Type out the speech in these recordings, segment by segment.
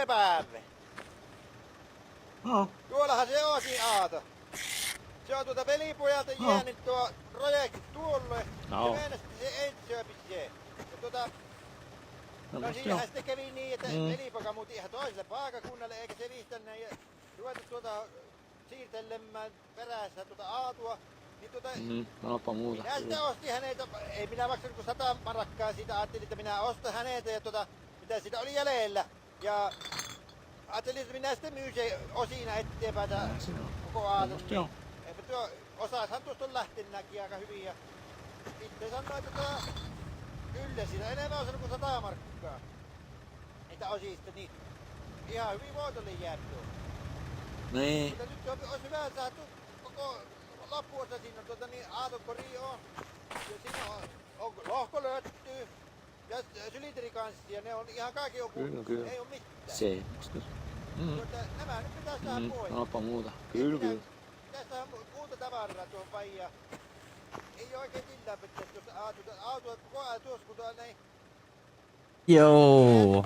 päälle. Oh. Tuollahan se on siinä Aato. Se on velipojalta jäänyt tuo projekti tuolle. No. Se meinasi, että se ei syöpi se. Ja no siinähän sitten kävi niin, että velipoika muutti ihan toiselle paikakunnalle, eikä se viihtännyt ja ruveta siirtelemään perässä Aatua. Niin Onpa muuta. Minä sitten ostin häneltä, ei minä maksanut kuin 100 marakkaa siitä, ajattelin, että minä ostan häneltä ja mitä siitä oli jäljellä. Ja ajattelin, että minä sitten myyn se osina eteenpäin koko Aaton. Niin, osaishan tuosta on lähtenytkin aika hyvin ja itse sanoi, että kyllä siinä enemmän on kuin 100 markkaa. Niitä osista, niin ihan hyvin voitolle jää tuo. Niin. Mutta nyt olisi hyvä saatu koko loppuosa siinä on Aaton kori on. Ja siinä on lohko löytyy ja sylinterikanssi ja ne on ihan kaikki joku. Ei oo mitään. Se. Nämä nyt pitäis saada pois. Onpa muuta. Kyllä. Tästä on muuta tavaraa tuohon päijään. Ei oikein tillään pitää tuossa autoa koko ajan tuossa kun näin. Yo,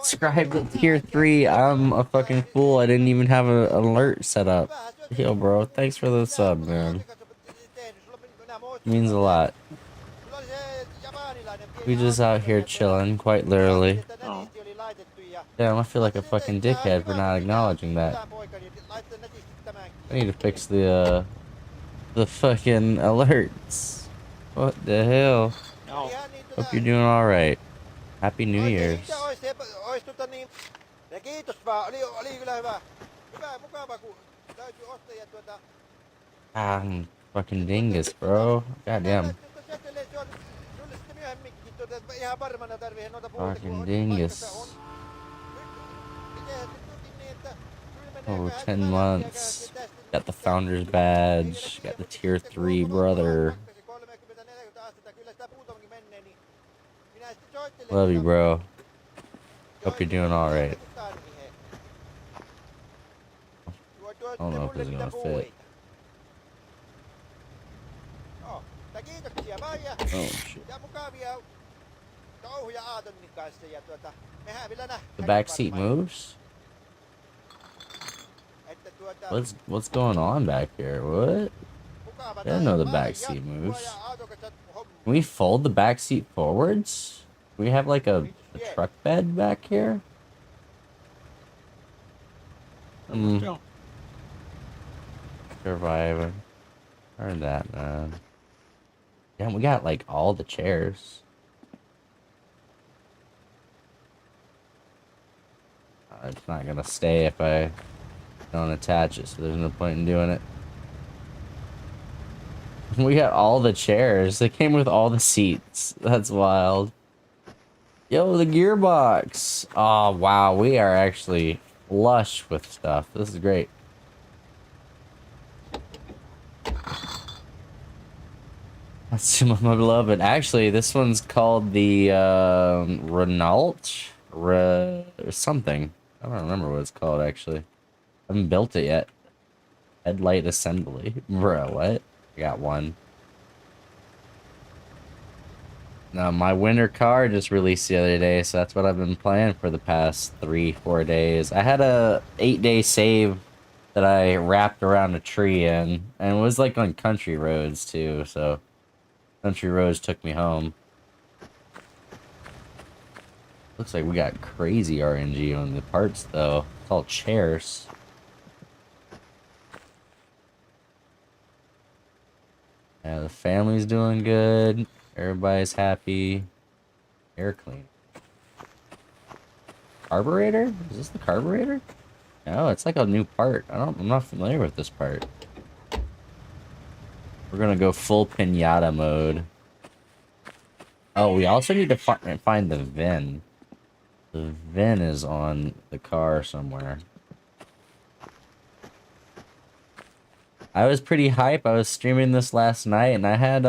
subscribe to tier 3. I'm a fucking fool. I didn't even have an alert set up. Yo, bro, thanks for the sub, man. Means a lot. We just out here chilling, quite literally. Oh. Damn, I feel like a fucking dickhead for not acknowledging that. I need to fix the fucking alerts. What the hell? No. Hope you're doing alright. Happy New Year's. Kiitos vaan, oli kyllä hyvä. Hyvä, mukava kun täytyy ostajia I'm fucking dingus, bro. Goddamn. Fucking dingus. Oh, 10 months. Got the founder's badge. Got the tier 3 brother. Love you, bro. Hope you're doing alright. I don't know if this is gonna fit. Oh shit. The back seat moves? What's going on back here? What? I didn't know the back seat moves. Can we fold the back seat forwards? We have like a truck bed back here? Survivor. Heard that, man. Yeah, we got like all the chairs. It's not gonna stay if I don't attach it, so there's no point in doing it. We got all the chairs. They came with all the seats. That's wild. Yo, the gearbox. Oh, wow. We are actually lush with stuff. This is great. That's my beloved. Actually, this one's called the Renault or something. I don't remember what it's called, actually. I haven't built it yet. Headlight assembly. Bro, what? I got one. Now, my winter car just released the other day, so that's what I've been playing for the past 3-4 days. I had a 8-day save that I wrapped around a tree in, and it was like on country roads too, so country roads took me home. Looks like we got crazy RNG on the parts though. It's all chairs. Yeah, the family's doing good. Everybody's happy. Air clean. Carburetor? Is this the carburetor? No, it's like a new part. I'm not familiar with this part. We're gonna go full pinata mode. Oh, we also need to find the VIN. The VIN is on the car somewhere. I was pretty hype. I was streaming this last night and I had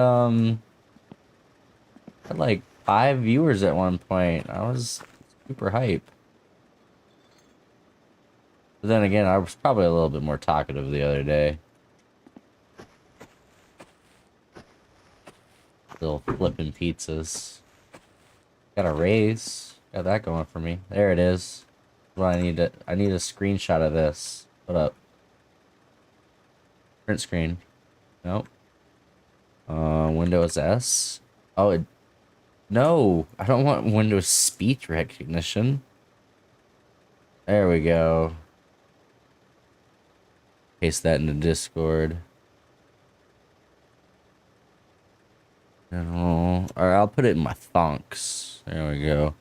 like 5 viewers at one point. I was super hype. But then again, I was probably a little bit more talkative the other day. Still flipping pizzas. Got a raise. Got that going for me. There it is. What I need a screenshot of this. What up? Print screen. Nope. Windows S. Oh, no. I don't want Windows speech recognition. There we go. Paste that into Discord. Alright, I'll put it in my thonks. There we go.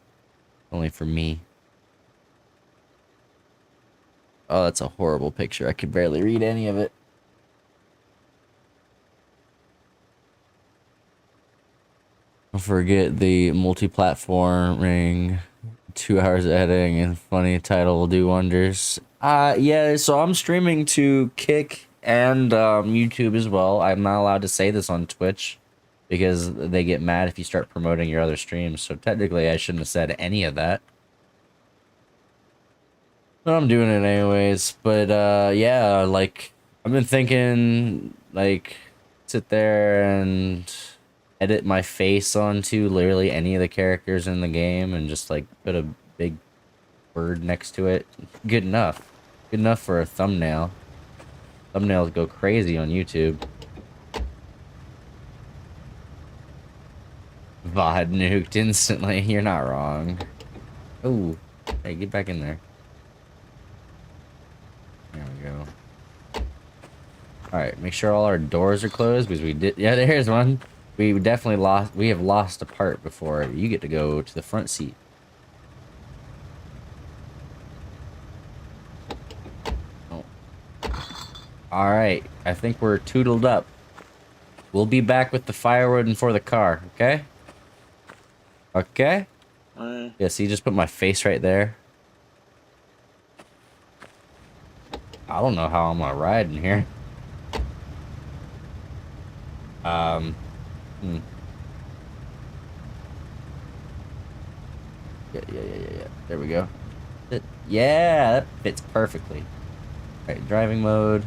Only for me. Oh, that's a horrible picture. I could barely read any of it. Don't forget the multi-platforming, 2 hours editing, and funny title will do wonders. Yeah, so I'm streaming to Kick and YouTube as well. I'm not allowed to say this on Twitch because they get mad if you start promoting your other streams. So technically, I shouldn't have said any of that. But I'm doing it anyways. But yeah, like I've been thinking, like sit there and edit my face onto literally any of the characters in the game and just like put a big bird next to it. Good enough. Good enough for a thumbnail. Thumbnails go crazy on YouTube. VOD nuked instantly. You're not wrong. Oh, hey, get back in there. There we go. Alright, make sure all our doors are closed because we did. Yeah, there's one. We definitely lost. We have lost a part before. You get to go to the front seat. Oh. Alright, I think we're tootled up. We'll be back with the firewood and for the car, okay? Okay? Yeah, see, just put my face right there. I don't know how I'm gonna ride in here. Yeah. There we go. Yeah, that fits perfectly. Alright, driving mode.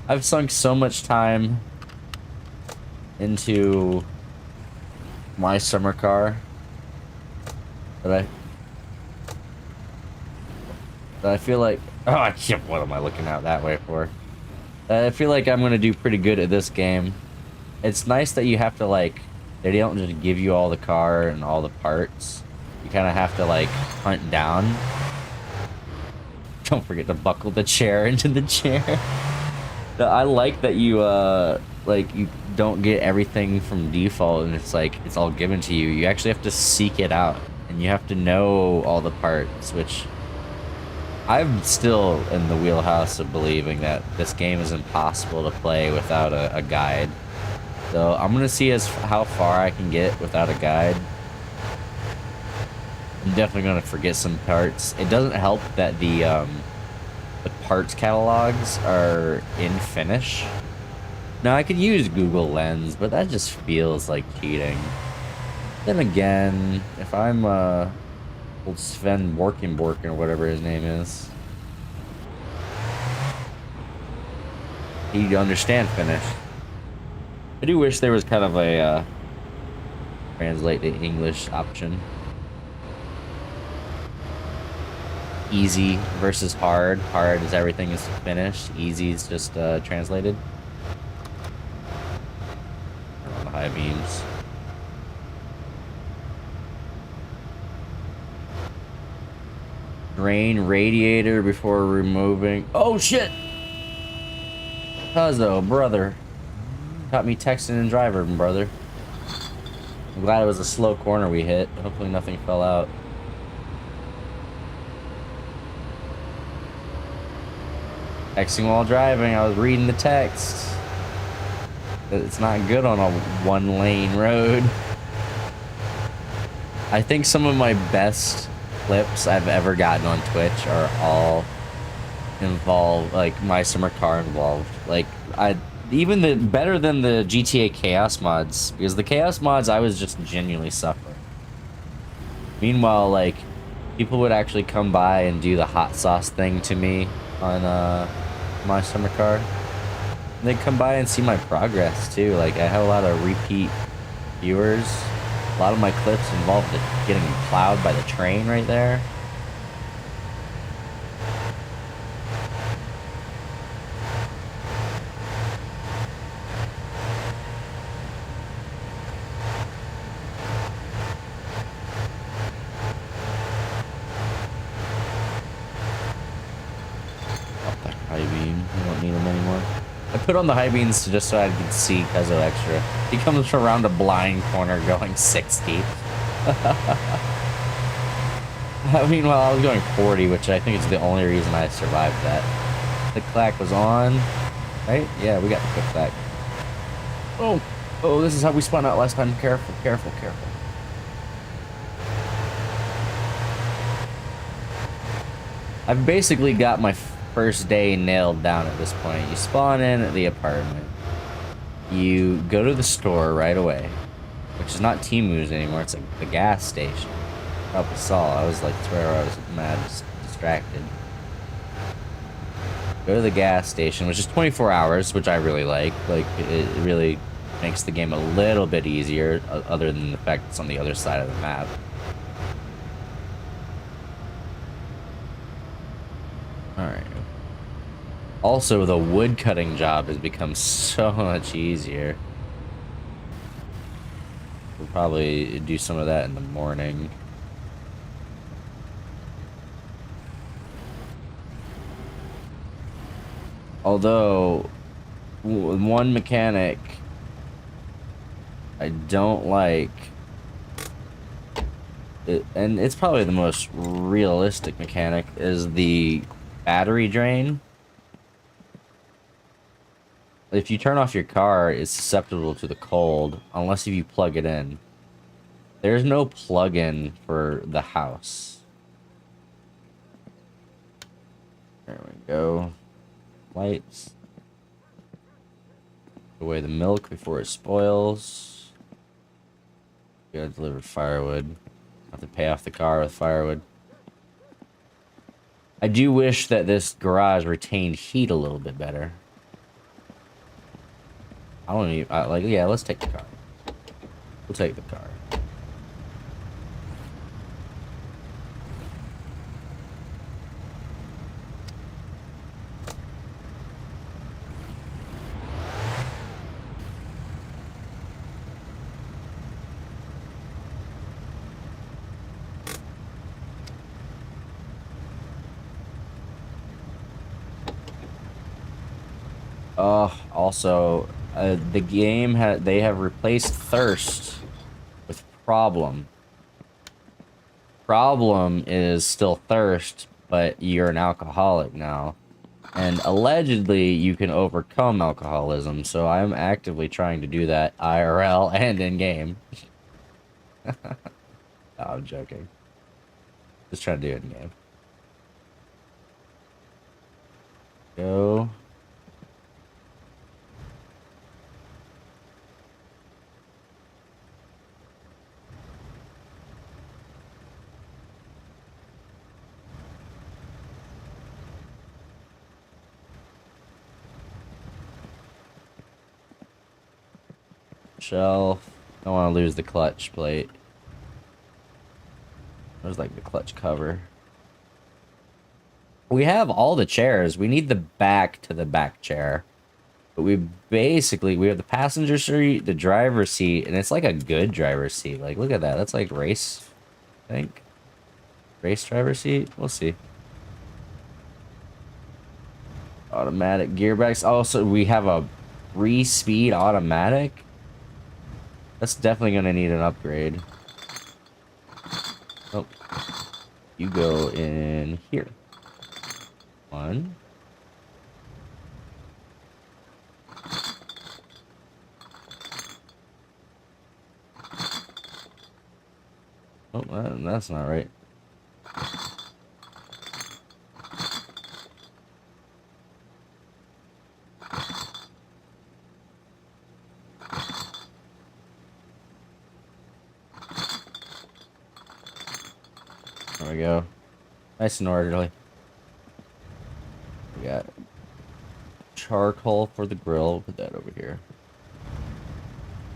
I've sunk so much time into my summer car that I feel like, oh, I can't, what am I looking out that way for? I feel like I'm gonna do pretty good at this game. It's nice that you have to like, they don't just give you all the car and all the parts. You kind of have to like hunt down. Don't forget to buckle the chair into the chair. I like that you like you don't get everything from default and it's like it's all given to you. You actually have to seek it out and you have to know all the parts, which I'm still in the wheelhouse of believing that this game is impossible to play without a guide. So I'm gonna see how far I can get without a guide. I'm definitely gonna forget some parts. It doesn't help that the parts catalogs are in Finnish. Now I could use Google Lens, but that just feels like cheating. Then again, if I'm old Sven Borkenbork or whatever his name is, he'd understand Finnish. I do wish there was kind of a translate to English option. Easy versus hard. Hard is everything is finished. Easy is just translated. On the high beams. Drain radiator before removing. Oh shit! Cuzzo, brother. Caught me texting and driving, brother. I'm glad it was a slow corner we hit. Hopefully nothing fell out. Texting while driving, I was reading the text. It's not good on a one-lane road. I think some of my best clips I've ever gotten on Twitch are all involved, like my summer car involved. Like even the better than the GTA Chaos mods, because the Chaos mods I was just genuinely suffering. Meanwhile, like people would actually come by and do the hot sauce thing to me on my summer car. And they'd come by and see my progress too. Like I have a lot of repeat viewers. A lot of my clips involved getting plowed by the train right there. put on the high beams just so I could see Cuzzo extra. He comes around a blind corner going 60. Meanwhile, I was going 40, which I think is the only reason I survived that. The clack was on, right? Yeah, we got the quick clack. Oh, oh, this is how we spun out last time. Careful, careful, careful. I've basically got my first day nailed down at this point. You spawn in at the apartment. You go to the store right away, which is not Timu's anymore. It's like the gas station. Probably saw. I was like, swear I was mad, distracted. Go to the gas station, which is 24 hours, which I really like. Like, it really makes the game a little bit easier, other than the fact it's on the other side of the map. Alright. Also, the wood cutting job has become so much easier. We'll probably do some of that in the morning. Although, one mechanic I don't like, and it's probably the most realistic mechanic, is the battery drain. If you turn off your car, it's susceptible to the cold, unless if you plug it in. There's no plug-in for the house. There we go. Lights. Put away the milk before it spoils. We gotta deliver firewood. Have to pay off the car with firewood. I do wish that this garage retained heat a little bit better. I don't even, like, yeah, let's take the car. We'll take the car. Also, the game they have replaced thirst with problem. Problem is still thirst, but you're an alcoholic now. And allegedly, you can overcome alcoholism, so I'm actively trying to do that IRL and in-game. No, I'm joking. Just trying to do it in-game. Go. Shelf. Don't want to lose the clutch plate. There's like the clutch cover. We have all the chairs. We need the back to the back chair. But we have the passenger seat, the driver's seat, and it's like a good driver's seat. Like, look at that. That's like race, I think. Race driver's seat? We'll see. Automatic gearbox. Also, we have a 3-speed automatic. That's definitely going to need an upgrade. Oh. You go in here. 1. Oh, that's not right. There we go. Nice and orderly. We got charcoal for the grill. Put that over here.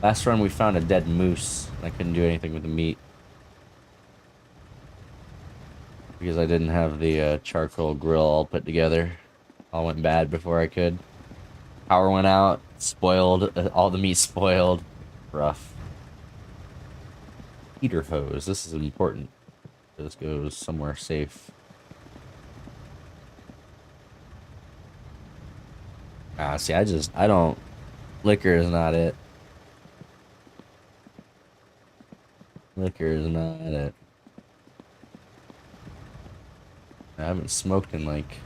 Last run we found a dead moose. I couldn't do anything with the meat. Because I didn't have the charcoal grill all put together. All went bad before I could. Power went out. Spoiled. All the meat spoiled. Rough. Heater hose. This is important. This goes somewhere safe. See, I don't, liquor is not it. Liquor is not it. I haven't smoked in like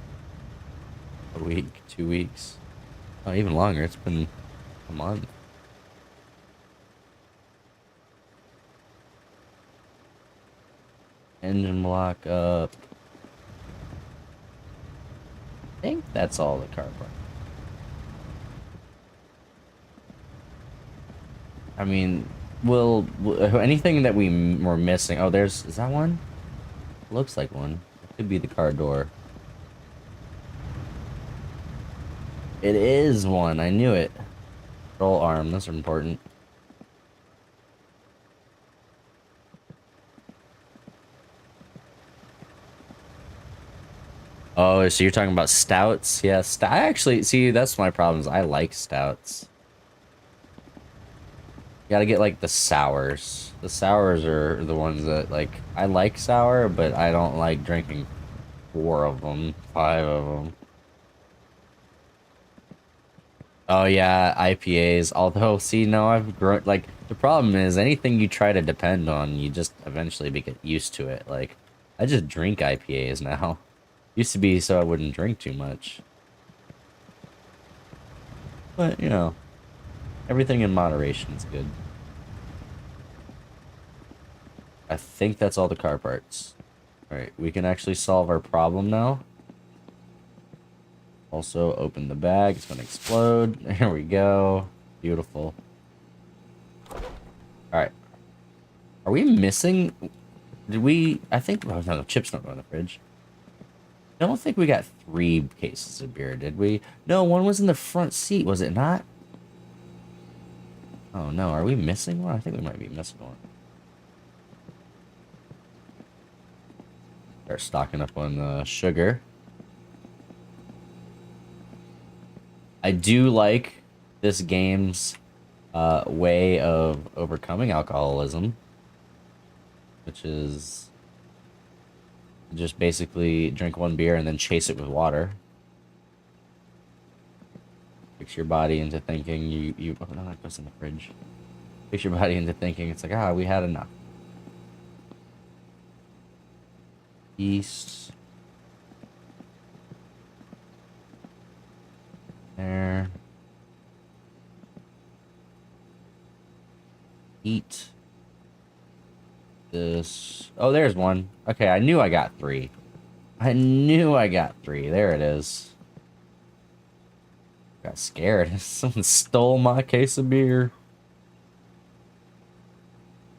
a week, 2 weeks. Not even longer. It's been a month. Engine block up. I think that's all the car park. I mean, anything that were missing? Oh, is that one? Looks like one. It could be the car door. It is one. I knew it. Control arm. Those are important. Oh, so you're talking about stouts? Yes. I actually see. That's my problem. Is I like stouts. You gotta get like the sours. The sours are the ones that like I like sour, but I don't like drinking 4 of them, 5 of them. Oh yeah, IPAs. Although, see, no, I've grown. Like the problem is anything you try to depend on, you just eventually get used to it. Like I just drink IPAs now. Used to be so I wouldn't drink too much. But you know, everything in moderation is good. I think that's all the car parts. All right, we can actually solve our problem now. Also, open the bag. It's going to explode. There we go. Beautiful. All right. Are we missing? Did we? I think. Oh, no, the chips don't go in the fridge. I don't think we got 3 cases of beer, did we? No, one was in the front seat, was it not? Oh, no. Are we missing one? I think we might be missing one. Start stocking up on the sugar. I do like this game's way of overcoming alcoholism, which is just basically drink 1 beer and then chase it with water. Fix your body into thinking oh no, that goes in the fridge. Fix your body into thinking it's like, we had enough. Yeast. There. Eat. This. Oh, there's one. Okay, I knew I got 3. I knew I got 3. There it is. Got scared. Someone stole my case of beer.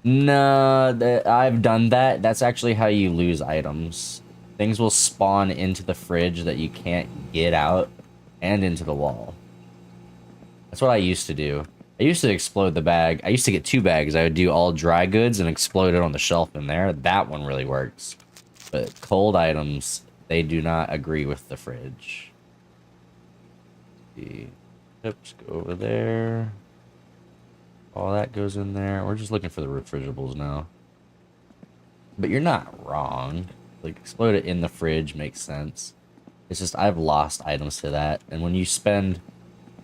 No, I've done that. That's actually how you lose items. Things will spawn into the fridge that you can't get out and into the wall. That's what I used to do. I used to explode the bag. I used to get 2 bags. I would do all dry goods and explode it on the shelf in there. That one really works. But cold items, they do not agree with the fridge. The chips go over there. All that goes in there. We're just looking for the refrigerables now. But you're not wrong. Like, explode it in the fridge makes sense. It's just I've lost items to that. And when you spend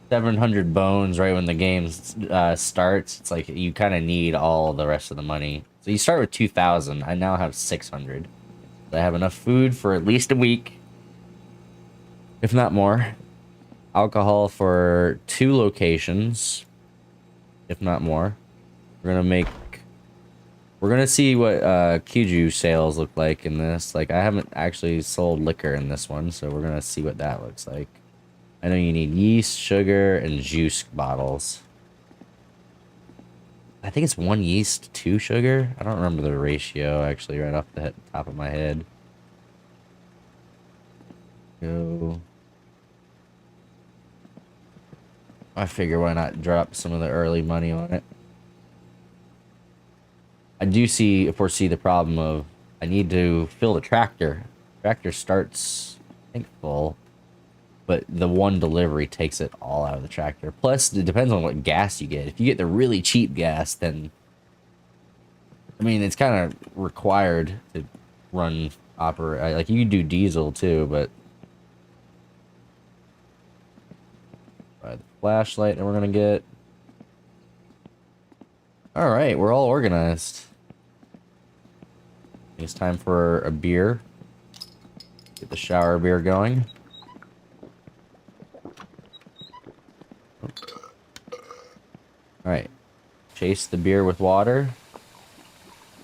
700 bones right when the game starts, it's like you kind of need all the rest of the money. So you start with 2,000. I now have 600. I have enough food for at least a week, if not more. Alcohol for 2 locations, if not more. We're gonna see what Kyuju sales look like in this. Like, I haven't actually sold liquor in this one, so we're gonna see what that looks like. I know you need yeast, sugar, and juice bottles. I think it's 1 yeast, 2 sugar. I don't remember the ratio, actually, right off the top of my head. Go. I figure why not drop some of the early money on it. I do foresee the problem of I need to fill the tractor. Tractor starts, I think, full, but the 1 delivery takes it all out of the tractor. Plus, it depends on what gas you get. If you get the really cheap gas, then I mean, it's kind of required to operate. Like, you can do diesel too, but Buy the flashlight that we're gonna get. All right, we're all organized. It's time for a beer. Get the shower beer going. All right, chase the beer with water.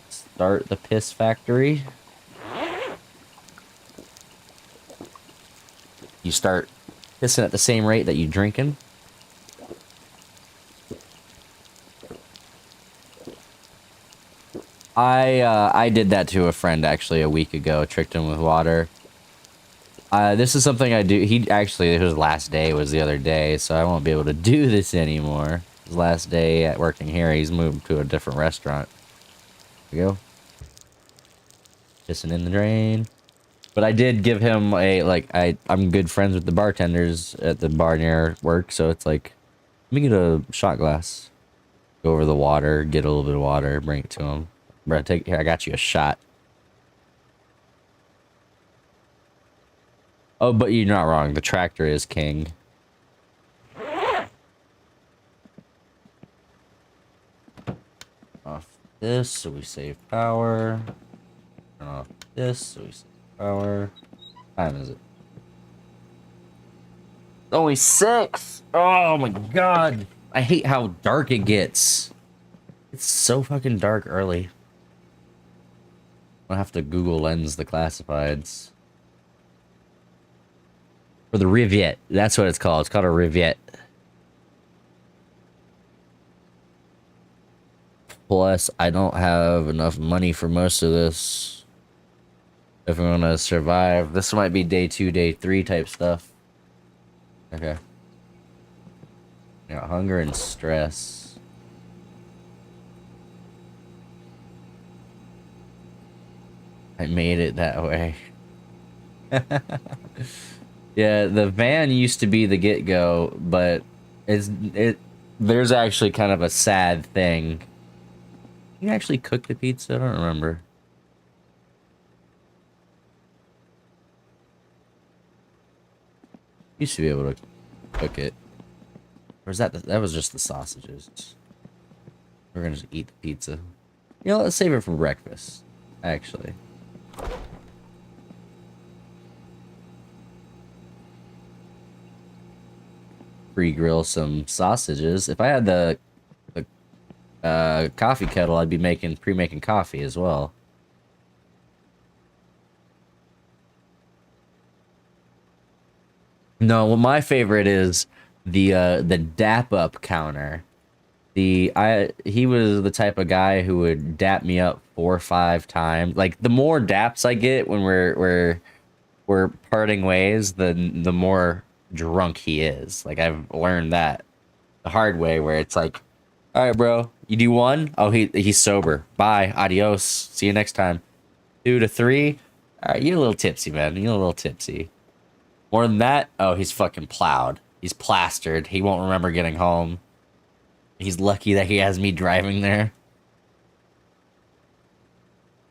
Start the piss factory. You start pissing at the same rate that you drinking. I did that to a friend actually a week ago. Tricked him with water. This is something I do. His last day was the other day, so I won't be able to do this anymore. His last day at working here, he's moved to a different restaurant. There we go. Pissing in the drain. But I did give him I'm good friends with the bartenders at the bar near work, so it's like, let me get a shot glass. Go over the water, get a little bit of water, bring it to him. Bro, here, I got you a shot. Oh, but you're not wrong. The tractor is king. Off this, so we save power. Turn off this, so we save power. What time is it? Only 6! Oh my god! I hate how dark it gets. It's so fucking dark early. I'll have to Google Lens the classifieds. Or the Riviette. That's what it's called. It's called a Riviette. Plus, I don't have enough money for most of this. If I'm gonna survive. This might be day 2, day 3 type stuff. Okay. Got hunger and stress. I made it that way. Yeah, the van used to be the get-go, but there's actually kind of a sad thing. You actually cook the pizza? I don't remember. Used to be able to cook it. Or is that that was just the sausages? We're gonna just eat the pizza. You know, let's save it for breakfast. Actually. Pre-grill some sausages. If I had the coffee kettle, I'd be pre-making coffee as well. No, well, my favorite is the dap up counter. He was the type of guy who would dap me up 4 or 5 times. Like the more daps I get when we're parting ways, the more drunk he is. Like I've learned that the hard way, where it's like, all right, bro, you do 1. Oh, he's sober. Bye, adios. See you next time. 2 to 3. All right, you're a little tipsy, man. You're a little tipsy. More than that, oh, he's fucking plowed. He's plastered. He won't remember getting home. He's lucky that he has me driving there.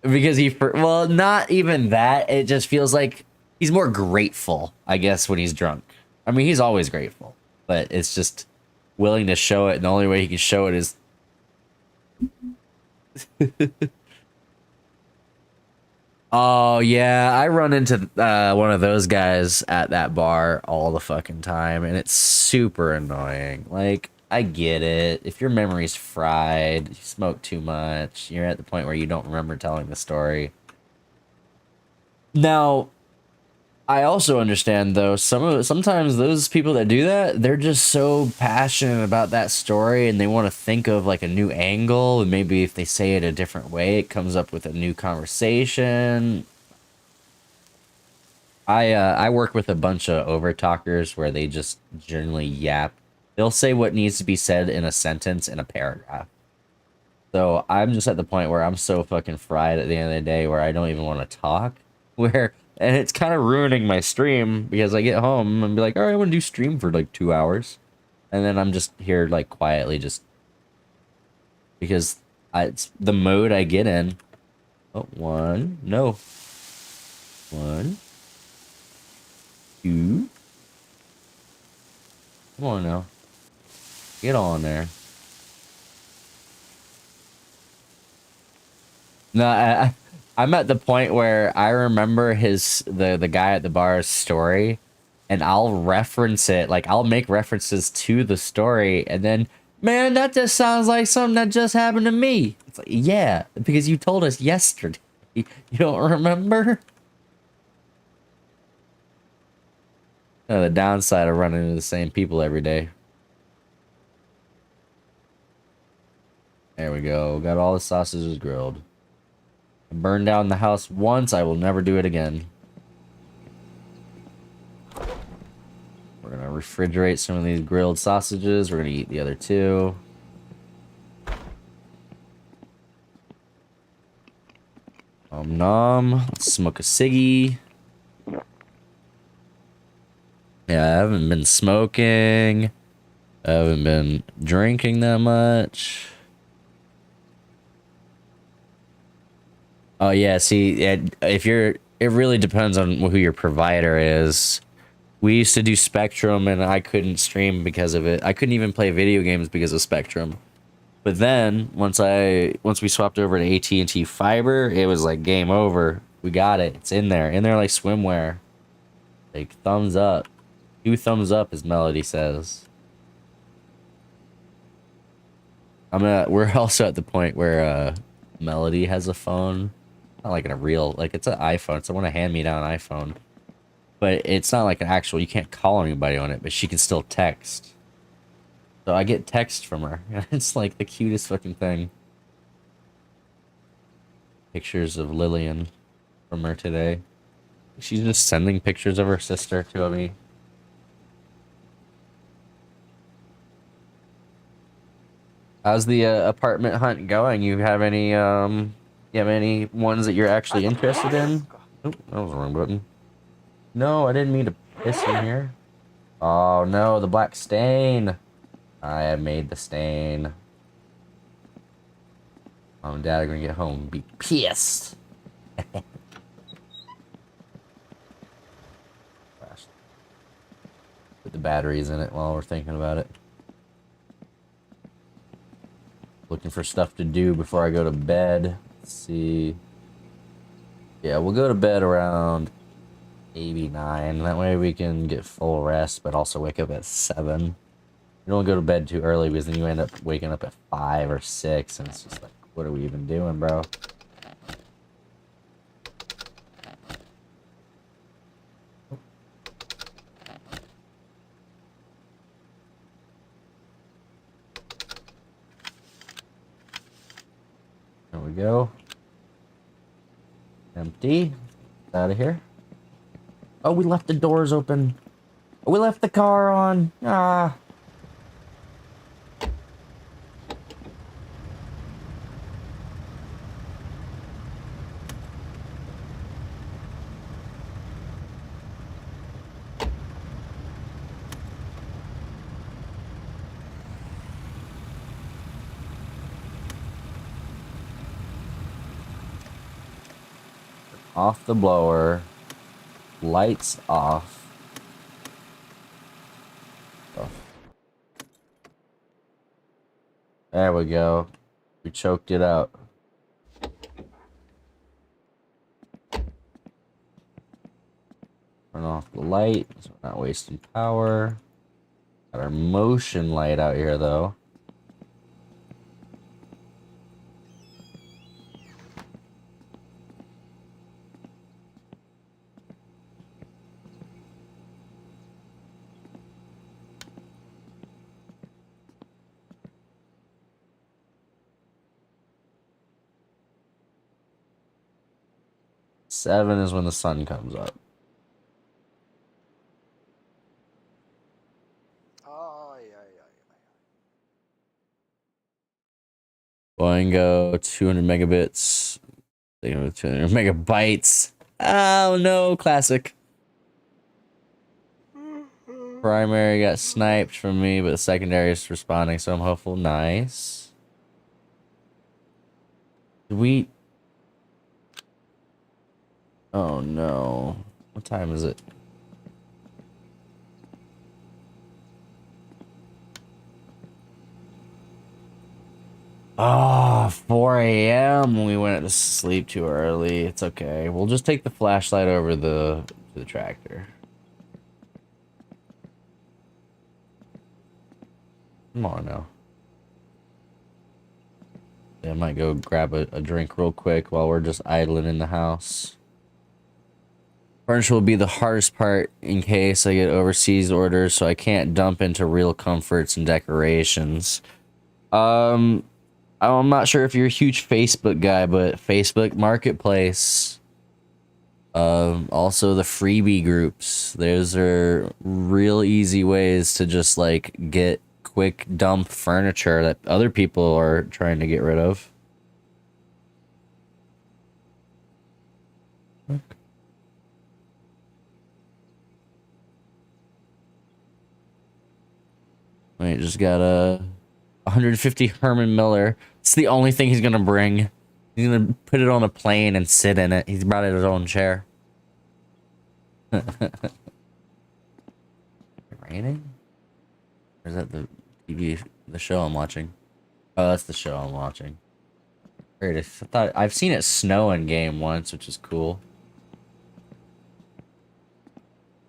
Because well, not even that. It just feels like he's more grateful, I guess, when he's drunk. I mean, he's always grateful, but it's just willing to show it, and the only way he can show it is... Oh, yeah, I run into one of those guys at that bar all the fucking time, and it's super annoying. Like, I get it. If your memory's fried, you smoke too much, you're at the point where you don't remember telling the story. Now, I also understand, though, sometimes those people that do that, they're just so passionate about that story, and they want to think of, like, a new angle, and maybe if they say it a different way, it comes up with a new conversation. I work with a bunch of overtalkers where they just generally yap. They'll say what needs to be said in a sentence in a paragraph. So I'm just at the point where I'm so fucking fried at the end of the day where I don't even want to talk. And it's kind of ruining my stream because I get home and be like, all right, I want to do stream for like 2 hours. And then I'm just here like quietly just because it's the mode I get in. Oh, 1, no. 1, 2, Come on now. Get on there. No, I'm at the point where I remember the guy at the bar's story, and I'll reference it. Like, I'll make references to the story, and then, man, that just sounds like something that just happened to me. It's like, yeah, because you told us yesterday. You don't remember? The downside of running into the same people every day. There we go. Got all the sausages grilled. I burned down the house once. I will never do it again. We're gonna refrigerate some of these grilled sausages. We're gonna eat the other two. Nom. Let's smoke a ciggy. Yeah, I haven't been smoking. I haven't been drinking that much. Oh yeah, see, if you're, it really depends on who your provider is. We used to do Spectrum, and I couldn't stream because of it. I couldn't even play video games because of Spectrum. But then once we swapped over to AT&T Fiber, it was like game over. We got it. It's in there like swimwear. Like thumbs up, 2 thumbs up, as Melody says. We're also at the point where Melody has a phone, not like a real, like it's an iPhone. It's a hand-me-down iPhone, but it's not like an actual. You can't call anybody on it, but she can still text. So I get text from her. It's like the cutest fucking thing. Pictures of Lillian from her today. She's just sending pictures of her sister to me. How's the apartment hunt going? You have any ones that you're actually interested in? Oh, that was the wrong button. No, I didn't mean to piss in here. Oh no, the black stain. I have made the stain. Mom and Dad are gonna get home and be pissed. Put the batteries in it while we're thinking about it. Looking for stuff to do before I go to bed. Let's see. Yeah, we'll go to bed around maybe 9. That way we can get full rest, but also wake up at 7. You don't go to bed too early because then you end up waking up at 5 or 6, and it's just like, what are we even doing, bro? There we go. Empty. Out of here. Oh, we left the doors open. We left the car on. Ah. Off the blower. Lights off. Oh. There we go. We choked it out. Turn off the light so we're not wasting power. Got our motion light out here though. Seven is when the sun comes up. Boingo, 200 megabits. 200 megabytes. Oh no, classic. Primary got sniped from me, but the secondary is responding, so I'm hopeful. Nice. Did we... Oh no. What time is it? Oh, 4 a.m. We went to sleep too early. It's okay. We'll just take the flashlight over to the tractor. Come on now. Yeah, I might go grab a drink real quick while we're just idling in the house. Furniture will be the hardest part in case I get overseas orders, so I can't dump into real comforts and decorations. I'm not sure if you're a huge Facebook guy, but Facebook Marketplace. Also the freebie groups. Those are real easy ways to just like get quick dump furniture that other people are trying to get rid of. Wait, just got a 150 Herman Miller. It's the only thing he's gonna bring. He's gonna put it on a plane and sit in it. He's brought his own chair. Raining? Or is that the TV, the show I'm watching? Oh, that's the show I'm watching. Weird. I thought I've seen it snow in game once, which is cool.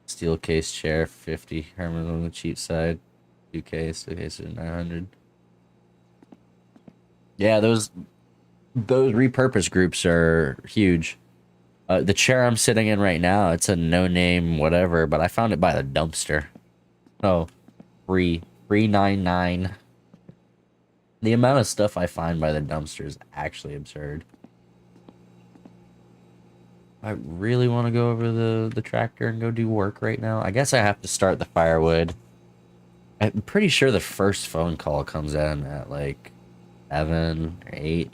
Steel case chair, 50. Herman on the cheap side. 2K, steel case at 900. Yeah, those repurpose groups are huge. The chair I'm sitting in right now, it's a no-name whatever, but I found it by the dumpster. Oh, free 399. The amount of stuff I find by the dumpster is actually absurd. I really want to go over the tractor and go do work right now. I guess I have to start the firewood. I'm pretty sure the first phone call comes in at like 7 or 8.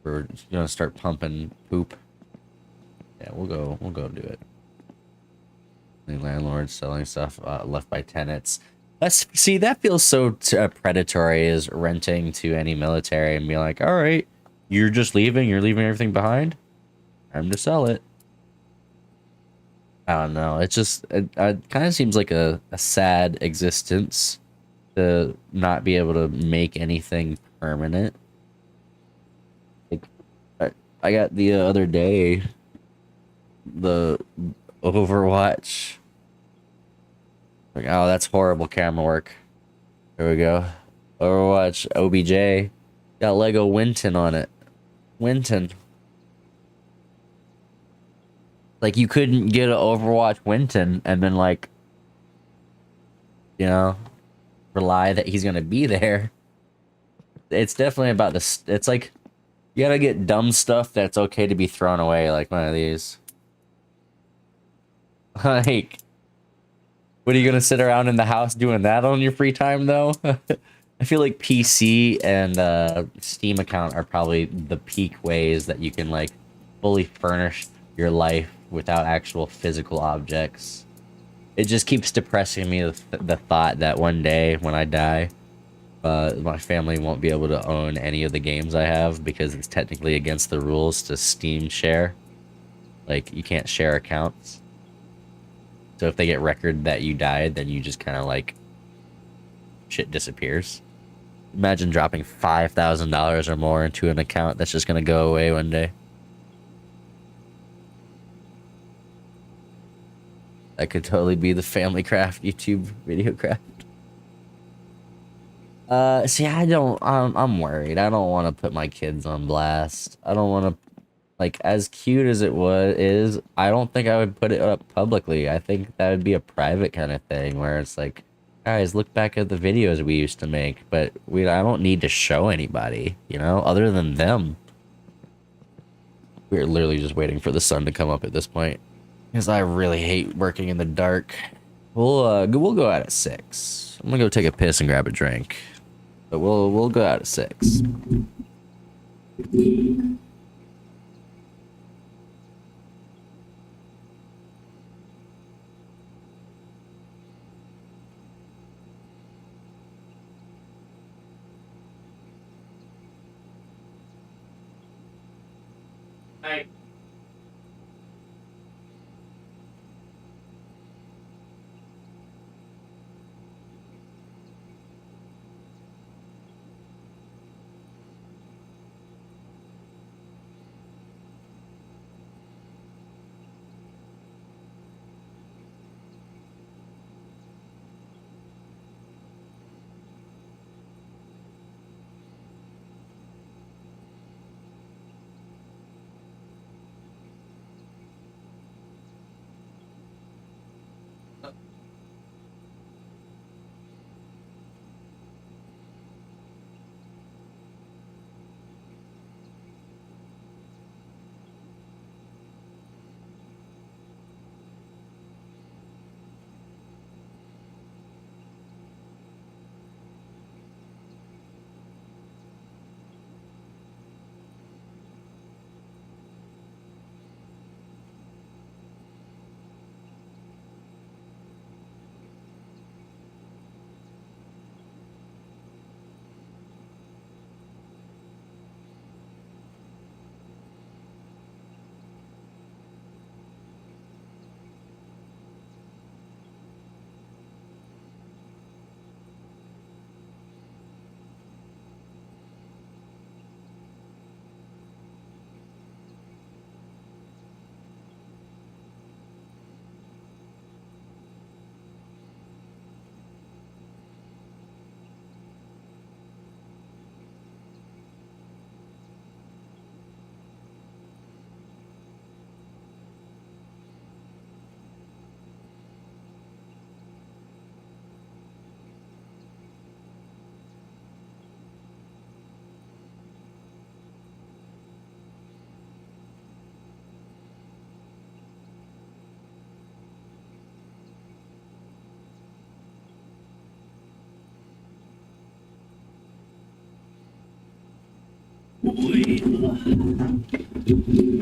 We're just gonna start pumping poop. Yeah, we'll go do it. The landlord selling stuff left by tenants. See, that feels so predatory, as renting to any military and be like, all right, you're just leaving, you're leaving everything behind. Time to sell it. I don't know. It just it kind of seems like a sad existence to not be able to make anything permanent. Like, I got the other day the Overwatch. Like, oh, that's horrible camera work. There we go. Overwatch OBJ. Got Lego Winton on it. Winton. Like, you couldn't get an Overwatch Winton and then, like, you know, rely that he's gonna be there. It's definitely about this. It's like, you gotta get dumb stuff that's okay to be thrown away, like one of these. Like, what are you gonna sit around in the house doing that on your free time, though? I feel like PC and Steam account are probably the peak ways that you can, like, fully furnish your life without actual physical objects. It just keeps depressing me, the thought that one day when I die, my family won't be able to own any of the games I have because it's technically against the rules to Steam share. Like, you can't share accounts. So if they get record that you died, then you just kind of, like, shit disappears. Imagine dropping $5,000 or more into an account that's just gonna go away one day. That could totally be the family craft YouTube video craft. See, I'm worried. I don't want to put my kids on blast. I don't want to, like, as cute as it is, I don't think I would put it up publicly. I think that would be a private kind of thing where it's like, guys, look back at the videos we used to make, but I don't need to show anybody, you know, other than them. We're literally just waiting for the sun to come up at this point. Because I really hate working in the dark. We'll go out at 6. I'm gonna go take a piss and grab a drink. But we'll go out at 6. Hi.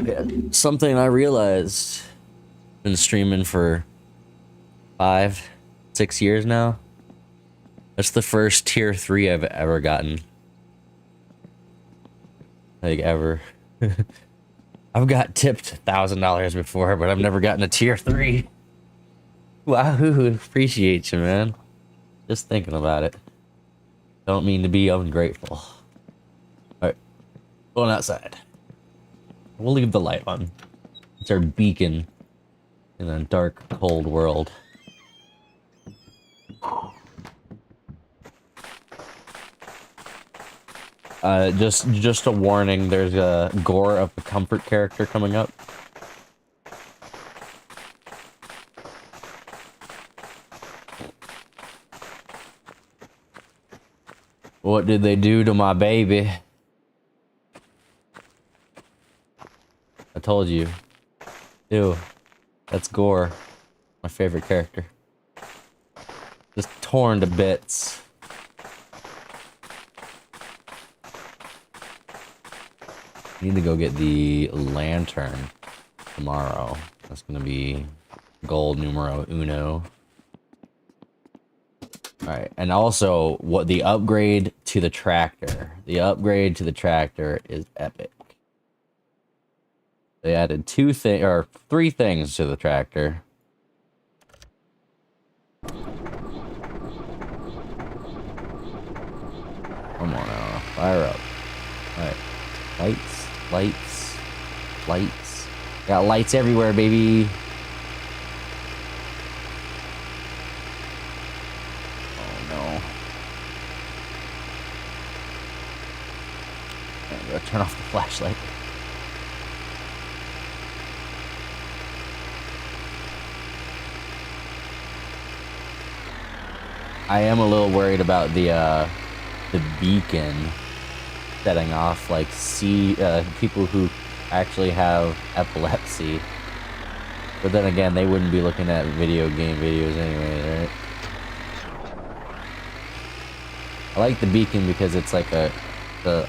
Yeah, something I realized, been streaming for 5, 6 years now. That's the first tier 3 I've ever gotten. Like, ever. I've got tipped $1,000 before, but I've never gotten a tier 3. Wahoo, appreciate you, man. Just thinking about it. Don't mean to be ungrateful. Alright, going outside. We'll leave the light on. It's our beacon in a dark, cold world. Just a warning, there's a gore of the comfort character coming up. What did they do to my baby? I told you. Ew. That's Gore. My favorite character. Just torn to bits. Need to go get the lantern tomorrow. That's gonna be goal numero uno. Alright, and also, what the upgrade to the tractor. The upgrade to the tractor is epic. They added 3 things to the tractor. Come on now, fire up. Alright, lights, lights, lights. Got lights everywhere, baby. Turn off the flashlight. I am a little worried about the beacon setting off like people who actually have epilepsy. But then again, they wouldn't be looking at video game videos anyway, right? I like the beacon because it's like a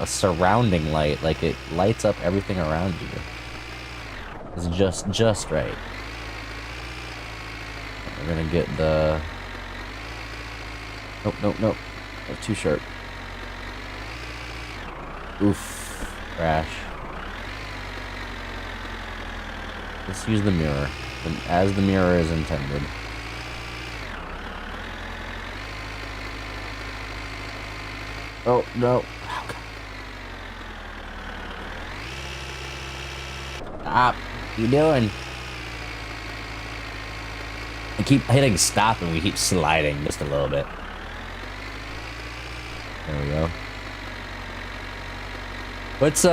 surrounding light, like it lights up everything around you. It's just right. We're gonna get the... Nope. That's too sharp. Oof. Crash. Let's use the mirror, as the mirror is intended. Oh, no. Stop. What are you doing? I keep hitting stop and we keep sliding just a little bit. There we go. What's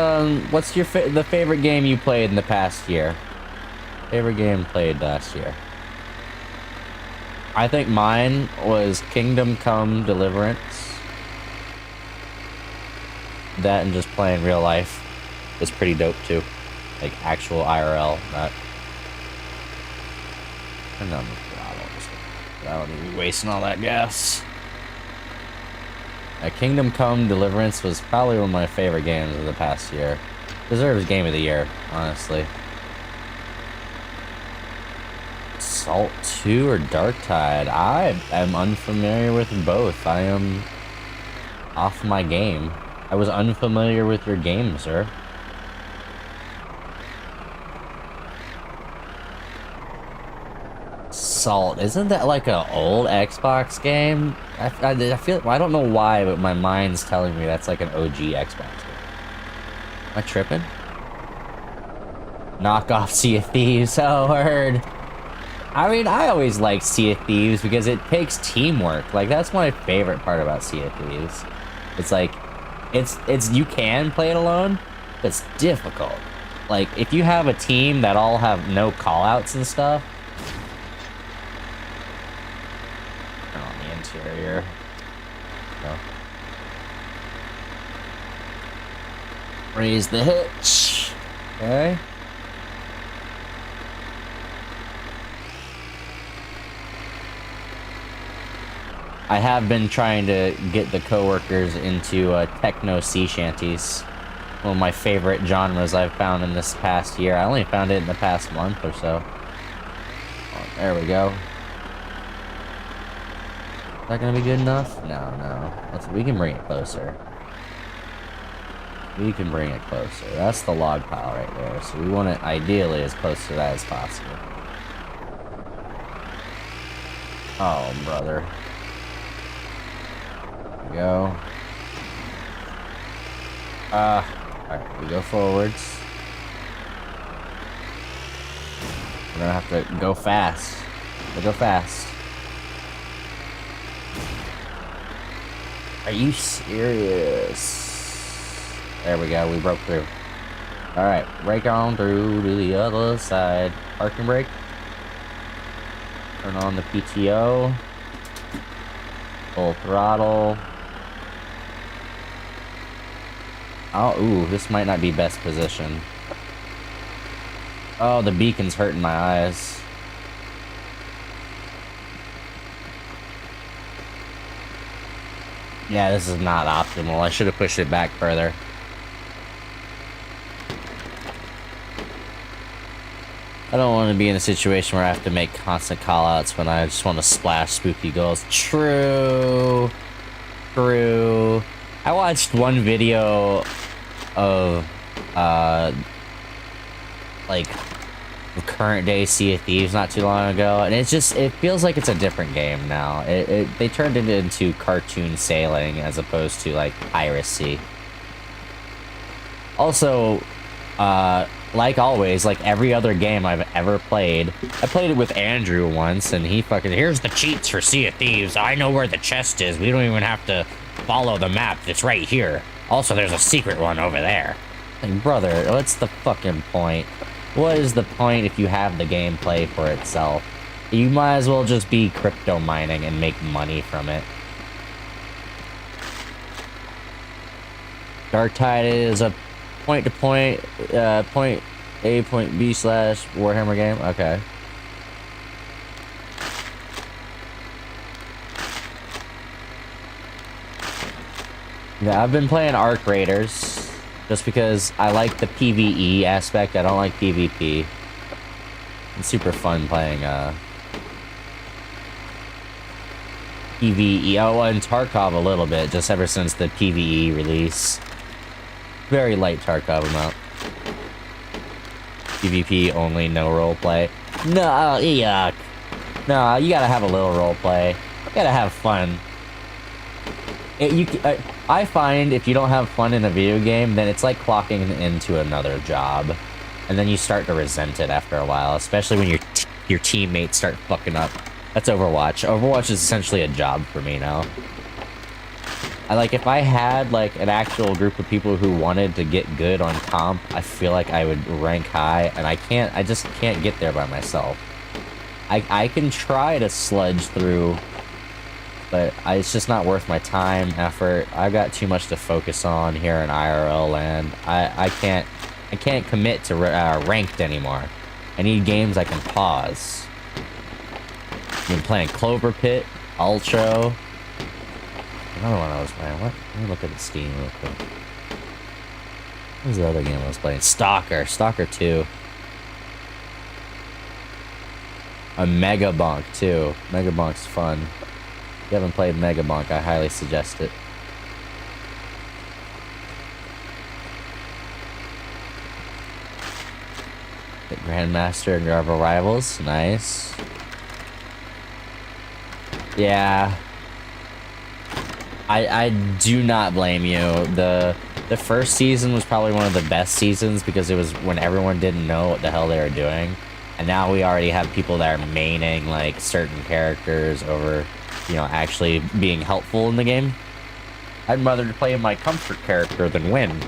your the favorite game you played in the past year? Favorite game played last year? I think mine was Kingdom Come Deliverance. That and just playing real life is pretty dope too. Like actual IRL, not... Turn down the throttle. I don't need to be wasting all that gas. Kingdom Come Deliverance was probably one of my favorite games of the past year. Deserves Game of the Year, honestly. Salt 2 or Dark Tide? I am unfamiliar with both. I am off my game. I was unfamiliar with your game, sir. Salt, isn't that like an old Xbox game? I feel, I don't know why, but my mind's telling me that's like an OG Xbox game. Am I tripping? Knock off Sea of Thieves, oh, word. I mean, I always like Sea of Thieves because it takes teamwork. Like, that's my favorite part about Sea of Thieves. It's like, it's you can play it alone, but it's difficult. Like, if you have a team that all have no call-outs and stuff, interior. No. Raise the hitch. Okay. I have been trying to get the coworkers into techno sea shanties. one of my favorite genres I've found in this past year. I only found it in the past month or so. Oh, there we go. Is that gonna be good enough? No, no. We can bring it closer. We can bring it closer. That's the log pile right there. So we want it ideally as close to that as possible. Oh, brother. There we go. Alright, we go forwards. We're gonna have to go fast. We'll go fast. Are you serious? There we go, we broke through. Alright, break on through to the other side. Parking brake. Turn on the PTO. Full throttle. Oh, ooh, this might not be best position. Oh, the beacon's hurting my eyes. Yeah, this is not optimal. I should have pushed it back further. I don't want to be in a situation where I have to make constant callouts when I just want to splash spooky goals. True. True. I watched one video of, like, current day Sea of Thieves not too long ago, and it feels like it's a different game now. They turned it into cartoon sailing as opposed to, like, piracy. Also, like always, like every other game I've ever played, I played it with Andrew once, and he fucking, here's the cheats for Sea of Thieves. I know where the chest is. We don't even have to follow the map. It's right here. Also, there's a secret one over there. Like, brother, what's the fucking point? What is the point if you have the gameplay for itself? You might as well just be crypto mining and make money from it. Dark Tide is a point-to-point, point A, point B / Warhammer game? Okay. Yeah, I've been playing Arc Raiders just because I like the PvE aspect. I don't like PvP. It's super fun playing PvE. Oh, and Tarkov a little bit, just ever since the PvE release. Very light Tarkov amount. PvP only, no roleplay. No, yuck. No, you gotta have a little roleplay. You gotta have fun. I find if you don't have fun in a video game, then it's like clocking into another job. And then you start to resent it after a while, especially when your teammates start fucking up. That's Overwatch. Overwatch is essentially a job for me now. If I had, like, an actual group of people who wanted to get good on comp, I feel like I would rank high, and I just can't get there by myself. I can try to sludge through, but it's just not worth my time, effort. I've got too much to focus on here in IRL land. I can't commit to ranked anymore. I need games I can pause. I've been playing Clover Pit, Ultro. Another one I was playing. What? Let me look at the Steam real quick. What was the other game I was playing? Stalker. Stalker 2. A Mega Bonk, too. Mega Bonk's fun. If you haven't played Mega Bonk, I highly suggest it. The Grandmaster and Rival Rivals. Nice. Yeah. I do not blame you. The first season was probably one of the best seasons because it was when everyone didn't know what the hell they were doing. And now we already have people that are maining, like, certain characters over, you know, actually being helpful in the game. I'd rather play my comfort character than win.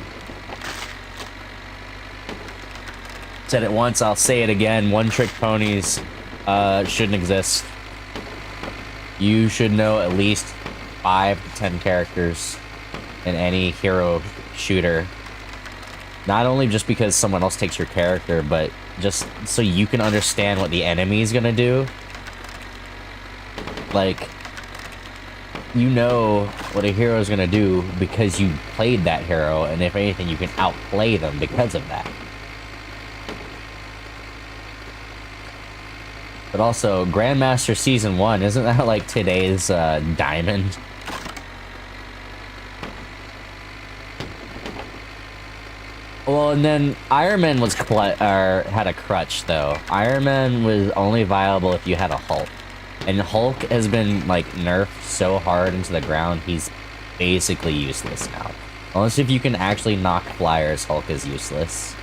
Said it once, I'll say it again. One-trick ponies shouldn't exist. You should know at least 5 to 10 characters in any hero shooter. Not only just because someone else takes your character, but just so you can understand what the enemy is gonna do. Like, you know what a hero is gonna do because you played that hero, and if anything, you can outplay them because of that. But also, Grandmaster Season 1, isn't that like today's Diamond? Well, and then Iron Man was had a crutch, though. Iron Man was only viable if you had a Hulk. And Hulk has been, like, nerfed so hard into the ground, he's basically useless now. Unless if you can actually knock flyers, Hulk is useless.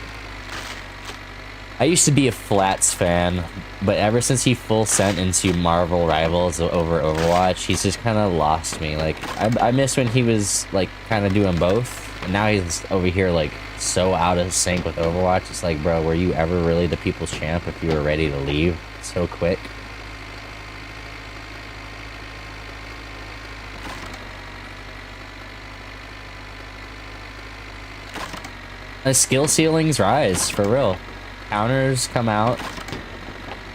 I used to be a Flats fan, but ever since he full sent into Marvel Rivals over Overwatch, he's just kind of lost me. Like, I miss when he was, like, kind of doing both. And now he's over here, like, so out of sync with Overwatch. It's like, bro, were you ever really the people's champ if you were ready to leave so quick? The skill ceilings rise, for real. Counters come out.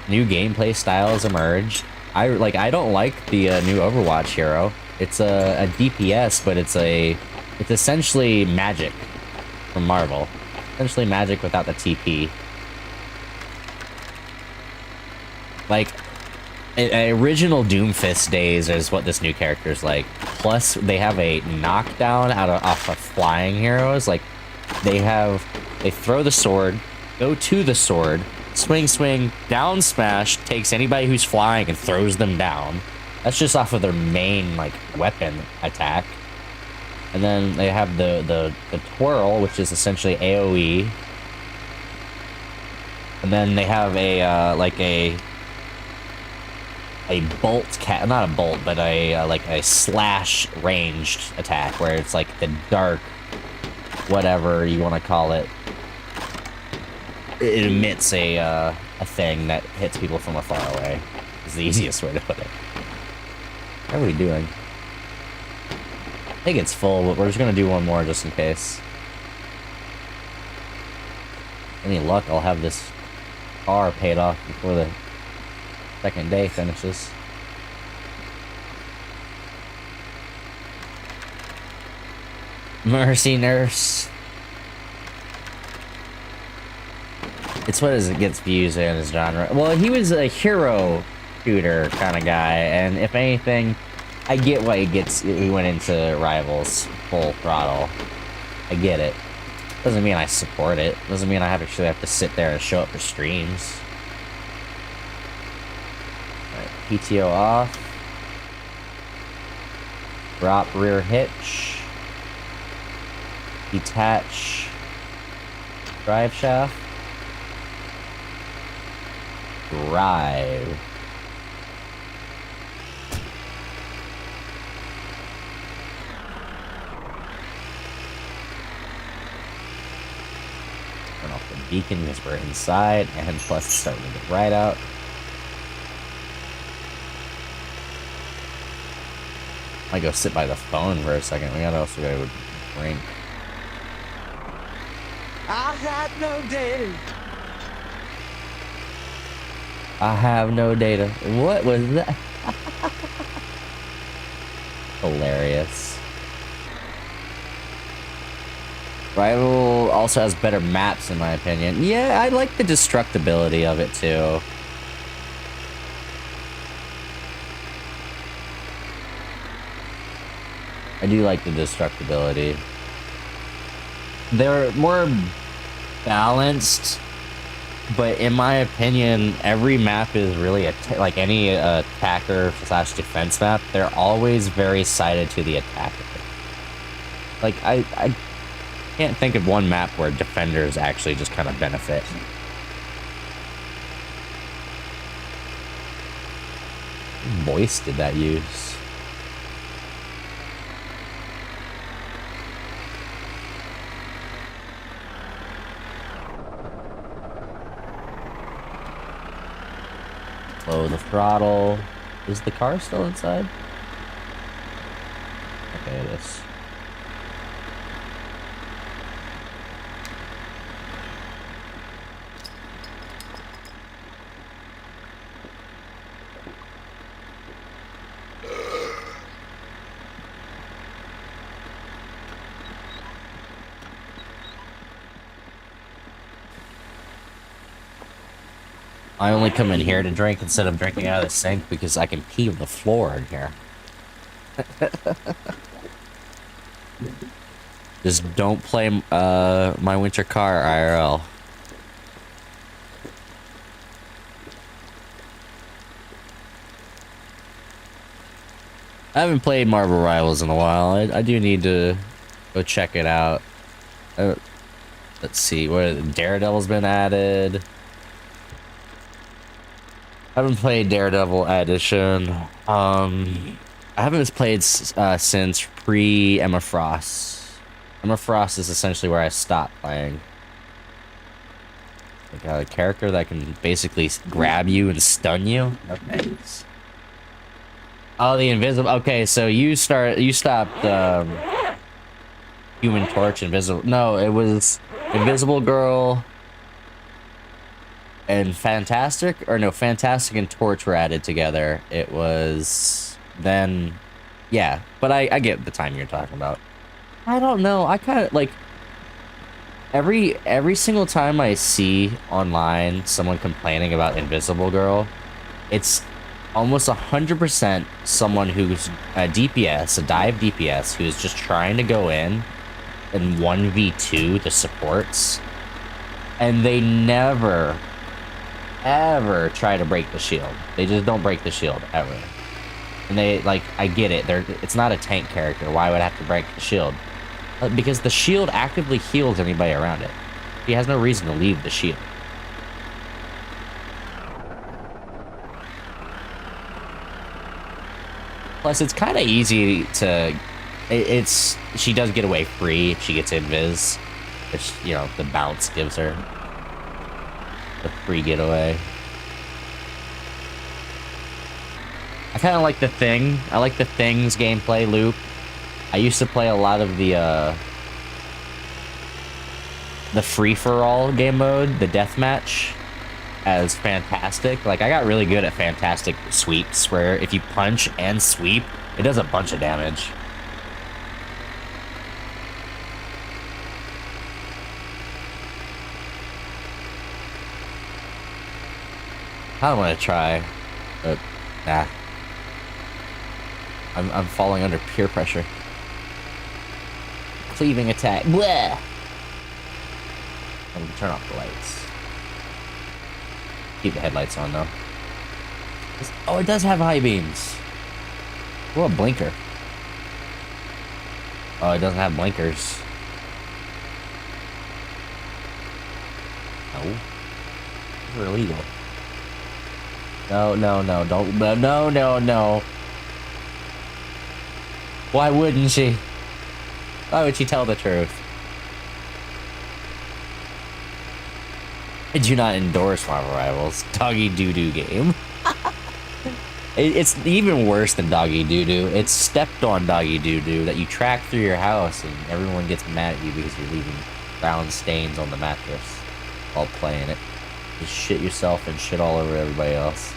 New gameplay styles emerge. I don't like the new Overwatch hero. It's a DPS, but it's essentially magic from Marvel. Essentially magic without the TP. Like, original Doomfist days is what this new character is like. Plus, they have a knockdown off of flying heroes. Like, they throw the sword, go to the sword, swing, down smash, takes anybody who's flying and throws them down. That's just off of their main, like, weapon attack. And then they have the twirl, which is essentially AoE. And then they have a bolt not a bolt, but like a slash ranged attack where it's like the dark, whatever you want to call it. It emits a thing that hits people from afar away. Is the easiest way to put it. How are we doing? I think it's full, but we're just gonna do one more just in case. Any luck, I'll have this car paid off before the second day finishes. Mercy Nurse. It's what it gets views in his genre. Well, he was a hero shooter kind of guy, and if anything, I get why he went into Rivals full throttle. I get it. Doesn't mean I support it. Doesn't mean I actually have to sit there and show up for streams. Alright, PTO off. Drop rear hitch. Detach drive shaft. Drive. Turn off the beacon because we're inside, and plus it's starting to get right out. I go sit by the phone for a second. We gotta also go drink. I had no data. I have no data. What was that? Hilarious. Rival also has better maps, in my opinion. Yeah, I like the destructibility of it, too. I do like the destructibility. They're more balanced, but in my opinion, every map is really like any attacker / defense map. They're always very sided to the attacker. Like I can't think of one map where defenders actually just kind of benefit. What voice did that use? Slow the throttle. Is the car still inside? Okay, it is. I only come in here to drink instead of drinking out of the sink because I can pee on the floor in here. Just don't play my winter car IRL. I haven't played Marvel Rivals in a while. I do need to go check it out. Let's see, Daredevil's been added. I haven't played Daredevil Edition. I haven't played since pre-Emma Frost. Emma Frost is essentially where I stopped playing. Like a character that can basically grab you and stun you. Okay. Oh, the invisible. Okay, so you stopped Human Torch, Invisible. No, it was Invisible Girl and Fantastic, or no, Fantastic and Torch were added together. It was then, yeah. But I get the time you're talking about. I don't know. I kind of like every single time I see online someone complaining about Invisible Girl, it's almost 100% someone who's a DPS, a dive DPS, who's just trying to go in and 1v2 the supports, and they never, ever try to break the shield. They just don't break the shield, ever. And they, like, I get it, it's not a tank character, why would I have to break the shield? Because the shield actively heals anybody around it. He has no reason to leave the shield. Plus, it's kind of easy to... She does get away free if she gets invis. Which, you know, the bounce gives her the free getaway. I kind of like the Thing. I like the Thing's gameplay loop. I used to play a lot of the free-for-all game mode, the deathmatch, as Fantastic. Like, I got really good at Fantastic sweeps, where if you punch and sweep, it does a bunch of damage. I want to try, but nah. I'm falling under peer pressure. Cleaving attack. Bleh. I'm gonna turn off the lights. Keep the headlights on though. Oh, it does have high beams. Oh, a blinker. Oh, it doesn't have blinkers. No. These are illegal. No, don't. No. Why wouldn't she? Why would she tell the truth? I do not endorse Marvel Rivals. Doggy doo-doo game. It's even worse than doggy doo-doo. It's stepped on doggy doo-doo that you track through your house and everyone gets mad at you because you're leaving brown stains on the mattress while playing it. You shit yourself and shit all over everybody else.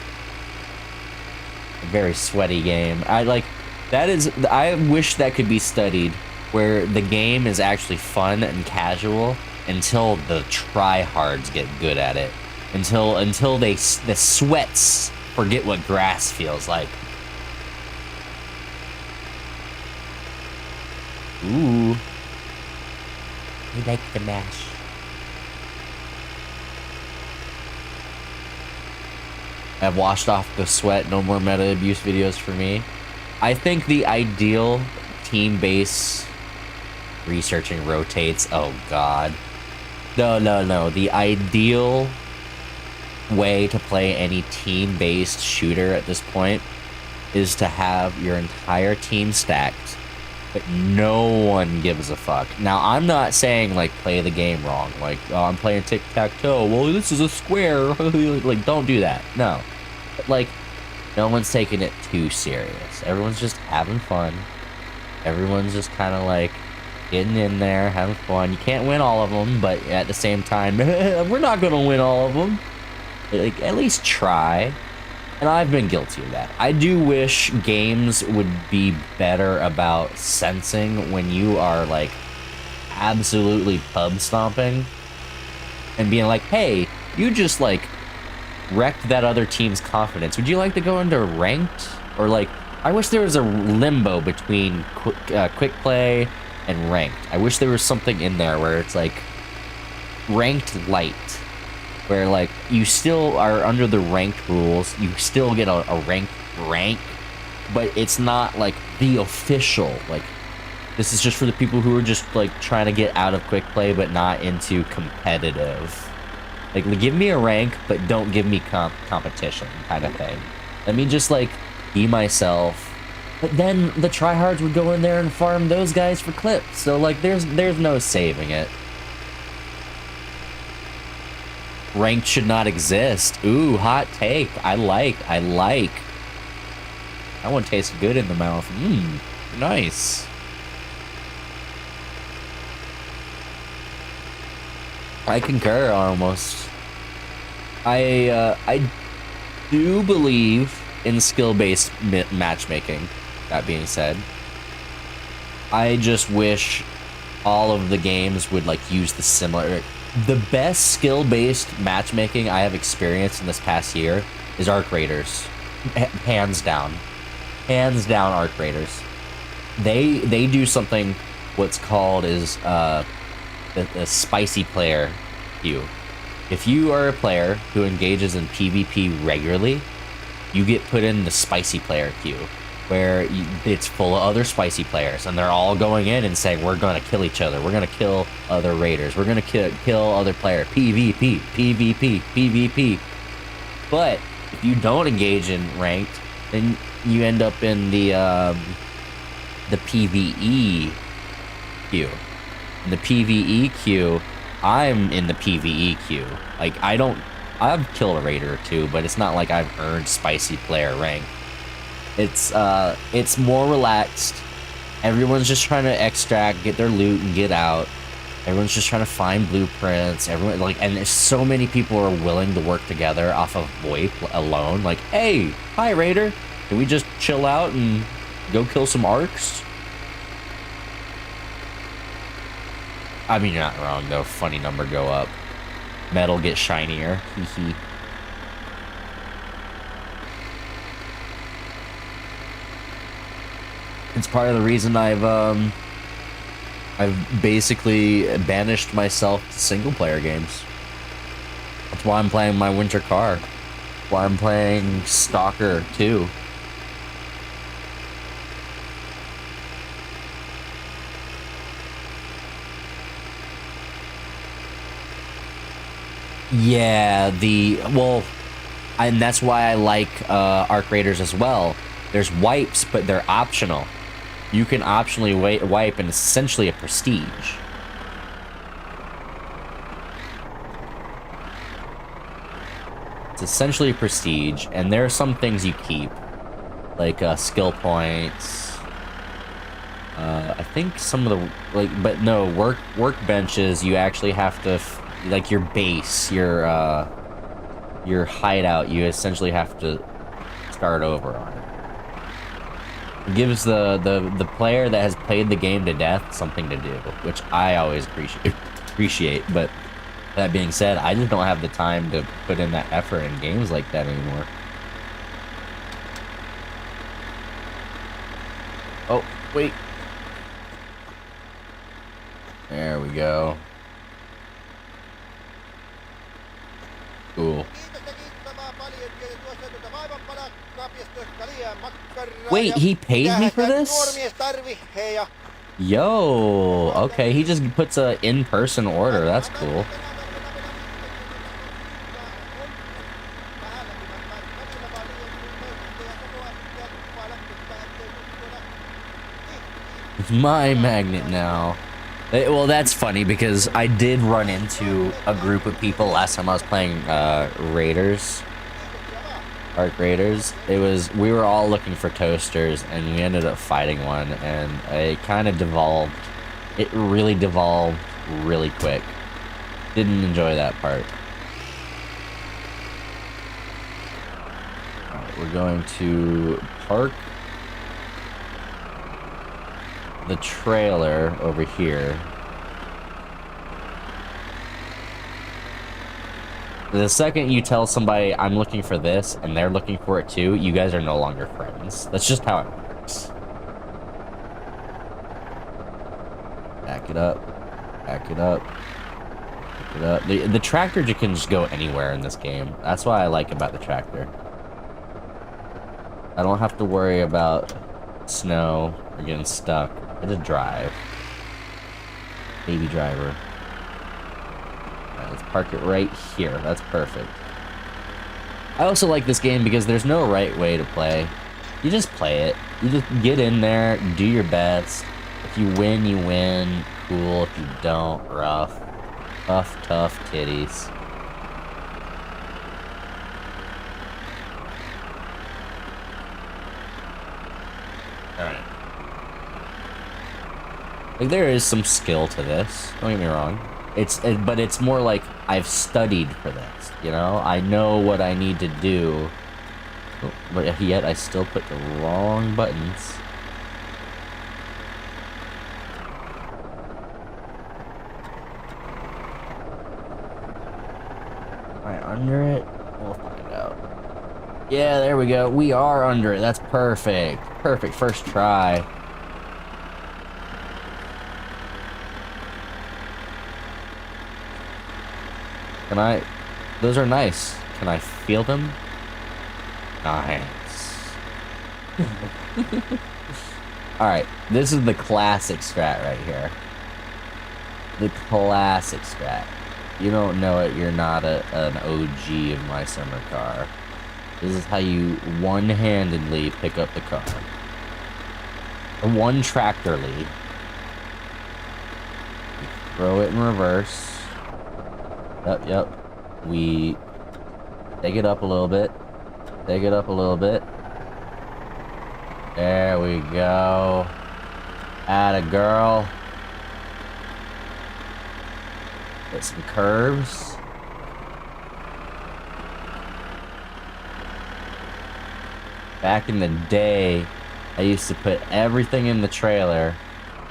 A very sweaty game. I wish that could be studied, where the game is actually fun and casual until the tryhards get good at it. Until the sweats forget what grass feels like. Ooh. We like the mash. I've washed off the sweat. No more meta abuse videos for me. I think the ideal team base researching rotates. Oh god. No. The ideal way to play any team-based shooter at this point is to have your entire team stacked, but no one gives a fuck. Now, I'm not saying, like, play the game wrong. Like, oh, I'm playing tic-tac-toe. Well, this is a square. Like, don't do that. No. But, like, no one's taking it too serious. Everyone's just having fun. Everyone's just kind of, like, getting in there, having fun. You can't win all of them, but at the same time, we're not going to win all of them. Like, at least try. And I've been guilty of that. I do wish games would be better about sensing when you are, like, absolutely pub stomping and being like, hey, you just, like, wrecked that other team's confidence. Would you like to go into ranked? Or like, I wish there was a limbo between quick play and ranked. I wish there was something in there where it's like ranked light, where like you still are under the ranked rules, you still get a ranked rank, but it's not like the official, like this is just for the people who are just like trying to get out of quick play but not into competitive. Like, give me a rank, but don't give me competition kind of thing. Let me just, like, be myself. But then the tryhards would go in there and farm those guys for clips. So, like, there's no saving it. Ranked should not exist. Ooh, hot take. I like. That one tastes good in the mouth. Mmm, nice. I concur almost. I do believe in skill-based matchmaking. That being said, I just wish all of the games would like use the similar. The best skill-based matchmaking I have experienced in this past year is Arc Raiders, hands down, Arc Raiders. They do something what's called is the spicy player queue. If you are a player who engages in PvP regularly, you get put in the spicy player queue, where it's full of other spicy players, and they're all going in and saying, we're going to kill each other, we're going to kill other raiders, we're going to kill other player, PvP, PvP, PvP. But if you don't engage in ranked, then you end up in the PvE queue. In the PvE queue, I'm in the PvE queue. Like, I've killed a raider or two, but it's not like I've earned spicy player rank. It's more relaxed. Everyone's just trying to extract, get their loot, and get out. Everyone's just trying to find blueprints. Everyone, like, and there's so many people are willing to work together off of VoIP alone. Like, hey, hi raider, can we just chill out and go kill some arcs? I mean, you're not wrong, though. Funny number go up. Metal get shinier. Hee. It's part of the reason I've basically banished myself to single player games. That's why I'm playing my winter car. Why I'm playing Stalker 2. Yeah, and that's why I like Arc Raiders as well. There's wipes, but they're optional. You can optionally wipe, and it's essentially a prestige. It's essentially a prestige, and there are some things you keep, like skill points. I think some of the but no workbenches. You actually have to. Like your base, your hideout, you essentially have to start over on it. It gives the player that has played the game to death something to do, which I always appreciate. But that being said, I just don't have the time to put in that effort in games like that anymore. Oh, wait. There we go. Cool. Wait, he paid me for this? Yo, okay, he just puts a in-person order. That's cool. It's my magnet now. Well, that's funny because I did run into a group of people last time I was playing Raiders, Arc Raiders. We were all looking for toasters, and we ended up fighting one, and it kind of devolved. It really devolved really quick. Didn't enjoy that part. Alright, we're going to park the trailer over here. The second you tell somebody I'm looking for this and they're looking for it too, you guys are no longer friends. That's just how it works. Back it up. Back it up. Back it up. The tractor can just go anywhere in this game. That's what I like about the tractor. I don't have to worry about snow or getting stuck. I just drive. Baby driver. Alright, let's park it right here. That's perfect. I also like this game because there's no right way to play. You just play it. You just get in there, do your best. If you win, you win. Cool. If you don't, rough. Tough, tough titties. Alright. Like, there is some skill to this. Don't get me wrong. But it's more like I've studied for this, you know? I know what I need to do. But yet I still put the wrong buttons. Am I under it? We'll find out. Yeah, there we go. We are under it. That's perfect. Perfect first try. Can I? Those are nice. Can I feel them? Nice. Alright, this is the classic strat right here. The classic strat. You don't know it, you're not an OG of my summer car. This is how you one-handedly pick up the car. One tractorly. You throw it in reverse. Yep. We take it up a little bit. Take it up a little bit. There we go. Atta girl. Get some curves. Back in the day, I used to put everything in the trailer,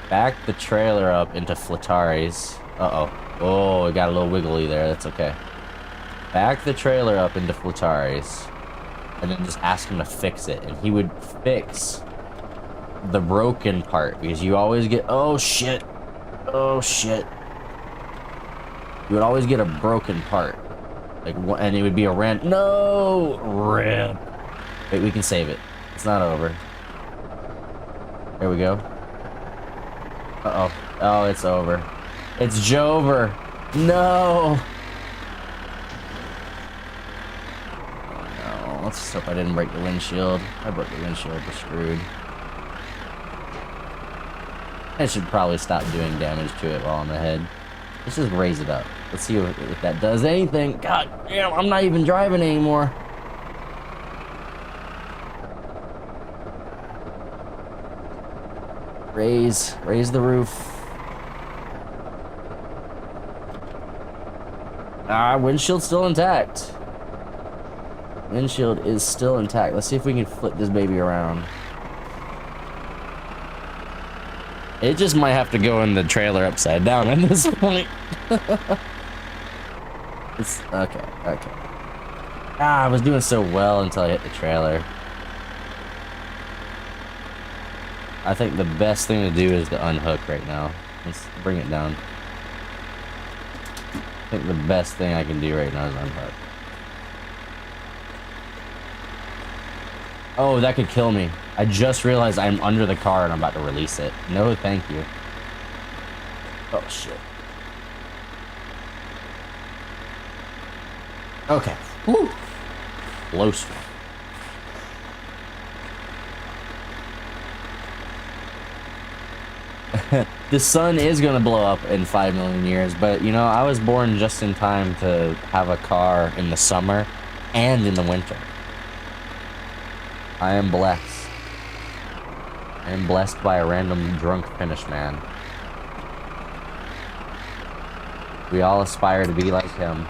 back the trailer up into Flataris. Uh-oh. Oh, it got a little wiggly there. That's okay. Back the trailer up into Flataris, and then just ask him to fix it. And he would fix the broken part, because you always get... Oh, shit. Oh, shit. You would always get a broken part. Like, and it would be a random... No! Rip. Wait, we can save it. It's not over. There we go. Uh-oh. Oh, it's over. It's Jover. No! Oh, no. Let's just hope I didn't break the windshield. If I broke the windshield, we're screwed. I should probably stop doing damage to it while I'm ahead. Let's just raise it up. Let's see if that does anything. God damn, I'm not even driving anymore. Raise the roof. Ah, windshield's still intact. Windshield is still intact. Let's see if we can flip this baby around. It just might have to go in the trailer upside down at this point. It's okay. Ah, I was doing so well until I hit the trailer. I think the best thing to do is to unhook right now. Let's bring it down. I think the best thing I can do right now is unhook. Oh, that could kill me. I just realized I'm under the car and I'm about to release it. No, thank you. Oh, shit. Okay. Woo. Close one. The sun is gonna blow up in 5 million years, but you know, I was born just in time to have a car in the summer and in the winter. I am blessed. I am blessed by a random drunk Finnish man. We all aspire to be like him.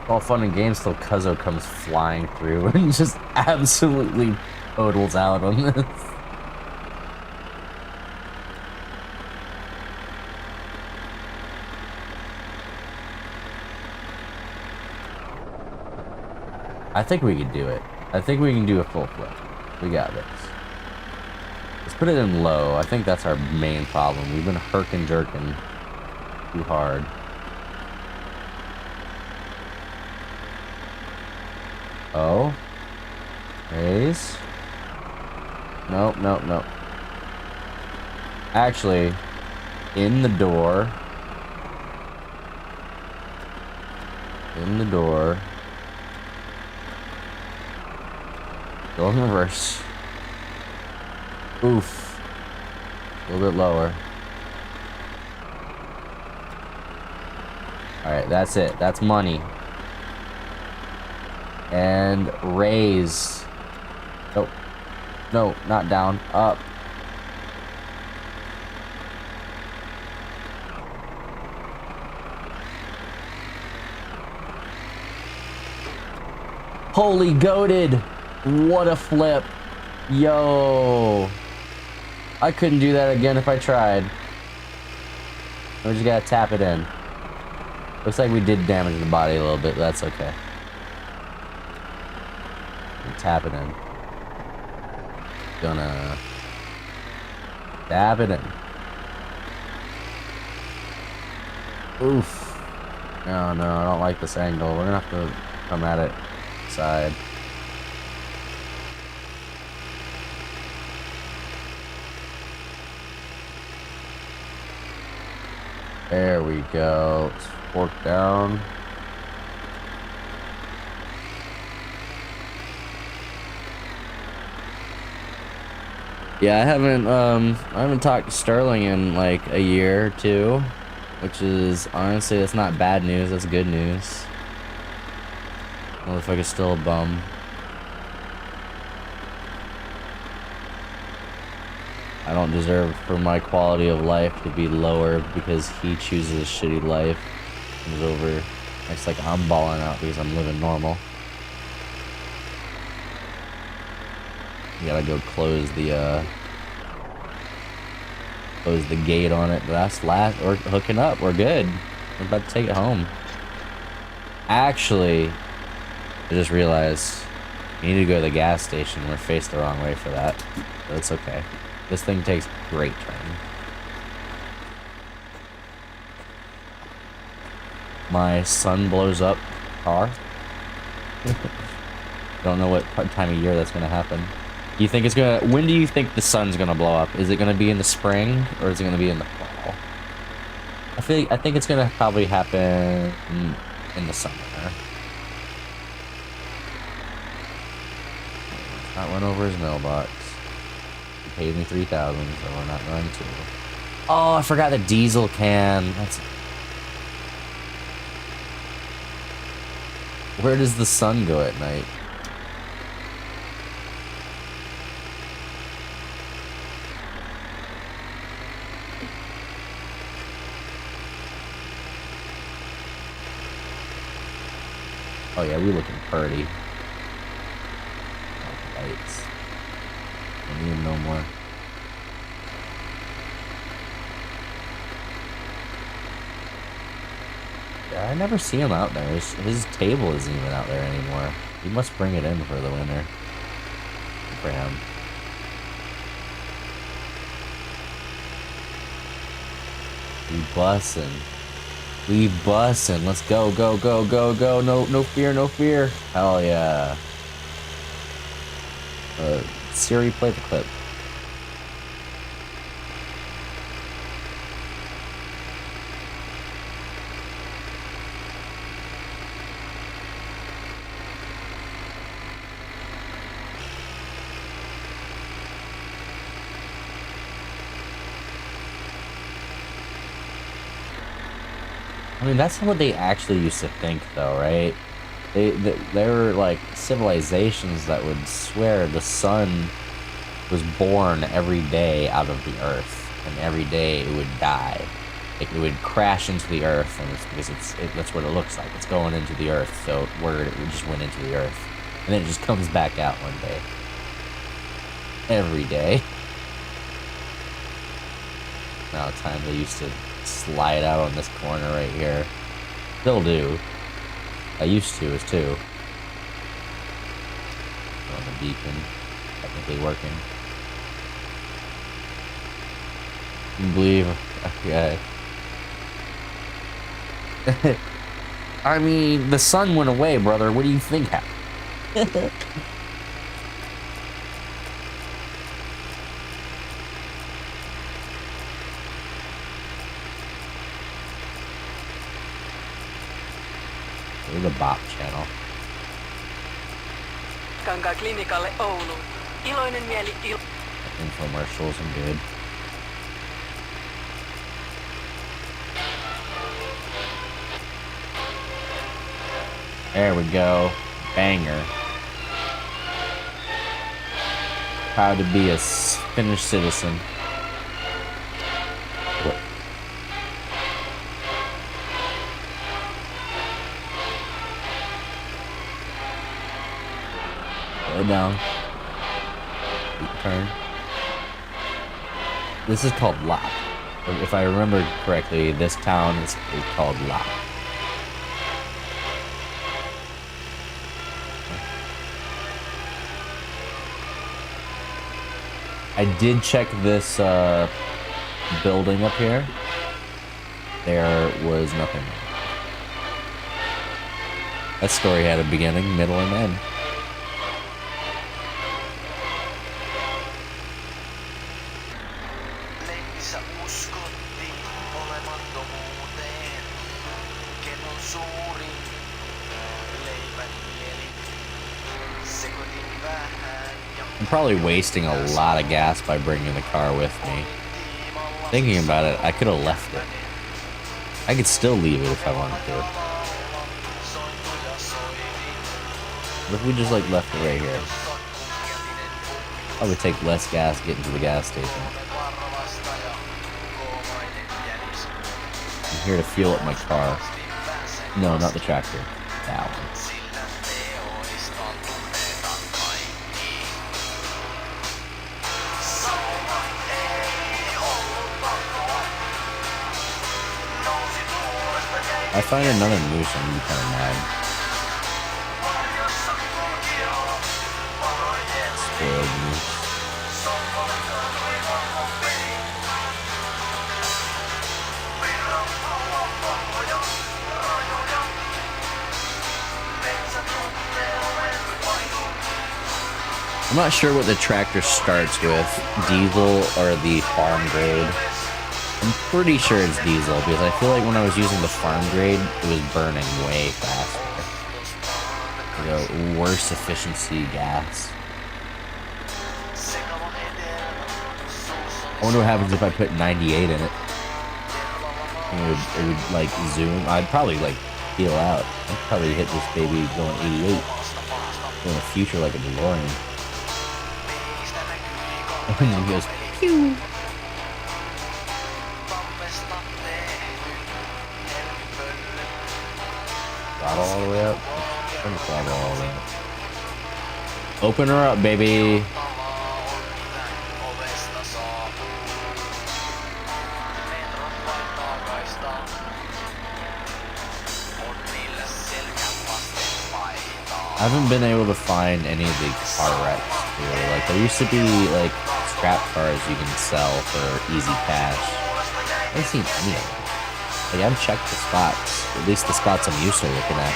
All fun and games till Cuzzo comes flying through and just absolutely totals out on this. I think we can do it. I think we can do a full flip. We got this. Let's put it in low. I think that's our main problem. We've been herking jerking too hard. Oh. Raise. Nope, nope, nope. Actually, in the door. In the door. Go in reverse. Oof. A little bit lower. Alright, that's it. That's money. And raise. Nope. No, not down. Up. Holy goated. What a flip. Yo. I couldn't do that again if I tried. We just gotta tap it in. Looks like we did damage the body a little bit, but that's okay. Tap it in. Gonna tap it in. Oof. No, no, I don't like this angle. We're gonna have to come at it side. There we go. Let's fork down. Yeah, I haven't talked to Sterling in like a year or two, which is honestly, that's not bad news, that's good news. Motherfucker's still a bum. I don't deserve for my quality of life to be lower because he chooses a shitty life. Comes over, acts like I'm balling out because I'm living normal. You gotta go close the gate on it. That's last. We're hooking up. We're good. We're about to take it home. Actually, I just realized you need to go to the gas station. We're faced the wrong way for that. But it's okay. This thing takes great turn. My sun blows up car. Don't know what time of year that's gonna happen. You think it's gonna? When do you think the sun's gonna blow up? Is it gonna be in the spring or is it gonna be in the fall? I think it's gonna probably happen in the summer. Not went over his mailbox. He paid me $3,000, so we're not going to. Oh, I forgot the diesel can. That's. Where does the sun go at night? Oh yeah, we looking pretty. Oh, lights. Don't need no more. Yeah, I never see him out there. His table isn't even out there anymore. He must bring it in for the winter. Good for him. We bussin'. We bussin'. Let's go, go, go, go, go. No fear, no fear. Hell yeah. Siri, play the clip. I mean, that's what they actually used to think, though, right? There were, like, civilizations that would swear the sun was born every day out of the earth, and every day it would die. It would crash into the earth, and it's because that's what it looks like. It's going into the earth, so it just went into the earth. And then it just comes back out one day. Every day. Now, time they used to slide out on this corner right here. Still do. I used to, as too. On the beacon, technically working. Can you believe? Okay. I mean, the sun went away, brother. What do you think happened? The Bop channel. Kankaan klinikalle Ouluun. Iloinen mieli Infomercials and good. There we go. Banger. Proud to be a Finnish citizen. What? Go down. Turn. This is called Lop. If I remember correctly, this town is called Lop. I did check this building up here. There was nothing there. That story had a beginning, middle, and end. I'm probably wasting a lot of gas by bringing the car with me. Thinking about it, I could have left it. I could still leave it if I wanted to. What if we just like left it right here? Probably take less gas getting to the gas station. I'm here to fuel up my car. No, not the tractor. That one. I find another moose, I'm gonna be kind of mad. Spoiled moose. I'm not sure what the tractor starts with, diesel or the farm grade. I'm pretty sure it's diesel because I feel like when I was using the farm grade, it was burning way faster. You know, worse efficiency gas. I wonder what happens if I put 98 in it. It would like zoom. I'd probably like peel out. I'd probably hit this baby going 88 in the future like a DeLorean. And then it goes pew. Throttle all the way up. Turn the throttle all the way up. Open her up, baby. I haven't been able to find any of the car wrecks here. Like there used to be like scrap cars you can sell for easy cash. I haven't seen any of them. Like I've checked the spots, at least the spots I'm used to looking at.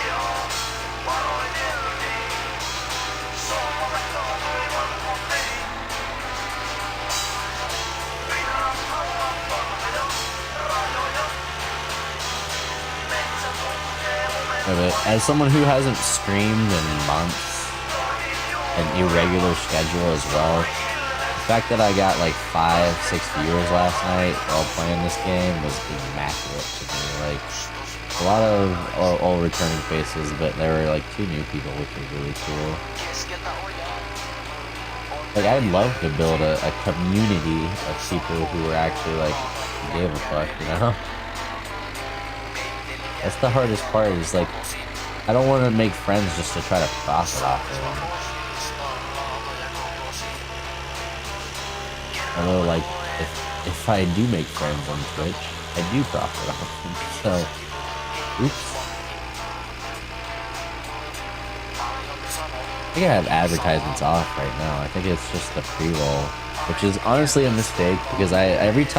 But as someone who hasn't streamed in months, an irregular schedule as well, the fact that I got like 5-6 viewers last night while playing this game was immaculate to me. Like a lot of old returning faces, but there were like 2 new people, which was really cool. Like I'd love to build a community of people who were actually like gave a fuck, you know? That's the hardest part, is like, I don't want to make friends just to try to profit off of them. Although, like, if I do make friends on Twitch, I do profit off them, so, oops. think I have advertisements off right now. I think it's just the pre-roll, which is honestly a mistake because every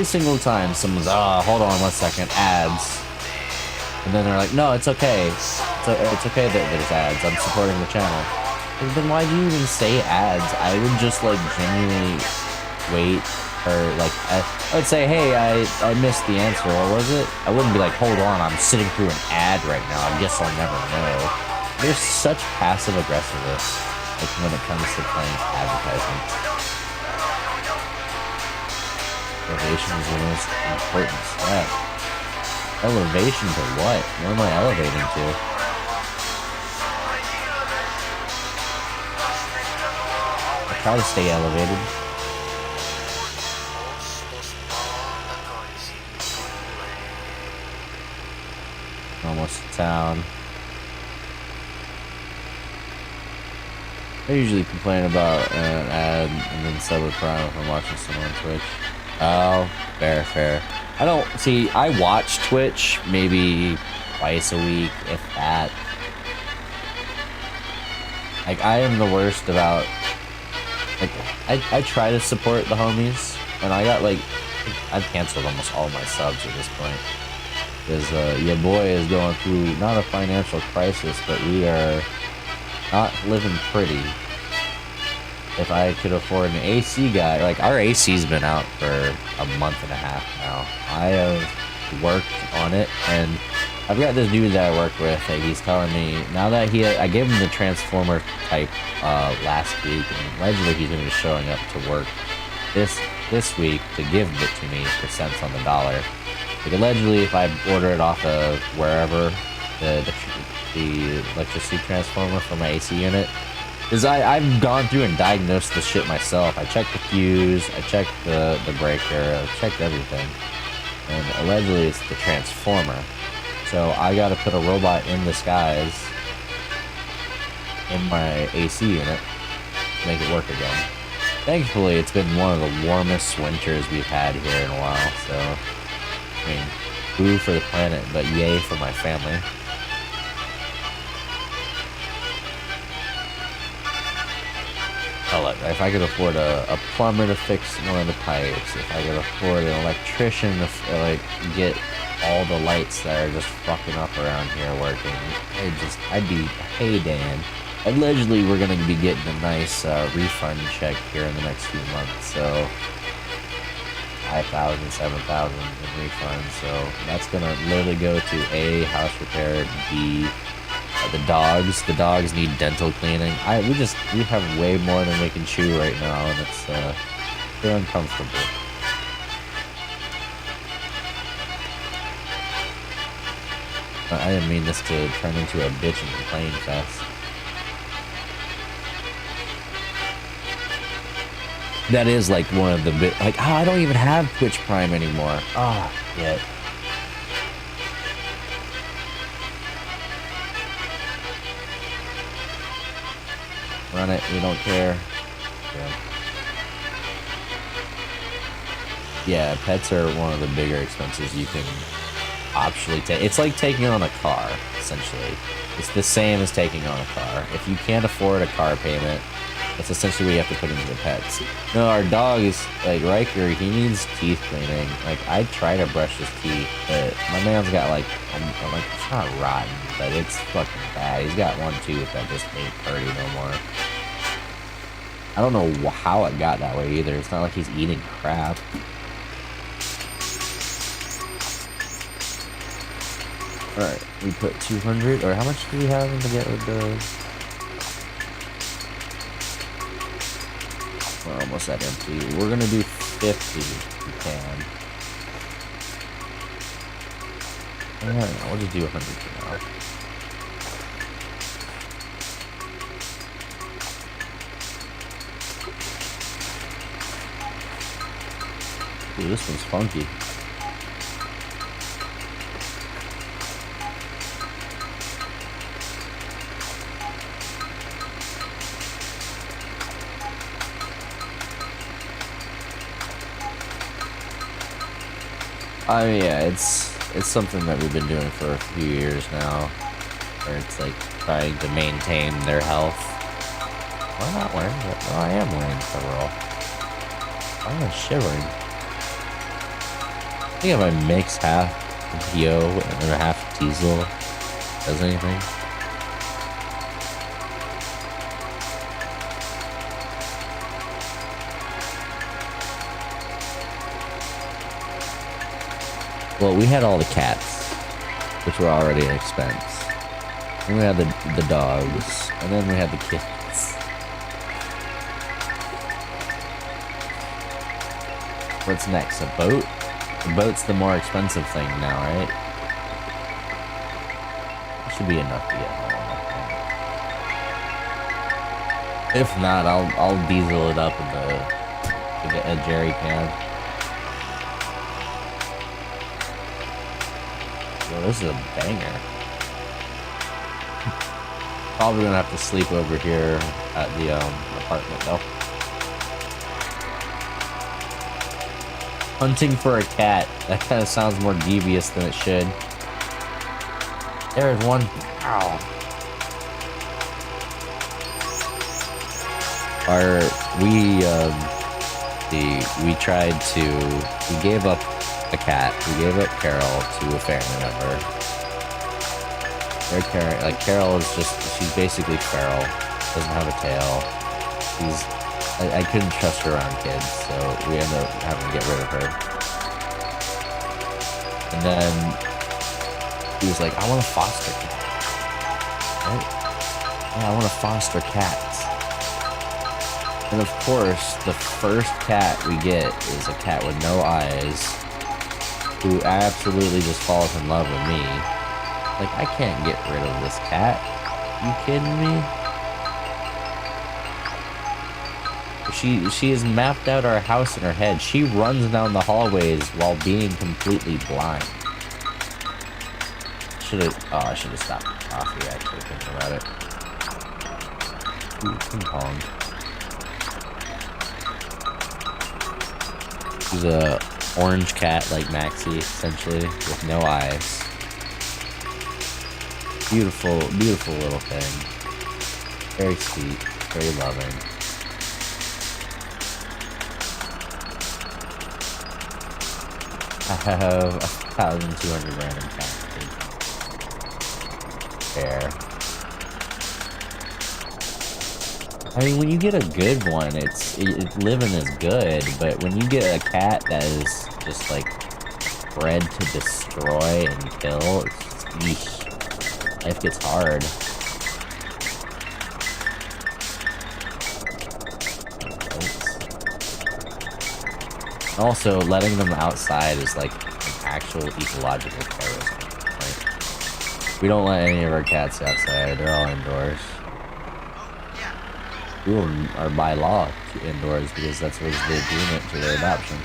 single time someone's, oh, hold on 1 second, ads. And then they're like, no, it's okay. It's okay that there's ads. I'm supporting the channel. And then why do you even say ads? I would just like genuinely wait or like, I would say, hey, I missed the answer. What was it? I wouldn't be like, hold on, I'm sitting through an ad right now. I guess I'll never know. There's such passive aggressiveness like when it comes to playing advertisements. Elevation is the most important step. Elevation to what? What am I elevating to? I try to stay elevated. Almost to town. I usually complain about an ad and then sub a Prime if I'm watching someone on Twitch. Oh, fair. I don't see. I watch Twitch maybe twice a week, if that. Like I am the worst about. Like I try to support the homies, and I got like I've canceled almost all my subs at this point because your boy is going through not a financial crisis, but we are not living pretty. If I could afford an AC guy, like our AC's been out for a month and a half now. I have worked on it, and I've got this dude that I work with that he's telling me now that I gave him the transformer type last week, and allegedly he's gonna be showing up to work this week to give it to me for cents on the dollar. Like allegedly, if I order it off of wherever the electricity transformer for my AC unit. Because I've gone through and diagnosed this shit myself. I checked the fuse, I checked the breaker, I checked everything. And allegedly it's the transformer. So I gotta put a robot in disguise in my AC unit to make it work again. Thankfully, it's been one of the warmest winters we've had here in a while, so... I mean, boo for the planet, but yay for my family. If I could afford a plumber to fix one of the pipes, if I could afford an electrician to like get all the lights that are just fucking up around here working, I'd be, hey Dan. Allegedly we're gonna be getting a nice refund check here in the next few months, so 5,000, 7,000 in refunds, so that's gonna literally go to A, house repair, B, the dogs need dental cleaning. We have way more than we can chew right now, and it's they're uncomfortable. I didn't mean this to turn into a bitch and complain fest. That is like one of the like, oh, I don't even have Twitch Prime anymore. Oh, shit. Run it, we don't care. Yeah, pets are one of the bigger expenses you can optionally take. It's like taking on a car, essentially. It's the same as taking on a car. If you can't afford a car payment, that's essentially what you have to put into the pets. No, our dog is, like, Riker, he needs teeth cleaning. Like, I try to brush his teeth, but my man's got, like, I'm like, it's not rotten, but it's fucking bad. He's got one tooth that just ain't pretty no more. I don't know how it got that way either. It's not like he's eating crap. Alright, we put 200, or how much do we have to get with the... We're almost at empty. We're gonna do 50 if we can. I don't know, we'll just do 100 for now. Ooh, this one's funky. I mean, yeah, it's something that we've been doing for a few years now. where it's like trying to maintain their health. Am I not wearing it? No, I am wearing coverall. Why am I shivering? I think if I mix half PO and half diesel, does anything? Well, we had all the cats, which were already an expense. Then we had the dogs, and then we had the kittens. What's next? A boat? The boat's the more expensive thing now, right? That should be enough to get home, I think. If not, I'll diesel it up in a jerry can. Well, this is a banger. Probably gonna have to sleep over here at the apartment though. Hunting for a cat. That kind of sounds more devious than it should. There's one. Ow. We gave up a cat. We gave up Carol to a family member. Carol is she's basically feral. Doesn't have a tail. I couldn't trust her around kids, so we ended up having to get rid of her. And then he was like, I want a foster cat. Right? Yeah, I want to foster cats. And of course, the first cat we get is a cat with no eyes, who absolutely just falls in love with me. Like, I can't get rid of this cat. You kidding me? She has mapped out our house in her head. She runs down the hallways while being completely blind. I should have stopped the coffee, actually, thinking about it. Ooh, ping pong. She's a orange cat like Maxie, essentially, with no eyes. Beautiful, beautiful little thing. Very sweet, very loving. I have 1,200 random cats. Fair. I mean, when you get a good one, living is good, but when you get a cat that is just like bred to destroy and kill, life gets hard. Also, letting them outside is like an actual ecological terrorism. Like, we don't let any of our cats outside; they're all indoors. We are by law indoors because that's what the agreement to their adoption.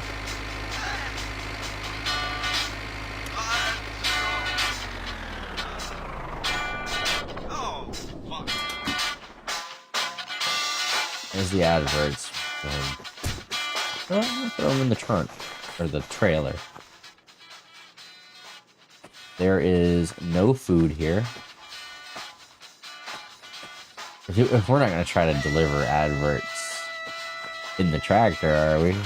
There's the adverts. Put them in the trunk or the trailer. There is no food here. If we're not going to try to deliver adverts in the tractor, are we?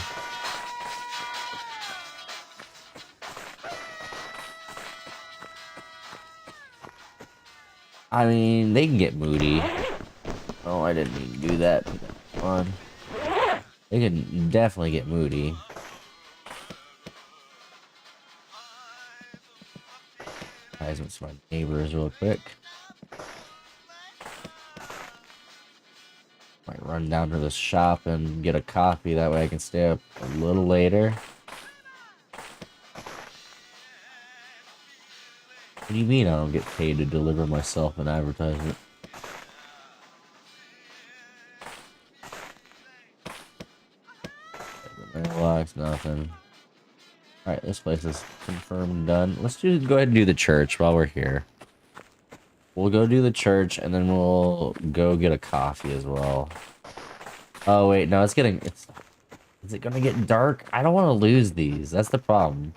I mean, they can get moody. Oh, I didn't mean to do that. Come on. They can definitely get moody. Guys, went to my neighbors real quick. Might run down to the shop and get a coffee. That way I can stay up a little later. What do you mean I don't get paid to deliver myself an advertisement? Mailbox, nothing. Alright, this place is confirmed done. Let's go ahead and do the church while we're here. We'll go do the church, and then we'll go get a coffee as well. Oh, wait, no, is it gonna get dark? I don't want to lose these. That's the problem.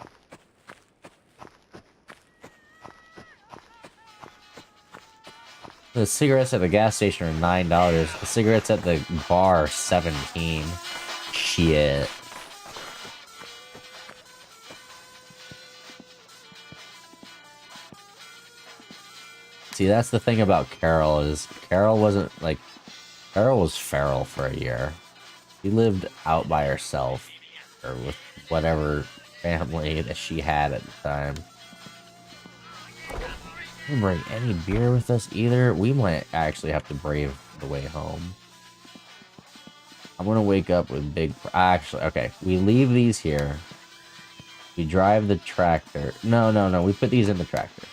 The cigarettes at the gas station are $9. The cigarettes at the bar are 17. Shit. See, that's the thing about Carol is Carol wasn't like Carol was feral for a year. She lived out by herself or with whatever family that she had at the time. We didn't bring any beer with us either. We might actually have to brave the way home. I'm gonna wake up with big... Actually, okay. We leave these here. We drive the tractor. No. We put these in the tractor.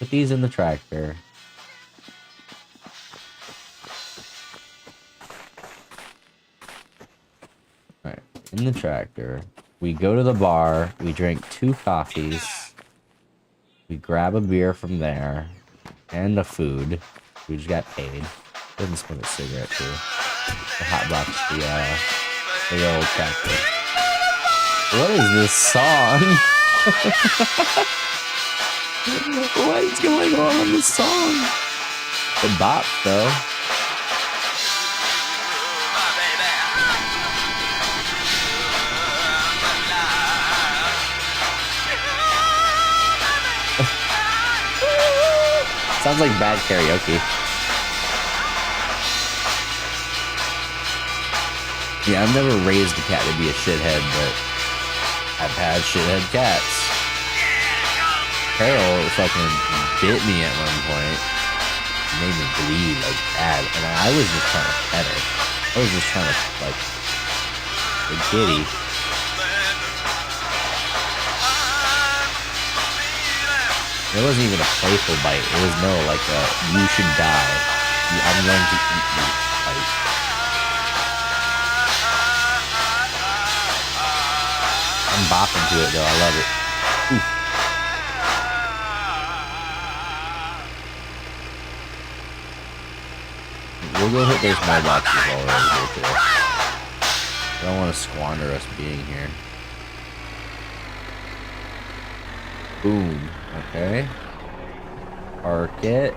Put these in the tractor. Alright, in the tractor. We go to the bar. We drink 2 coffees. We grab a beer from there. And a food. We just got paid. Didn't smoke a cigarette too. The hot box, the old tractor. What is this song? What is going on in this song? The bop, though. Sounds like bad karaoke. Yeah, I've never raised a cat to be a shithead, but I've had shithead cats. Carol fucking bit me at one point. Made me bleed like bad, and I was just trying to pet her. I was just trying to, like, the kitty. It wasn't even a playful bite. It was no, like, you should die. I'm going to eat you bite. I'm bopping to it, though. I love it. Ooh. We'll go hit those mailboxes while we're over here, too. I don't want to squander us being here. Boom. Okay. Park it.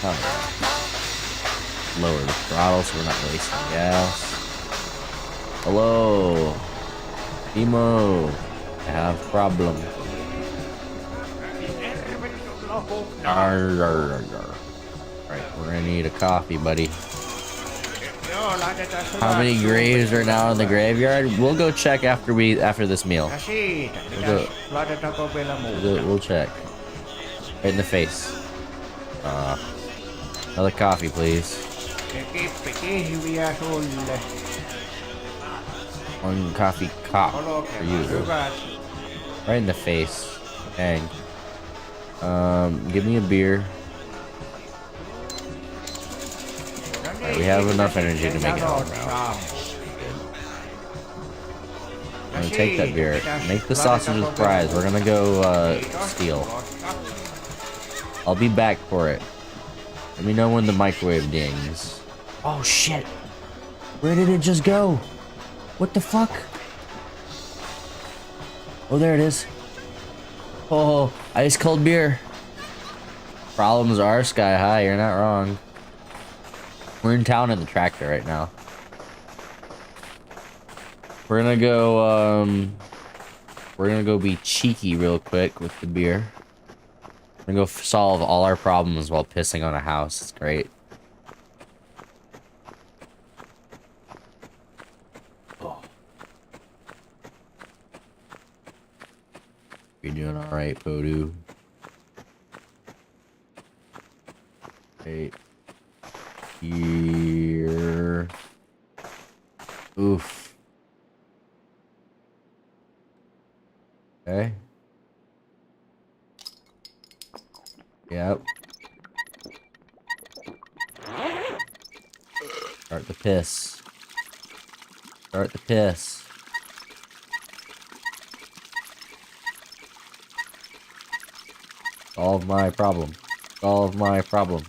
Oh, yeah. Lower the throttle so we're not wasting gas. Hello. Emo. I have a problem. Alright, we're gonna need a coffee, buddy. How many graves are now in the graveyard? We'll go check after this meal. We'll check. Right in the face. Another coffee, please. One coffee cop for you. Right in the face. Dang. Give me a beer. Right, we have enough energy to make it home now. Good. I'm gonna take that beer. Make the sausage with fries. We're gonna go steal. I'll be back for it. Let me know when the microwave dings. Oh shit! Where did it just go? What the fuck? Oh, there it is. Oh, ice cold beer. Problems are sky high. You're not wrong. We're in town in the tractor right now. We're gonna go be cheeky real quick with the beer. We're gonna go solve all our problems while pissing on a house. It's great. Oh. You're doing alright, Podu. Right here. Oof. Okay. Yep. Start the piss. Start the piss. Solve my problem. Solve my problem.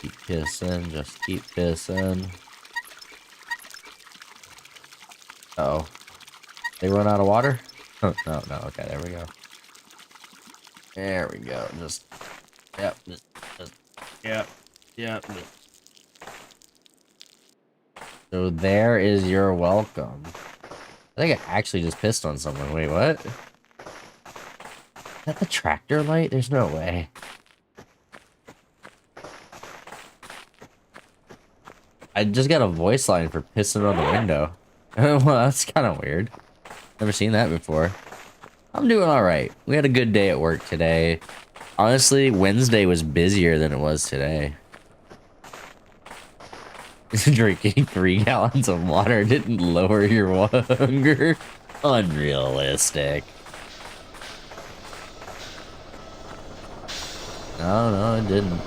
Keep pissing, just keep pissing. Uh oh. They run out of water? Oh, no, no. Okay, there we go. There we go. Just, yep, yep, yep. So there is your welcome. I think I actually just pissed on someone. Wait, what? Is that the tractor light? There's no way. I just got a voice line for pissing on the window. Well, that's kind of weird. Never seen that before. I'm doing alright. We had a good day at work today. Honestly, Wednesday was busier than it was today. Drinking 3 gallons of water didn't lower your hunger. Unrealistic. No, it didn't.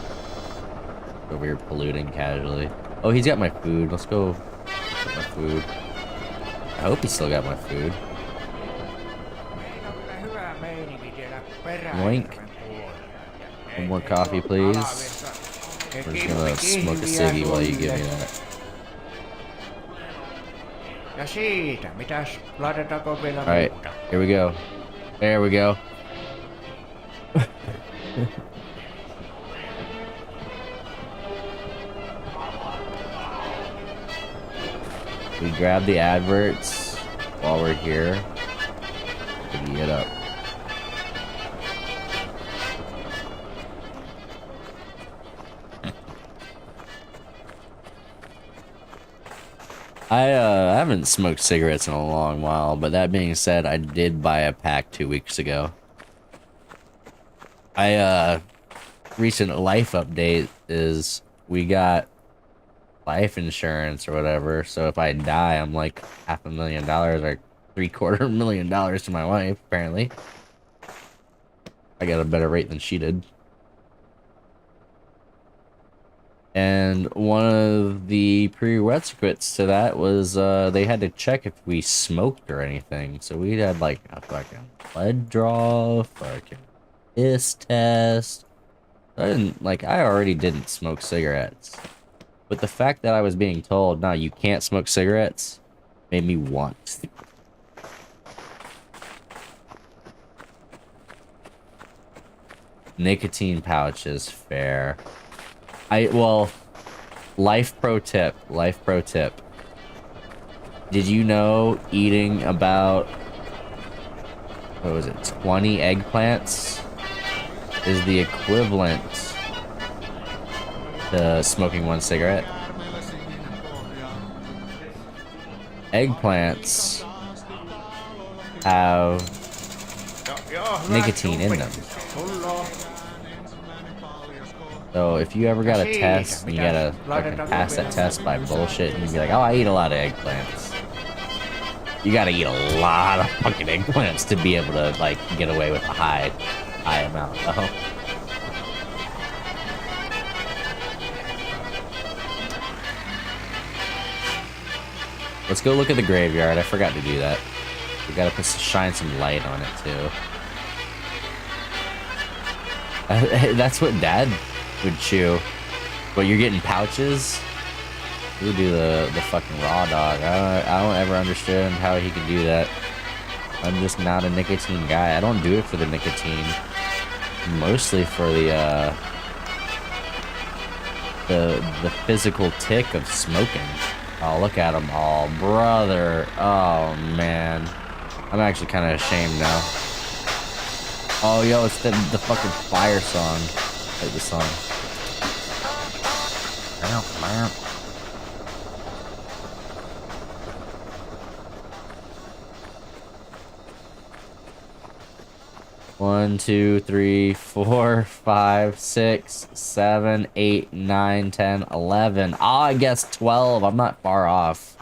Over here polluting casually. Oh, he's got my food. Let's go get my food. I hope he still got my food. Yoink. One more coffee, please. We're just gonna smoke a ciggy while you give me that. Alright, here we go. There we go. We grab the adverts while we're here. Giddy it up. I haven't smoked cigarettes in a long while, but that being said, I did buy a pack 2 weeks ago. Recent life update is we got life insurance or whatever, so if I die, I'm like $500,000 or $750,000 to my wife, apparently. I got a better rate than she did. And one of the prerequisites to that was they had to check if we smoked or anything. So we had like a fucking blood draw, fucking piss test. I already didn't smoke cigarettes. But the fact that I was being told, no, you can't smoke cigarettes, made me want to. Nicotine pouches, fair. Life pro tip. Did you know eating about, what was it, 20 eggplants is the equivalent to smoking 1 cigarette? Eggplants have nicotine in them. So if you ever got a test and you gotta fucking pass that test by bullshit and you be like, oh, I eat a lot of eggplants. You gotta eat a lot of fucking eggplants to be able to, like, get away with a high amount, though. Let's go look at the graveyard. I forgot to do that. We gotta shine some light on it, too. That's what Dad would chew. But you're getting pouches? We do the fucking raw dog. I don't ever understand how he can do that. I'm just not a nicotine guy. I don't do it for the nicotine. Mostly for the physical tick of smoking. Oh, look at them all, brother. Oh man, I'm actually kind of ashamed now. Oh, yo, it's the fucking fire song. Like the song. Wow. 1, 2, 3, 4, 5, 6, 7, 8, 9, 10, 11. Oh, I guess 12. I'm not far off.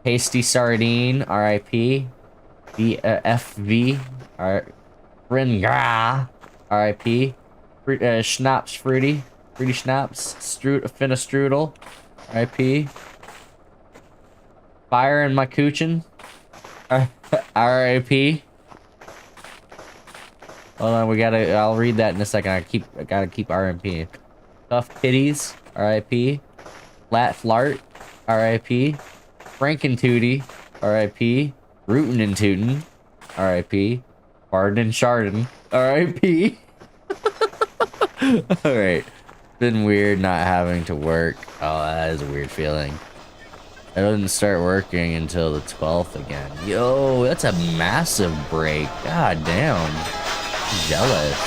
Hasty Sardine, R.I.P. FV, Ringra, R.I.P. Schnapps Fruity Schnapps, Finnish Strudel, R.I.P. Fire in my coochin', R.I.P. Hold on, I'll read that in a second. I gotta keep R.I.P. Tough Kitties, R.I.P. Lat Flart, R.I.P. Franken Tootie, R.I.P. Rootin' and Tootin', R.I.P. Farden and Chardon, R.I.P. Alright. Been weird not having to work. Oh, that is a weird feeling. I didn't start working until the 12th again. Yo, that's a massive break. God damn. I'm jealous.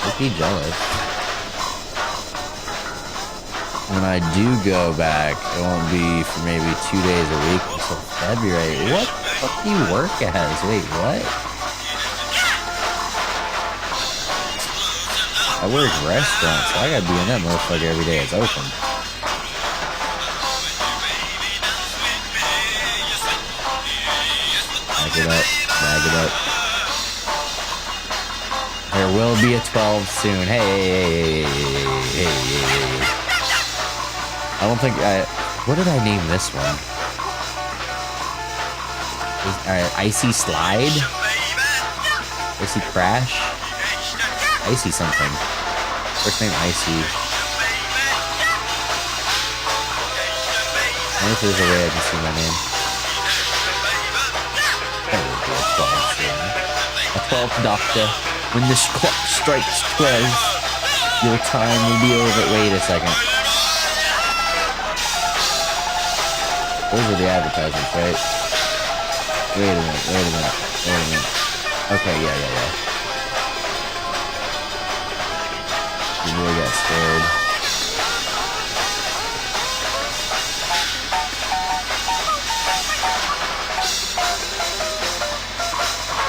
I'd be jealous. When I do go back, it won't be for maybe 2 days a week until February. What the fuck do you work as? Wait, what? I work restaurants, so I gotta be in that motherfucker every day it's open. Bag it up, bag it up. There will be a 12 soon. Hey. I don't think what did I name this one? Icy Slide? Icy Crash? Icy something. First name Icy. I wonder if there's a way I can see my name. That would be a 12 soon. A 12th Doctor. When this clock strikes 12, your time will be over. Wait a second. Those are the advertisements, right? Wait a minute. Okay, yeah. You really got scared.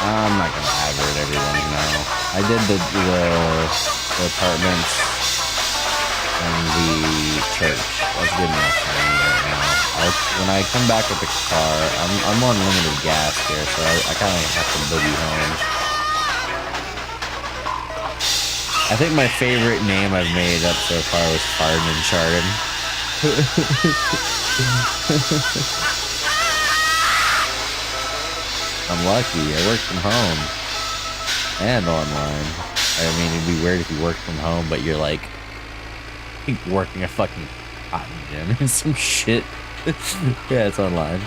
I'm not gonna advert everyone now. I did the apartments and the church. That's good enough for me right now. When I come back with the car, I'm on limited gas here, so I kind of have to boogie home. I think my favorite name I've made up so far was Farden and Chardon. I'm lucky. I work from home and online. I mean, it'd be weird if you worked from home, but you're like working a fucking cotton gym and some shit. Yeah, it's online.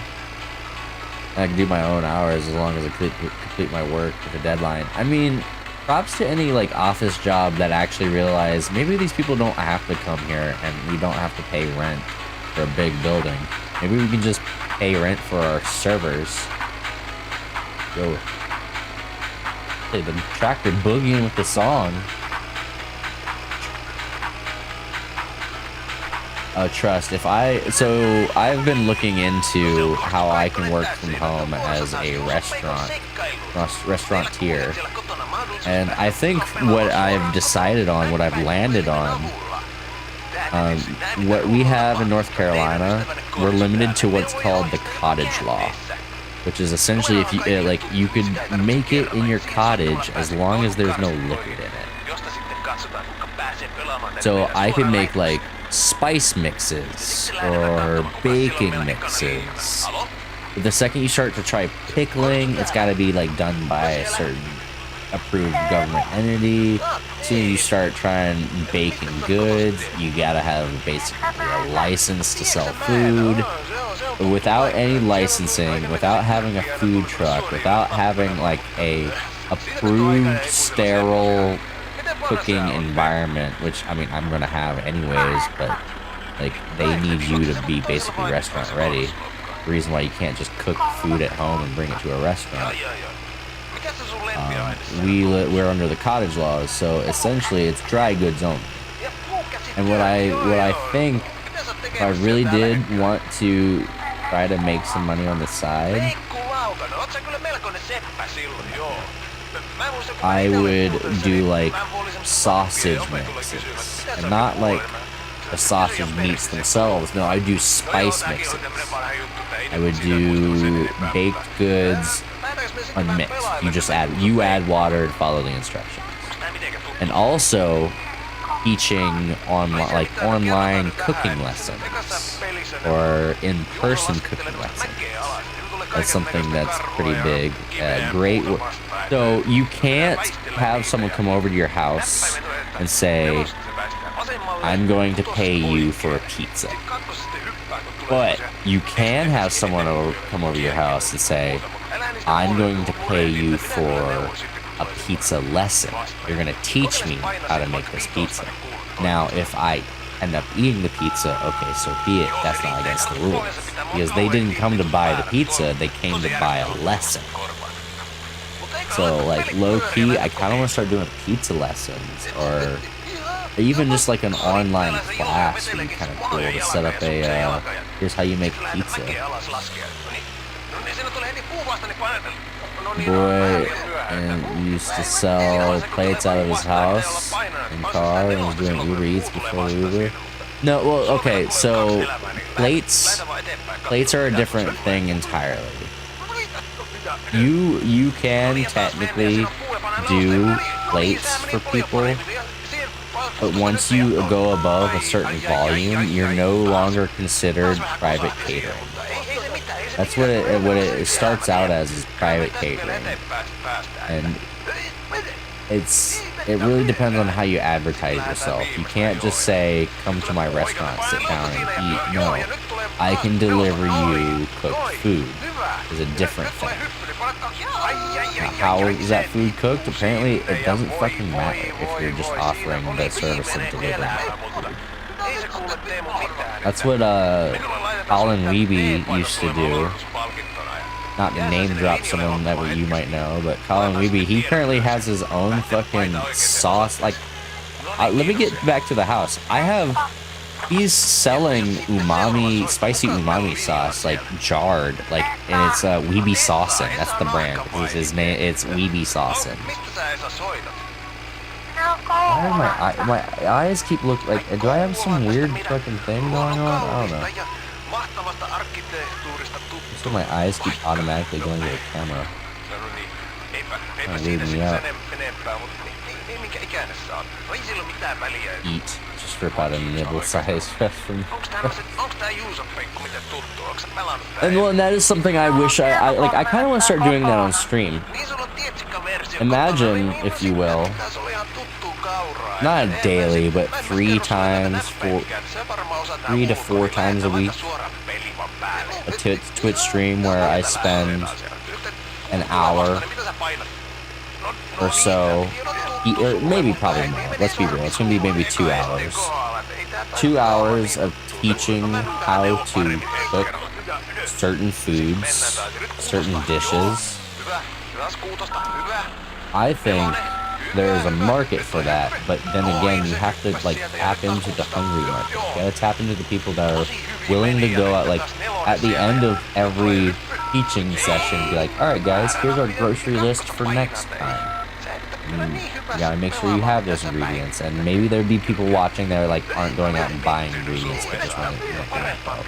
I can do my own hours as long as I complete my work with a deadline. I mean, props to any like office job that actually realize maybe these people don't have to come here and we don't have to pay rent for a big building. Maybe we can just pay rent for our servers. Yo. Hey, the tractor boogieing with the song. Trust. So I've been looking into how I can work from home as a restaurateur, and I think what I've decided on, what I've landed on, what we have in North Carolina, we're limited to what's called the cottage law, which is essentially if you you could make it in your cottage as long as there's no liquid in it. So I could make like spice mixes or baking mixes. But the second you start to try pickling, it's got to be like done by a certain approved government entity. So you start trying baking goods, you gotta have basically a license to sell food. But without any licensing, without having a food truck, without having like a approved sterile cooking environment, which I mean I'm gonna have anyways, but like they need you to be basically restaurant ready. The reason why you can't just cook food at home and bring it to a restaurant. We're under the cottage laws, so essentially it's dry goods only. And what I think, if I really did want to try to make some money on the side, I would do like sausage mixes, and not like the sausage meats themselves. No, I do spice mixes. I would do baked goods unmixed. You add water and follow the instructions. And also teaching online cooking lessons or in-person cooking lessons. That's something that's pretty big. Great. So you can't have someone come over to your house and say, I'm going to pay you for a pizza. But you can have someone come over your house and say, I'm going to pay you for a pizza lesson. You're going to teach me how to make this pizza. Now, if I end up eating the pizza, okay, so be it. That's not against the rules. Because they didn't come to buy the pizza, they came to buy a lesson. So, like, low-key, I kind of want to start doing pizza lessons, or even just like an online class would be kind of cool to set up a, here's how you make pizza. Boy and used to sell plates out of his house and car and was doing Uber Eats before Uber. No, well, okay, so plates are a different thing entirely. You can technically do plates for people, but once you go above a certain volume, you're no longer considered private catering. That's what it starts out as, is private catering, and it really depends on how you advertise yourself. You can't just say, come to my restaurant, sit down and eat. No, I can deliver you cooked food. Is a different thing. Now, how is that food cooked? Apparently, it doesn't fucking matter if you're just offering the service of delivering food. That's what Colin Weeby used to do. Not to name drop someone that you might know, but Colin Weeby, he currently has his own fucking sauce. Like, let me get back to the house. He's selling umami, spicy umami sauce, like jarred, like, and it's Weeby Saucin'. That's the brand. It's his name. It's Weeby Saucin'. Why are my eyes keep looking like? Do I have some weird fucking thing going on? I don't know. So my eyes keep automatically going to the camera. Kind of weird me out. Eat. Just rip out a nibble size from. And that is something I wish I like. I kind of want to start doing that on stream. Imagine, if you will, not a daily, but 3 to 4 times a week, a Twitch stream where I spend an hour or so, or maybe probably more. Let's be real. It's gonna be maybe 2 hours. 2 hours of teaching how to cook certain foods, certain dishes. I think there's a market for that, but then again, you have to like tap into the hungry market. You gotta tap into the people that are willing to go out, like at the end of every teaching session, be like, all right guys, here's our grocery list for next time. And you gotta make sure you have those ingredients, and maybe there'd be people watching that are like aren't going out and buying ingredients, but just want to help.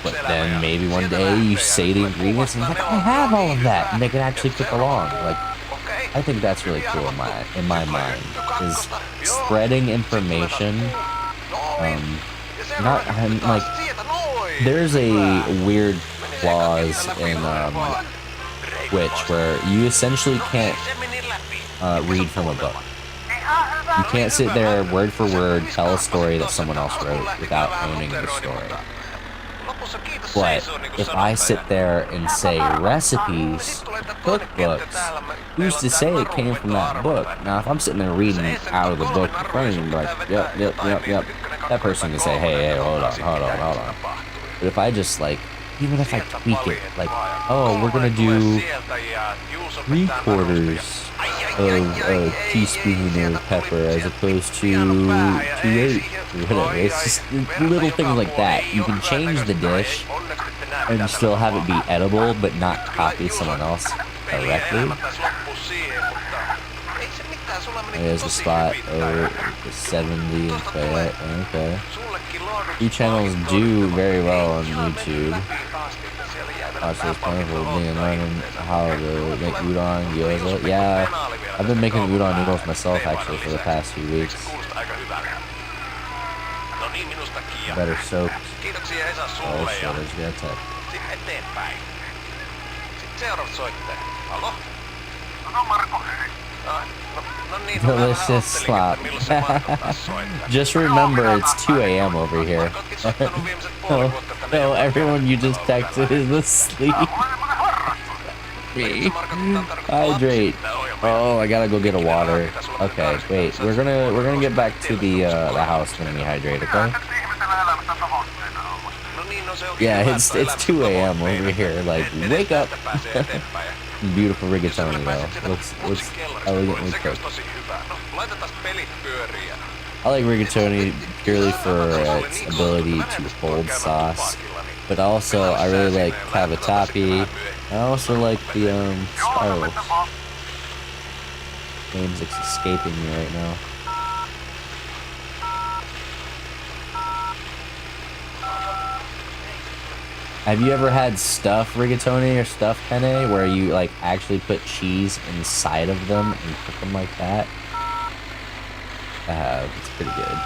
But then maybe one day you say the ingredients and it's like, I have all of that, and they can actually cook along. Like, I think that's really cool in my mind, is spreading information. Like, there's a weird clause in Twitch where you essentially can't read from a book. You can't sit there word for word tell a story that someone else wrote without owning the story. But if I sit there and say recipes, cookbooks, who's to say it came from that book? Now, if I'm sitting there reading out of the book in front of me, like, yep, that person can say, hey, hold on. But if I just, like, even if I tweak it, like, oh, we're gonna do 3/4 of a teaspoon of pepper as opposed to 2/8 or whatever. It's just little things like that. You can change the dish and still have it be edible, but not copy someone else directly. There's the spot over the 70 and Fayette. Okay. 2 channels do very well on YouTube. Watch this wonderful thing and learning how to make udon gyoza. Yeah, I've been making udon noodles myself actually for the past few weeks. Better soaked. Oh shit, there's the attack. No niin, Delicious slop. Just remember it's 2 a.m. over here. No, everyone you just texted is asleep. Me. Hydrate. Oh, I gotta go get a water. Okay, wait. We're gonna get back to the house when we hydrate, okay? Yeah, it's 2 a.m. over here. Like, wake up. Beautiful rigatoni though. Looks elegantly cooked. I like rigatoni purely for its ability to hold sauce, but also I really like cavatappi. I also like the spirals. Name's escaping me right now. Have you ever had stuffed rigatoni or stuffed penne where you like actually put cheese inside of them and cook them like that? I have. It's pretty good.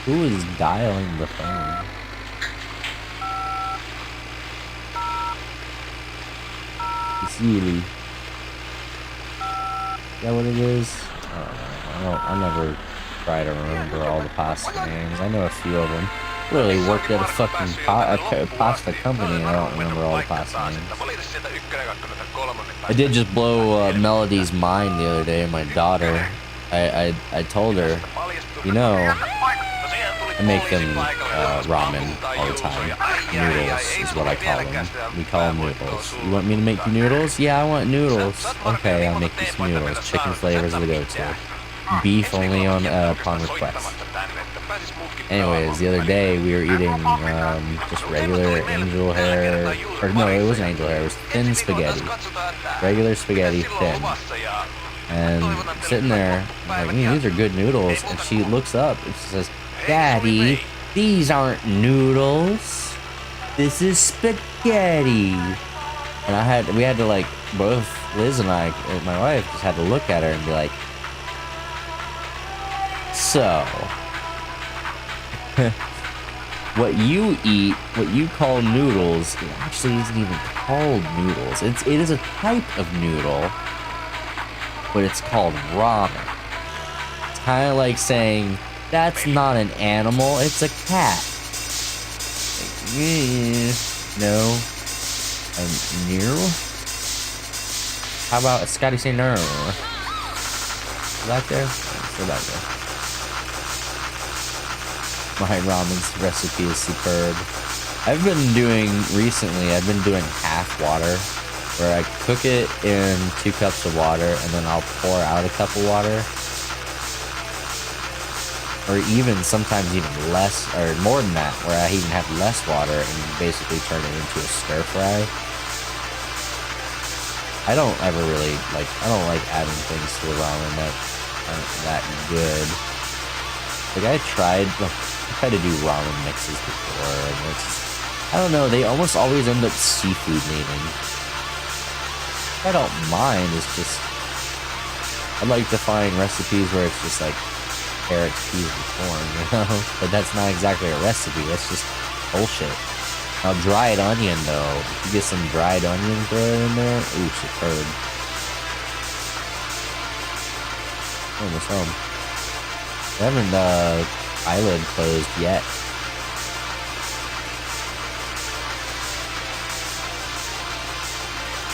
Who is dialing the phone? It's Yuli. Is that what it is? I never try to remember all the pasta names. I know a few of them. Really worked at a fucking pasta company and I don't remember all the pasta names. I did just blow Melody's mind the other day, my daughter. I told her, you know, I make them ramen all the time. Noodles is what I call them. We call them noodles. You want me to make you noodles? Yeah, I want noodles. Okay, I'll make you some noodles. Chicken flavors are the go-to. Beef only on upon request. Anyways, the other day we were eating just regular angel hair, or no, it wasn't angel hair, it was thin spaghetti. Regular spaghetti, thin. And sitting there, I'm like, these are good noodles. And she looks up and she says, Daddy, these aren't noodles. This is spaghetti. And we had to like, both Liz and I, and my wife just had to look at her and be like, so, what you eat, what you call noodles, it actually isn't even called noodles. It is a type of noodle, but it's called ramen. It's kind of like saying, that's not an animal, it's a cat. Like, no. No? How about Scotty say no? Back there? Still back there. My ramen's recipe is superb. I've been doing half water, where I cook it in 2 cups of water and then I'll pour out a cup of water. Or even sometimes even less, or more than that, where I even have less water and basically turn it into a stir fry. I don't like adding things to the ramen that aren't that good. Like I tried to do ramen mixes before, and I don't know, they almost always end up seafood naming. I don't mind, it's just, I'd like to find recipes where it's just like carrots, peas, and corn, you know? But that's not exactly a recipe, that's just bullshit. Now dried onion though, if you get some dried onion thrown in there, ooh, superb. Almost home. I haven't eyelid closed yet.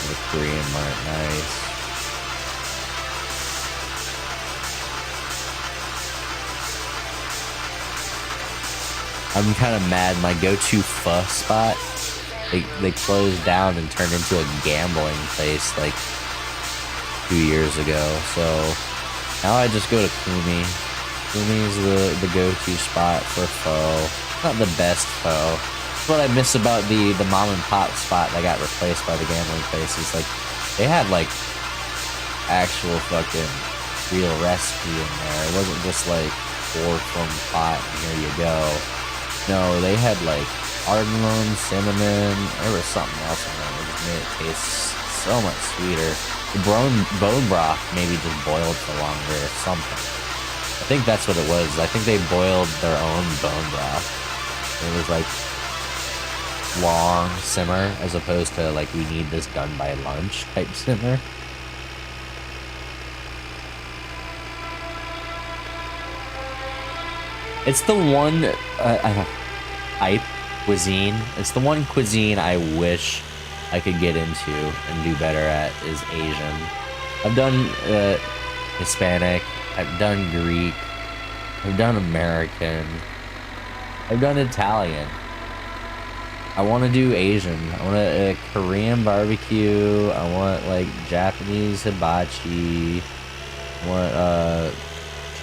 The Korean mart, nice. I'm kind of mad. My go-to pho spot, they closed down and turned into a gambling place like 2 years ago. So now I just go to Kumi. Kumi is the go-to spot for pho. Not the best pho. That's what I miss about the mom and pop spot that got replaced by the gambling places. Like they had like actual fucking real recipe in there. It wasn't just like pour from the pot and here you go. No, they had like cardamom, cinnamon. There was something else in there that just made it taste so much sweeter. The bone broth maybe just boiled for longer or something. I think that's what it was. I think they boiled their own bone broth. It was like long simmer as opposed to like we need this done by lunch type simmer. It's the one type cuisine. It's the one cuisine I wish I could get into and do better at is Asian. I've done Hispanic. I've done Greek. I've done American. I've done Italian. I want to do Asian. I want a Korean barbecue. I want like Japanese hibachi. I want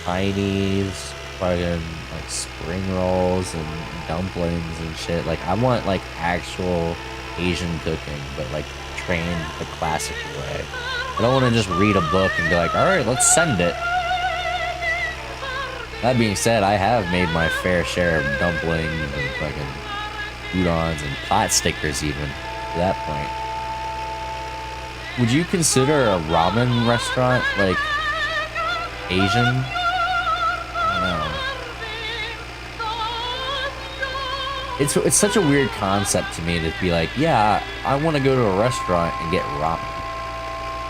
Chinese fucking like spring rolls and dumplings and shit. Like I want like actual Asian cooking, but like trained the classic way. I don't want to just read a book and be like, all right, let's send it. That being said, I have made my fair share of dumplings and fucking udons and pot stickers even to that point. Would you consider a ramen restaurant like Asian? I don't know. It's such a weird concept to me to be like, yeah, I want to go to a restaurant and get ramen.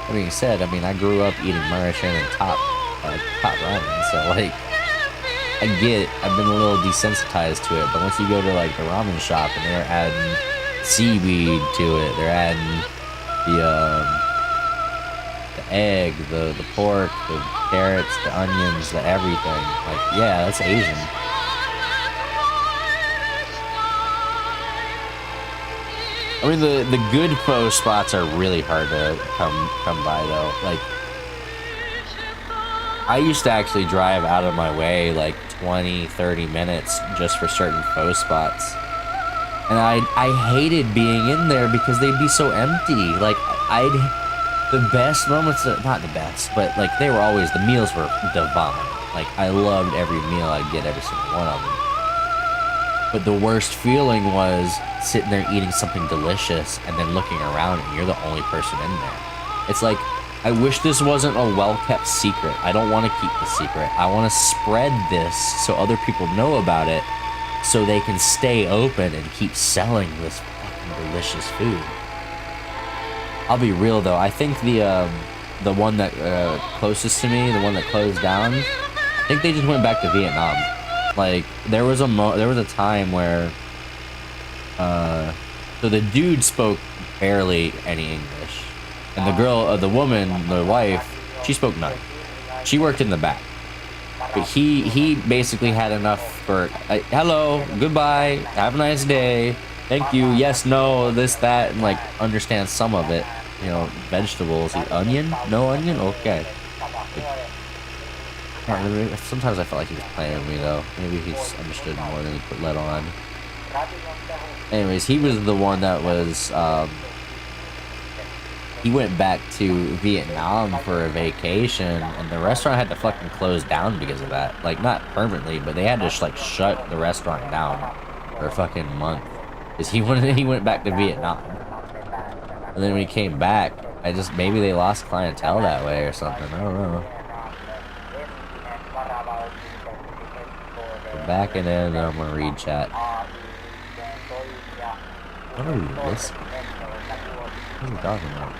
That being said, I mean, I grew up eating Maruchan and top ramen, so like, I get it. I've been a little desensitized to it, but once you go to like the ramen shop and they're adding seaweed to it, they're adding the egg, the pork, the carrots, the onions, the everything. Like, yeah, that's Asian. I mean, the good pho spots are really hard to come by though. Like, I used to actually drive out of my way like 20-30 minutes just for certain pho spots. And I hated being in there because they'd be so empty. Like, the best moments, not the best, but like they were always, the meals were divine. Like, I loved every meal I'd get, every single one of them. But the worst feeling was sitting there eating something delicious and then looking around and you're the only person in there. It's like, I wish this wasn't a well-kept secret. I don't want to keep the secret. I want to spread this so other people know about it so they can stay open and keep selling this fucking delicious food. I'll be real though, I think the one that closest to me, the one that closed down, I think they just went back to Vietnam. Like, there was a time where so the dude spoke barely any English. And the girl, the woman, the wife, she spoke none. She worked in the back. But he basically had enough for, hello, goodbye, have a nice day, thank you, yes, no, this, that, and like understand some of it. You know, vegetables, onion? No onion? Okay. Sometimes I felt like he was playing with me though. Maybe he's understood more than he could let on. Anyways, he was the one that was, he went back to Vietnam for a vacation, and the restaurant had to fucking close down because of that. Like, not permanently, but they had to like shut the restaurant down for a fucking month. Because he went back to Vietnam. And then when he came back, maybe they lost clientele that way or something. I don't know. We're backing in, and I'm gonna read chat. What are we listening? What are we talking about?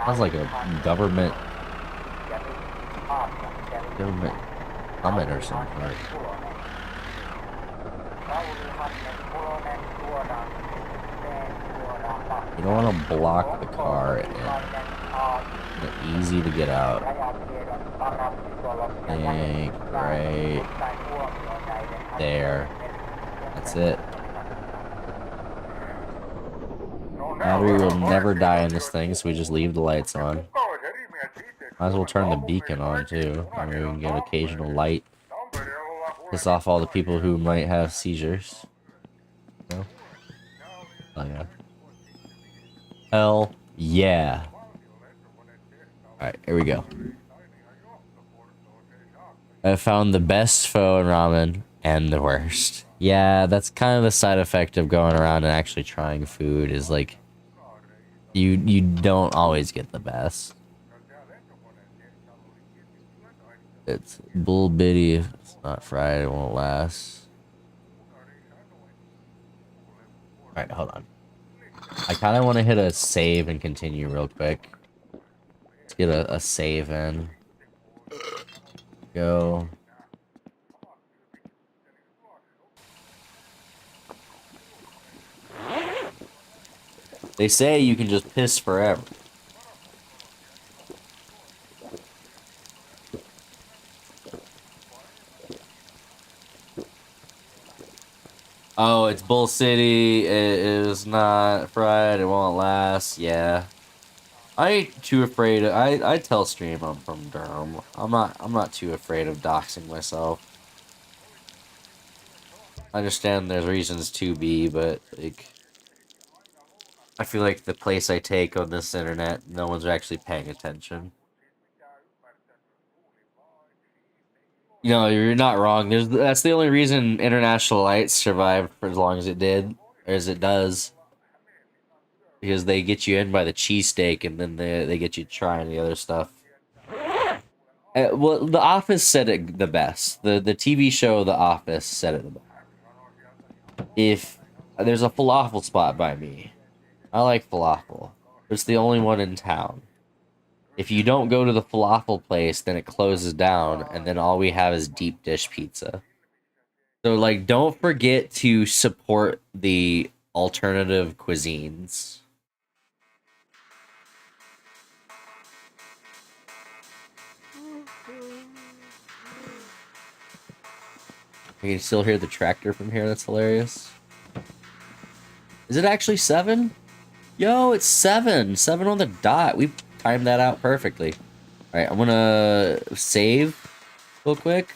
Sounds like a government comment or something. You don't want to block the car and easy to get out. Okay, great. There. That's it. Battery will never die in this thing, so we just leave the lights on. Might as well turn the beacon on too. I mean, we can get occasional light. Piss off all the people who might have seizures. No? Oh yeah. Hell yeah. Alright, here we go. I found the best pho and ramen and the worst. Yeah, that's kind of the side effect of going around and actually trying food is like you don't always get the best. It's bull bitty if it's not fried, it won't last. Alright, hold on. I kind of want to hit a save and continue real quick. Let's get a save in. Go. They say you can just piss forever. Oh, it's Bull City. It is not fried. It won't last. Yeah. I ain't too afraid. I tell stream I'm from Durham. I'm not too afraid of doxing myself. I understand there's reasons to be, but like I feel like the place I take on this internet, no one's actually paying attention. You know, you're not wrong. That's the only reason International Lights survived for as long as it did, or as it does. Because they get you in by the cheesesteak and then they get you trying the other stuff. Well, The Office said it the best. The TV show The Office said it the best. If there's a falafel spot by me, I like falafel. It's the only one in town. If you don't go to the falafel place, then it closes down, and then all we have is deep dish pizza. So, like, don't forget to support the alternative cuisines. You can still hear the tractor from here. That's hilarious. Is it actually 7? Yo, it's 7. 7 on the dot. We timed that out perfectly. All right, I'm gonna save real quick.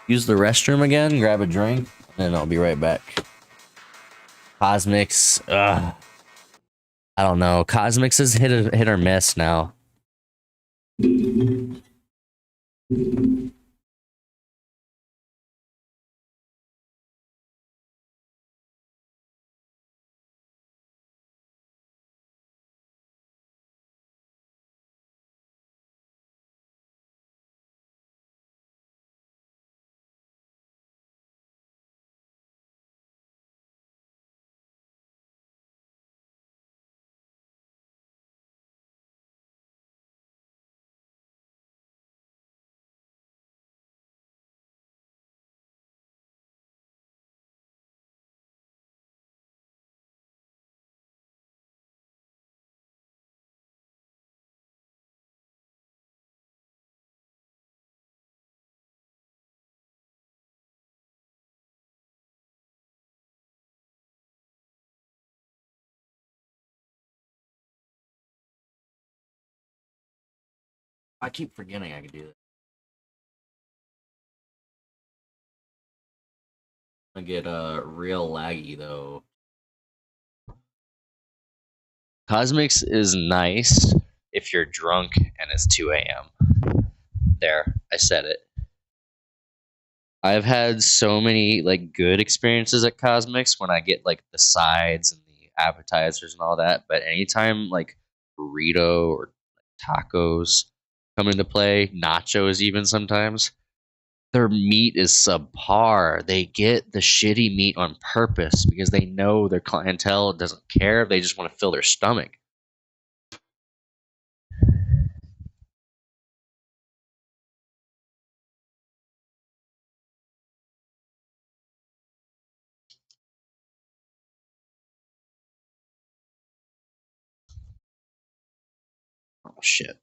Use the restroom again. Grab a drink, and I'll be right back. Cosmics. Ugh. I don't know. Cosmics is hit or miss now. I keep forgetting I can do that. I get real laggy though. Cosmics is nice if you're drunk and it's 2 a.m. There, I said it. I've had so many like good experiences at Cosmics when I get like the sides and the appetizers and all that, but anytime like burrito or tacos come into play, nachos even sometimes, their meat is subpar. They get the shitty meat on purpose because they know their clientele doesn't care. They just want to fill their stomach. Oh shit.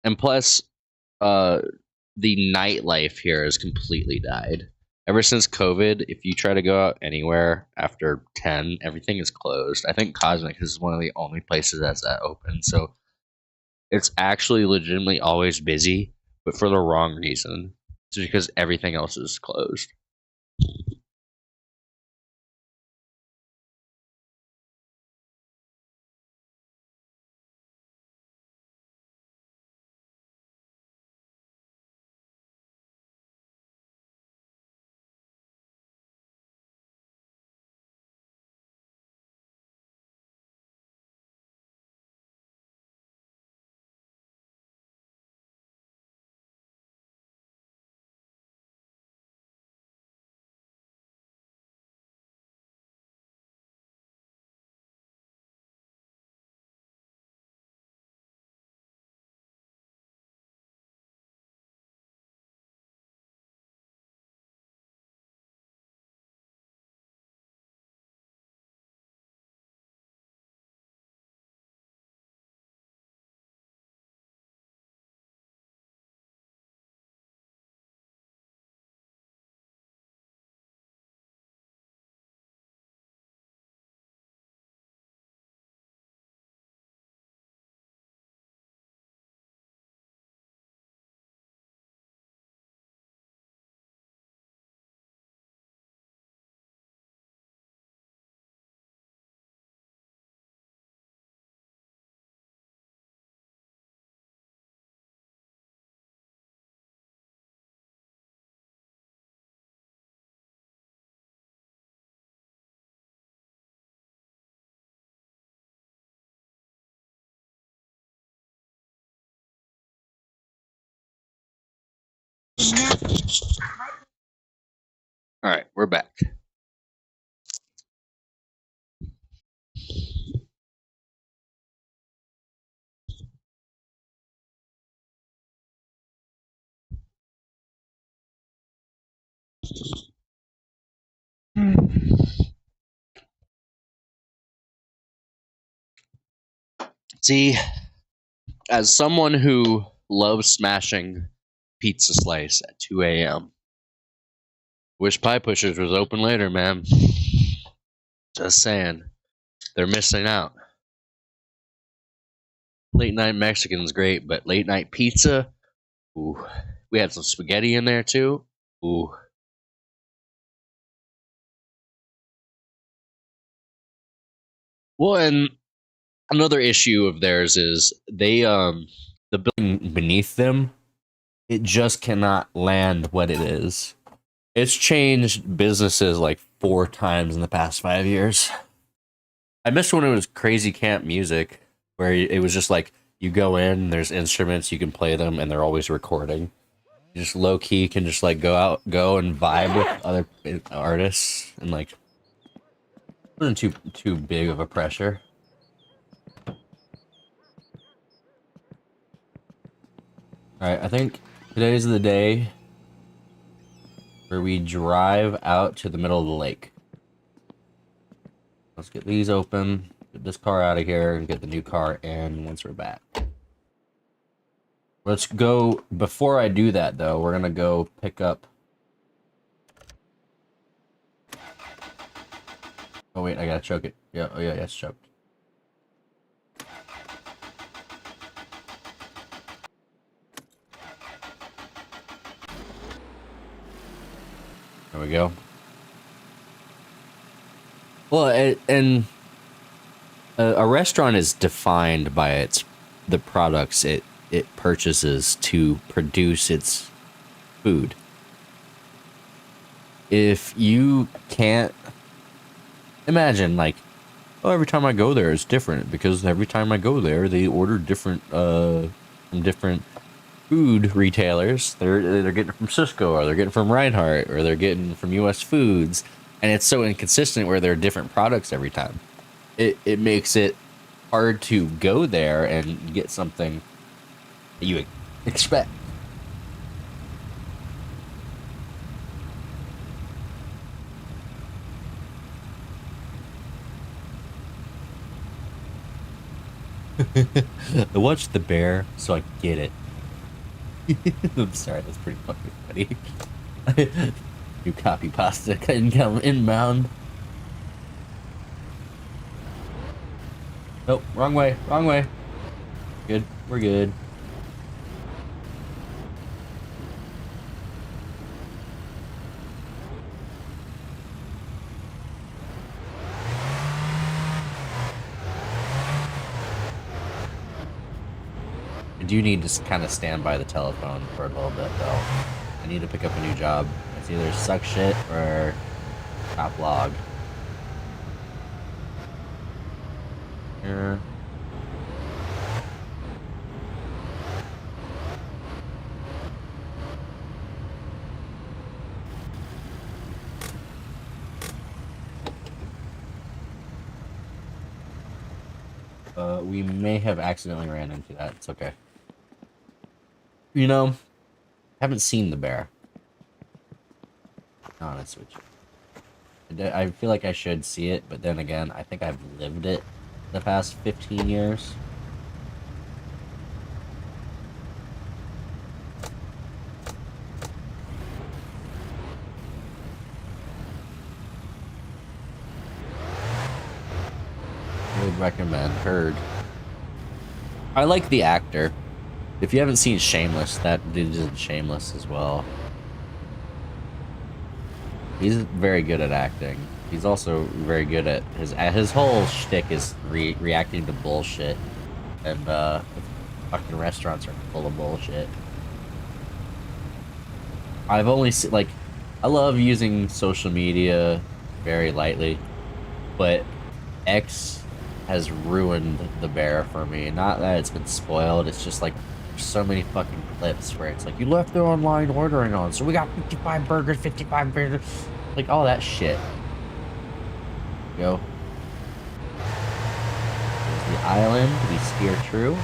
And plus, uh, the nightlife here has completely died. Ever since COVID, if you try to go out anywhere after 10, everything is closed. I think Cosmic is one of the only places that's that open. So it's actually legitimately always busy, but for the wrong reason. It's because everything else is closed. All right, we're back. See, as someone who loves smashing pizza slice at 2 a.m., wish Pie Pushers was open later, man. Just saying. They're missing out. Late night Mexican's great, but late night pizza, ooh. We had some spaghetti in there too. Ooh. Well, and another issue of theirs is they The building beneath them, it just cannot land what it is. It's changed businesses like 4 times in the past 5 years. I missed when it was crazy camp music, where it was just like you go in, there's instruments, you can play them, and they're always recording. You just low key can just like go and vibe with other artists, and like it wasn't too big of a pressure. All right, I think today's the day where we drive out to the middle of the lake. Let's get these open, get this car out of here, and get the new car in once we're back. Let's go. Before I do that, though, we're gonna go pick up. Oh wait, I gotta choke it. Yeah. Oh yeah, it's choked. There we go. Well, and a restaurant is defined by the products it purchases to produce its food. If you can't imagine, like, oh, every time I go there it's different, because every time I go there they order different from different food retailers. They're getting it from Cisco, or they're getting from Reinhardt, or they're getting from US Foods, and it's so inconsistent where there are different products every time. It makes it hard to go there and get something that you expect. I watched The Bear, so I get it. I'm sorry, that's pretty fucking funny. You copy pasta couldn't come inbound. Nope, wrong way, wrong way. Good, we're good. I do need to kind of stand by the telephone for a little bit, though. I need to pick up a new job. It's either suck shit or top log. Yeah. We may have accidentally ran into that. It's okay. You know, haven't seen the bear. Honest with you. I feel like I should see it, but then again, I think I've lived it the past 15 years. I would recommend Heard. I like the actor. If you haven't seen Shameless, that dude did Shameless as well. He's very good at acting. He's also very good at his whole shtick is reacting to bullshit, and fucking restaurants are full of bullshit. I've only seen, like, I love using social media very lightly, but X has ruined the bear for me. Not that it's been spoiled, it's just like so many fucking clips where it's like, you left the online ordering on, so we got 55 burgers, 55 burgers. Like, all that shit. Go. There's the island. We steer true.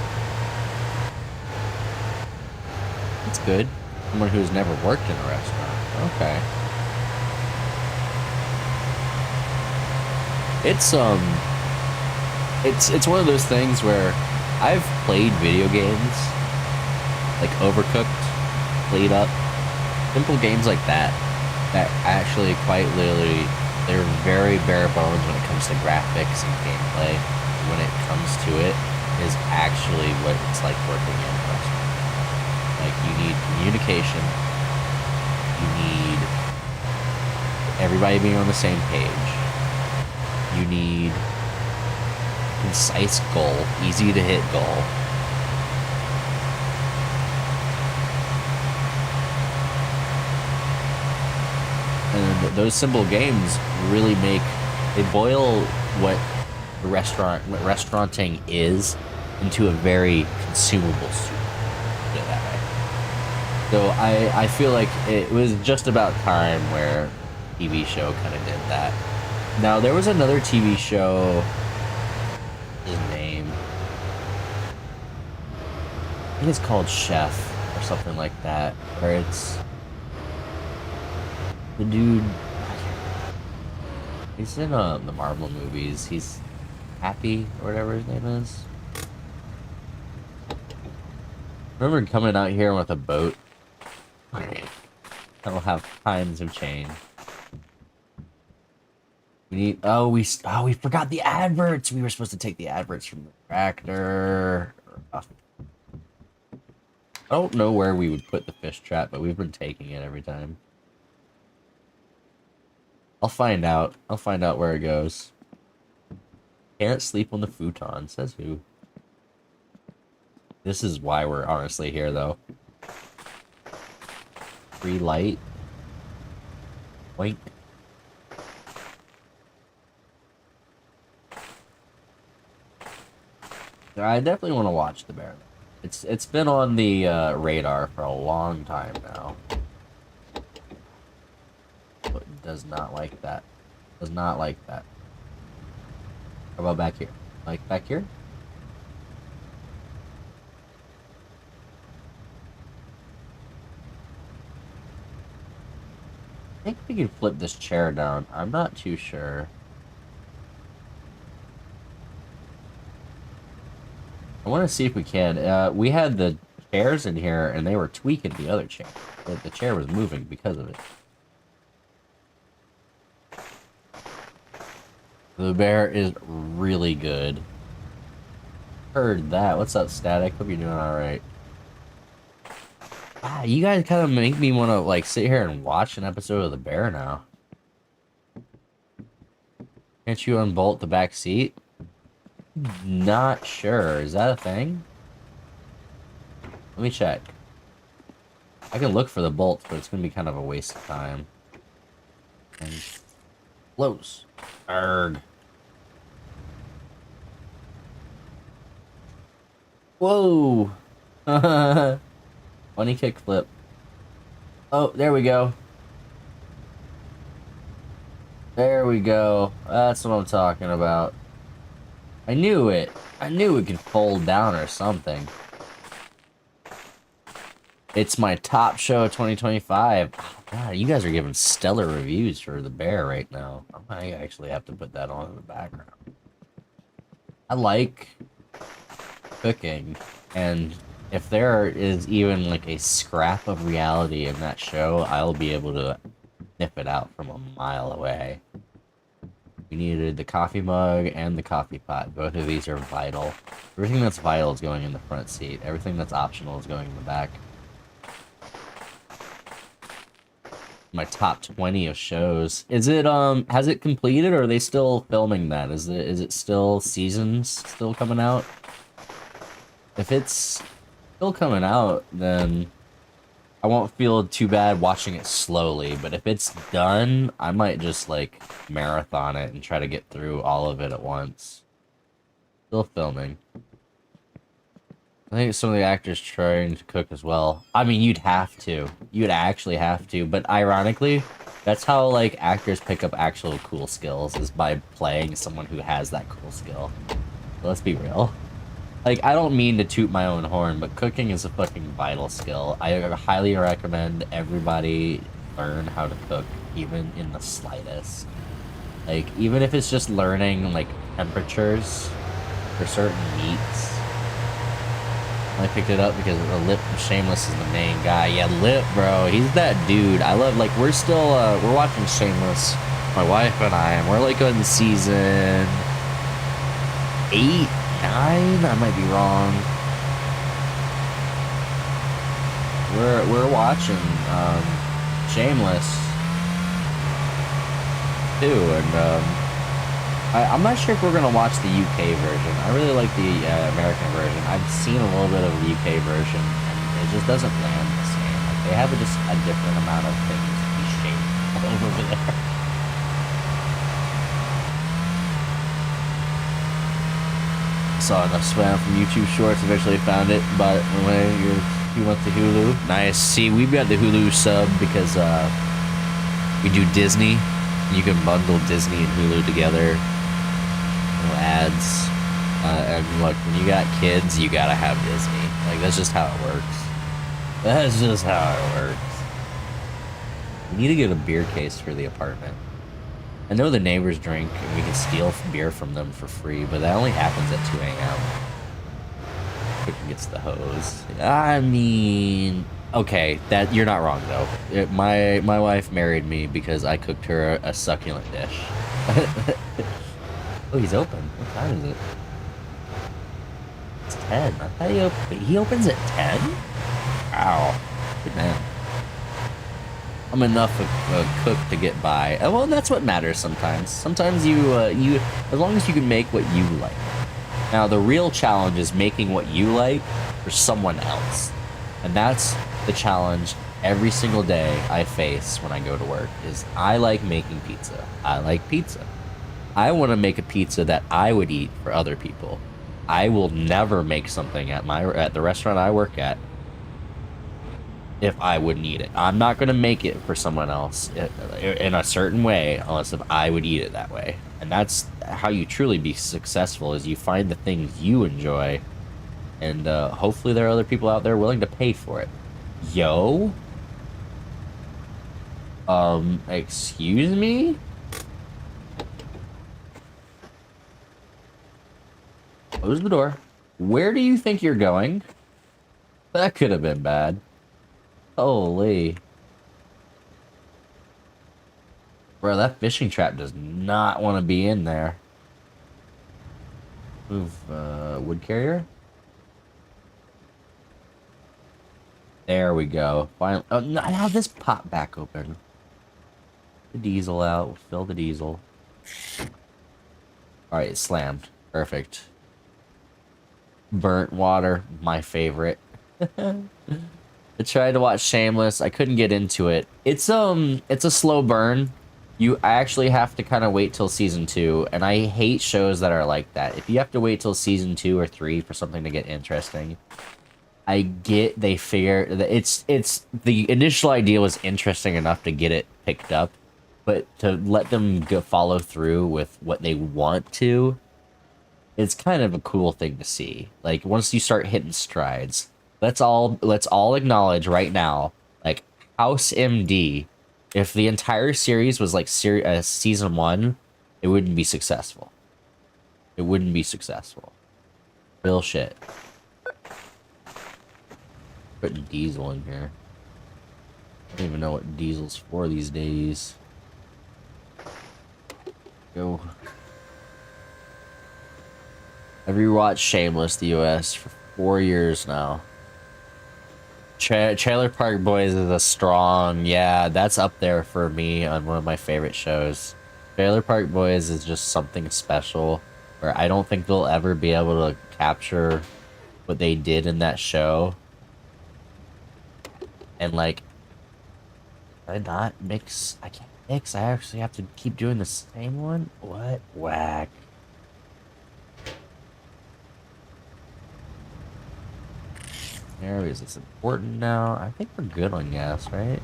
That's good. Someone who's never worked in a restaurant. Okay. It's one of those things where I've played video games like Overcooked, Played Up, simple games like that actually quite literally, they're very bare bones when it comes to graphics and gameplay. When it comes to it, is actually what it's like working in a restaurant. Like, you need communication, you need everybody being on the same page, you need concise goal, easy to hit goal. And those simple games really they boil what restauranting is into a very consumable soup. Put it that way. So I feel like it was just about time where TV show kind of did that. Now, there was another TV show, his name, I think it's called Chef or something like that, where it's the dude, he's in the Marvel movies, he's Happy or whatever his name is. I remember coming out here with a boat. I don't have times have changed. We need. We forgot the adverts. We were supposed to take the adverts from the tractor. I don't know where we would put the fish trap, but we've been taking it every time. I'll find out. I'll find out where it goes. Can't sleep on the futon, says who? This is why we're honestly here, though. Free light. Wink. I definitely want to watch The Bear. It's been on the radar for a long time now. But does not like that. Does not like that. How about back here? Like back here? I think we can flip this chair down. I'm not too sure. I want to see if we can. We had the chairs in here, and they were tweaking the other chair. The chair was moving because of it. The bear is really good. Heard that. What's up, Static? Hope you're doing alright. Ah, you guys kind of make me want to, like, sit here and watch an episode of The Bear now. Can't you unbolt the back seat? Not sure. Is that a thing? Let me check. I can look for the bolts, but it's going to be kind of a waste of time. And close. Arrgh. Whoa! Funny kickflip. Oh, there we go. There we go. That's what I'm talking about. I knew it. I knew it could fold down or something. It's my top show of 2025. Oh, God, you guys are giving stellar reviews for The Bear right now. I might actually have to put that on in the background. I like cooking, and if there is even like a scrap of reality in that show, I'll be able to sniff it out from a mile away. We needed the coffee mug and the coffee pot. Both of these are vital. Everything that's vital is going in the front seat. Everything that's optional is going in the back. My top 20 of shows. Is it has it completed, or are they still filming that? Is it still seasons still coming out? If it's still coming out, then I won't feel too bad watching it slowly, but if it's done, I might just like marathon it and try to get through all of it at once. Still filming. I think some of the actors trying to cook as well. I mean, you'd have to. You'd actually have to. But ironically, that's how, like, actors pick up actual cool skills, is by playing someone who has that cool skill. Let's be real. Like, I don't mean to toot my own horn, but cooking is a fucking vital skill. I highly recommend everybody learn how to cook, even in the slightest. Like, even if it's just learning, like, temperatures for certain meats. I picked it up because Lip Shameless is the main guy. Yeah, Lip, bro, he's that dude. I love, like, we're still, we're watching Shameless, my wife and I, and we're, like, on season 8, 9? I might be wrong. We're watching, Shameless, too, and, I'm not sure if we're gonna watch the UK version. I really like the American version. I've seen a little bit of the UK version, and it just doesn't land the same. Like, they have just a different amount of things to be shaped over there. Saw enough spam from YouTube Shorts. Eventually found it, but when you went to Hulu, nice. See, we've got the Hulu sub because we do Disney. You can bundle Disney and Hulu together. No ads, and look, when you got kids, you gotta have Disney. Like, that's just how it works. That's just how it works. We need to get a beer case for the apartment. I know the neighbors drink, and we can steal beer from them for free, but that only happens at 2 a.m. Cooking gets the hose. I mean, okay, that you're not wrong though. My wife married me because I cooked her a succulent dish. Oh, he's open. What time is it? It's 10. I thought he opens at 10? Wow. Good man. I'm enough of a cook to get by. Well, that's what matters sometimes. Sometimes you, as long as you can make what you like. Now, the real challenge is making what you like for someone else. And that's the challenge every single day I face when I go to work, is I like making pizza. I like pizza. I want to make a pizza that I would eat for other people. I will never make something at the restaurant I work at if I wouldn't eat it. I'm not going to make it for someone else in a certain way unless if I would eat it that way. And that's how you truly be successful, is you find the things you enjoy, and hopefully there are other people out there willing to pay for it. Yo? Excuse me? Close the door. Where do you think you're going? That could have been bad. Holy. Bro, that fishing trap does not want to be in there. Move, wood carrier? There we go. Finally. Oh, no, now this popped back open. The diesel out. Fill the diesel. Alright, it's slammed. Perfect. Burnt water, my favorite. I tried to watch Shameless. I couldn't get into it. It's a slow burn. I actually have to kind of wait till season 2, and I hate shows that are like that. If you have to wait till season 2 or 3 for something to get interesting, I get they figure that it's the initial idea was interesting enough to get it picked up, but to let them follow through with what they want to, it's kind of a cool thing to see. Like, once you start hitting strides, let's all acknowledge right now, like, House MD, if the entire series was like season 1, it wouldn't be successful. It wouldn't be successful. Real shit. Putting diesel in here. I don't even know what diesel's for these days. Go. I've rewatched Shameless, the US, for 4 years now. Trailer Park Boys is a strong, yeah, that's up there for me on one of my favorite shows. Trailer Park Boys is just something special, where I don't think they'll ever be able to capture what they did in that show. And, like, I not mix, I can't mix, I actually have to keep doing the same one? What? Whack. here? Is this important now? I think we're good on gas, right?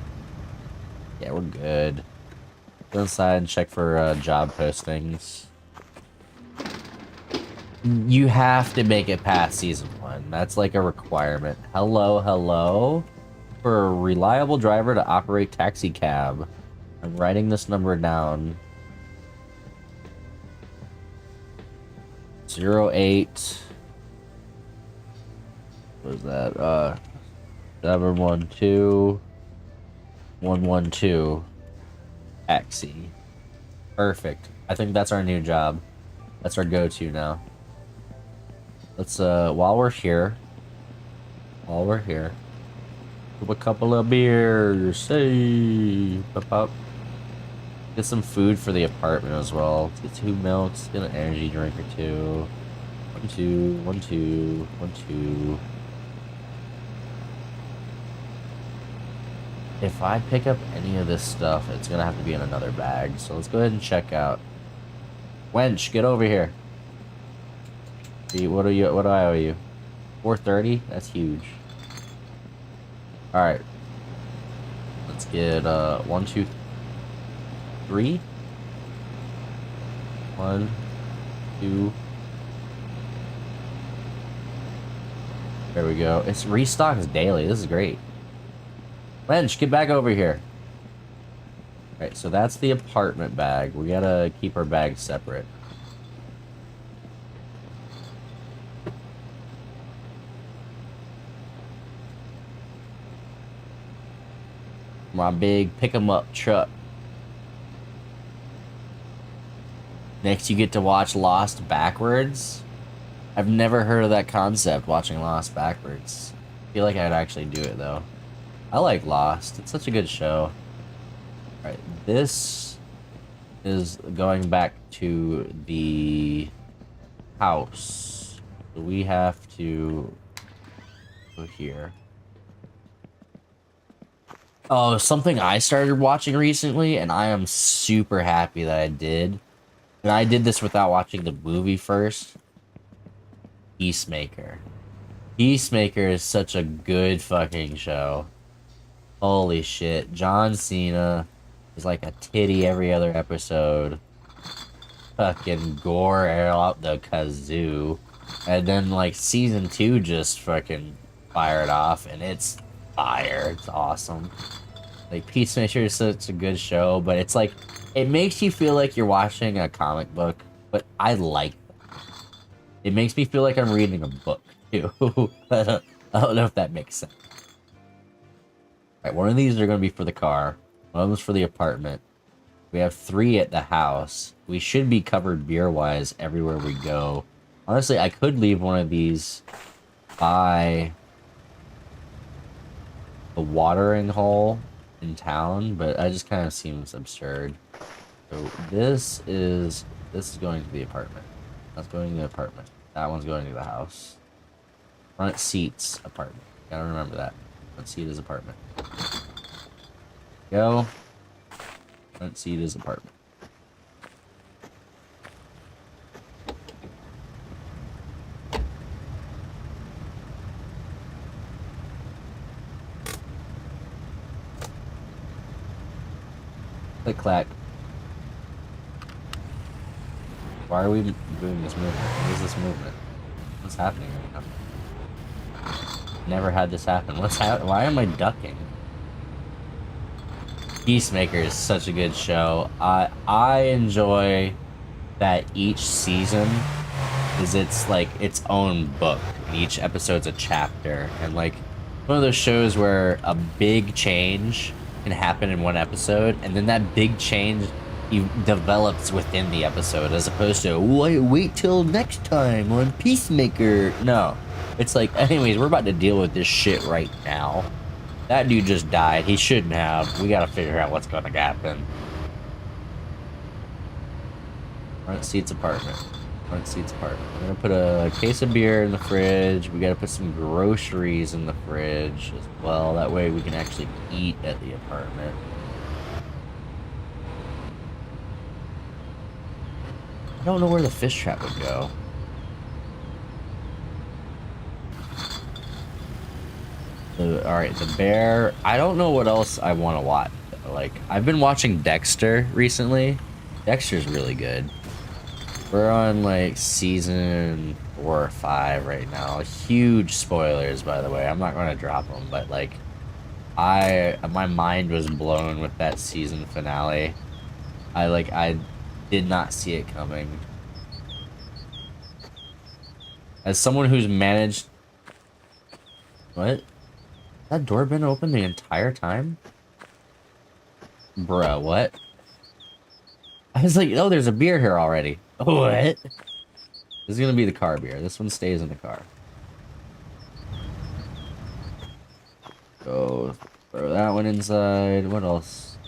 Yeah, we're good. Go inside and check for job postings. You have to make it past season 1. That's like a requirement. Hello, hello. For a reliable driver to operate taxi cab. I'm writing this number down. 08. What was that? 712 112 taxi. Perfect. I think that's our new job. That's our go-to now. Let's while we're here, have a couple of beers. Hey, pop up. Get some food for the apartment as well. Let's get 2 milks. Get an energy drink or 2. 1, 2, 1, 2, 1, 2. If I pick up any of this stuff, it's gonna have to be in another bag. So let's go ahead and check out. Wench, get over here. What do I owe you? 430? That's huge. Alright. Let's get 1, 2, 3. 1, 2. There we go. It's restocks daily. This is great. Wench, get back over here. Alright, so that's the apartment bag. We gotta keep our bags separate. My big pick 'em up truck. Next, you get to watch Lost backwards. I've never heard of that concept, watching Lost backwards. I feel like I'd actually do it though. I like Lost. It's such a good show. Alright, this is going back to the house. So we have to go here. Oh, something I started watching recently, and I am super happy that I did. And I did this without watching the movie first. Peacemaker. Peacemaker is such a good fucking show. Holy shit. John Cena is like a titty every other episode. Fucking gore out the kazoo. And then like season 2 just fucking fired off, and it's fire. It's awesome. Like Peacemaker is such a good show, but it's like it makes you feel like you're watching a comic book, but I like that. It makes me feel like I'm reading a book too. I don't know if that makes sense. Alright, one of these are gonna be for the car, one of them's for the apartment. We have 3 at the house. We should be covered beer-wise everywhere we go. Honestly, I could leave one of these by the watering hole in town, but it just kind of seems absurd. So this is going to the apartment. That's going to the apartment. That one's going to the house. Front seats apartment. Gotta remember that. Front seat is apartment. Go. Front seat is apartment. Click clack. Why are we doing this movement? What is this movement? What's happening right now? Never had this happen. Why am I ducking? Peacemaker is such a good show. I enjoy that each season is its own book. And each episode's a chapter, and like one of those shows where a big change can happen in one episode, and then that big change develops within the episode, as opposed to wait till next time on Peacemaker. No, it's like, anyways, we're about to deal with this shit right now. That dude just died. He shouldn't have. We gotta figure out what's gonna happen. Front seats apartment. Front seats apartment. We're gonna put a case of beer in the fridge. We gotta put some groceries in the fridge as well. That way we can actually eat at the apartment. I don't know where the fish trap would go. Alright, the bear. I don't know what else I want to watch. Like, I've been watching Dexter recently. Dexter's really good. We're on, like, season 4 or 5 right now. Huge spoilers, by the way. I'm not going to drop them, but, like, my mind was blown with that season finale. I did not see it coming. As someone who's managed... What? That door been open the entire time? Bruh, what? I was like, oh, there's a beer here already. What? This is gonna be the car beer. This one stays in the car. Go throw that one inside. What else?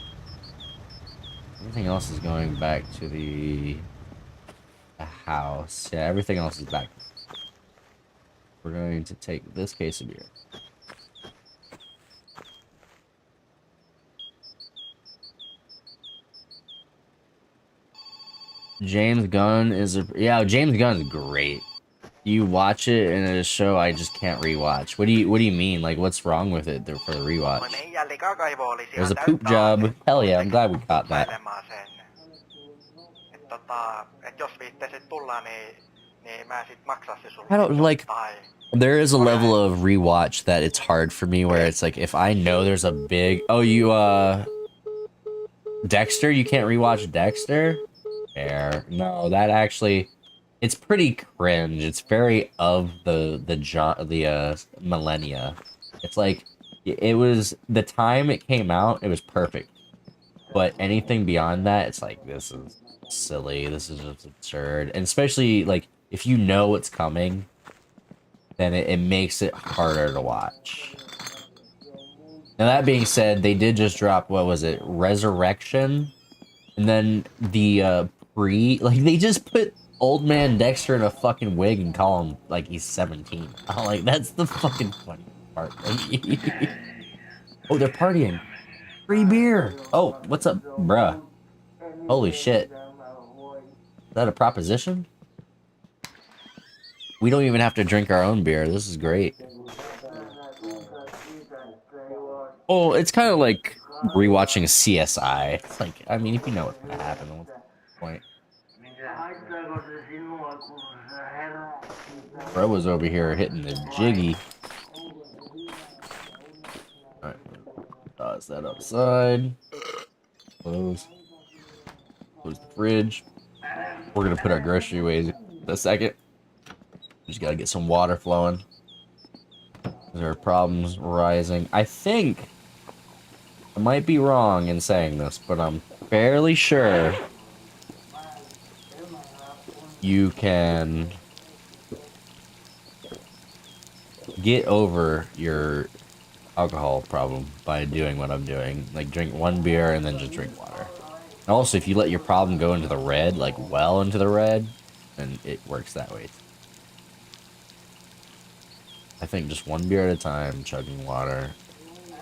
Everything else is going back to the house. Yeah, everything else is back. We're going to take this case of beer. James Gunn is James Gunn is great. You watch it in a show I just can't rewatch. What do you mean? Like, what's wrong with it for the rewatch? There's a poop job. Hell yeah, I'm glad we caught that. I don't like. There is a level of rewatch that it's hard for me where it's like if I know there's a big Dexter, you can't rewatch Dexter? Fair. No, that actually it's pretty cringe. It's very of the millennia. It's like it was the time it came out, it was perfect. But anything beyond that, it's like this is silly. This is just absurd. And especially like if you know what's coming, then it makes it harder to watch. Now that being said, they did just drop, what was it, Resurrection? And then the they just put old man Dexter in a fucking wig and call him like he's 17. I'm like, that's the fucking funny part. Oh, they're partying. Free beer. Oh, what's up, bruh? Holy shit. Is that a proposition? We don't even have to drink our own beer. This is great. Oh, it's kind of like rewatching CSI. It's like, I mean, if you know what's gonna happen, what's the point? Bro was over here hitting the jiggy. Alright, toss that outside. Close the fridge. We're gonna put our grocery away in a second. Just gotta get some water flowing. There are problems rising. I think I might be wrong in saying this, but I'm fairly sure you can get over your alcohol problem by doing what I'm doing. Like, drink one beer and then just drink water. And also, if you let your problem go into the red, like well into the red, then it works that way. I think just one beer at a time, chugging water,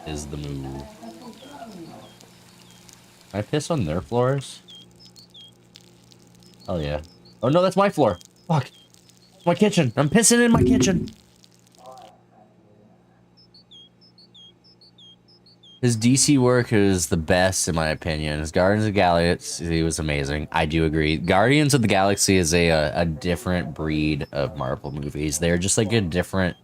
is the move. Can I piss on their floors? Oh yeah. Oh no, that's my floor. Fuck. It's my kitchen. I'm pissing in my kitchen. His DC work is the best in my opinion. His Guardians of the Galaxy was amazing. I do agree. Guardians of the Galaxy is a different breed of Marvel movies. They're just like a different.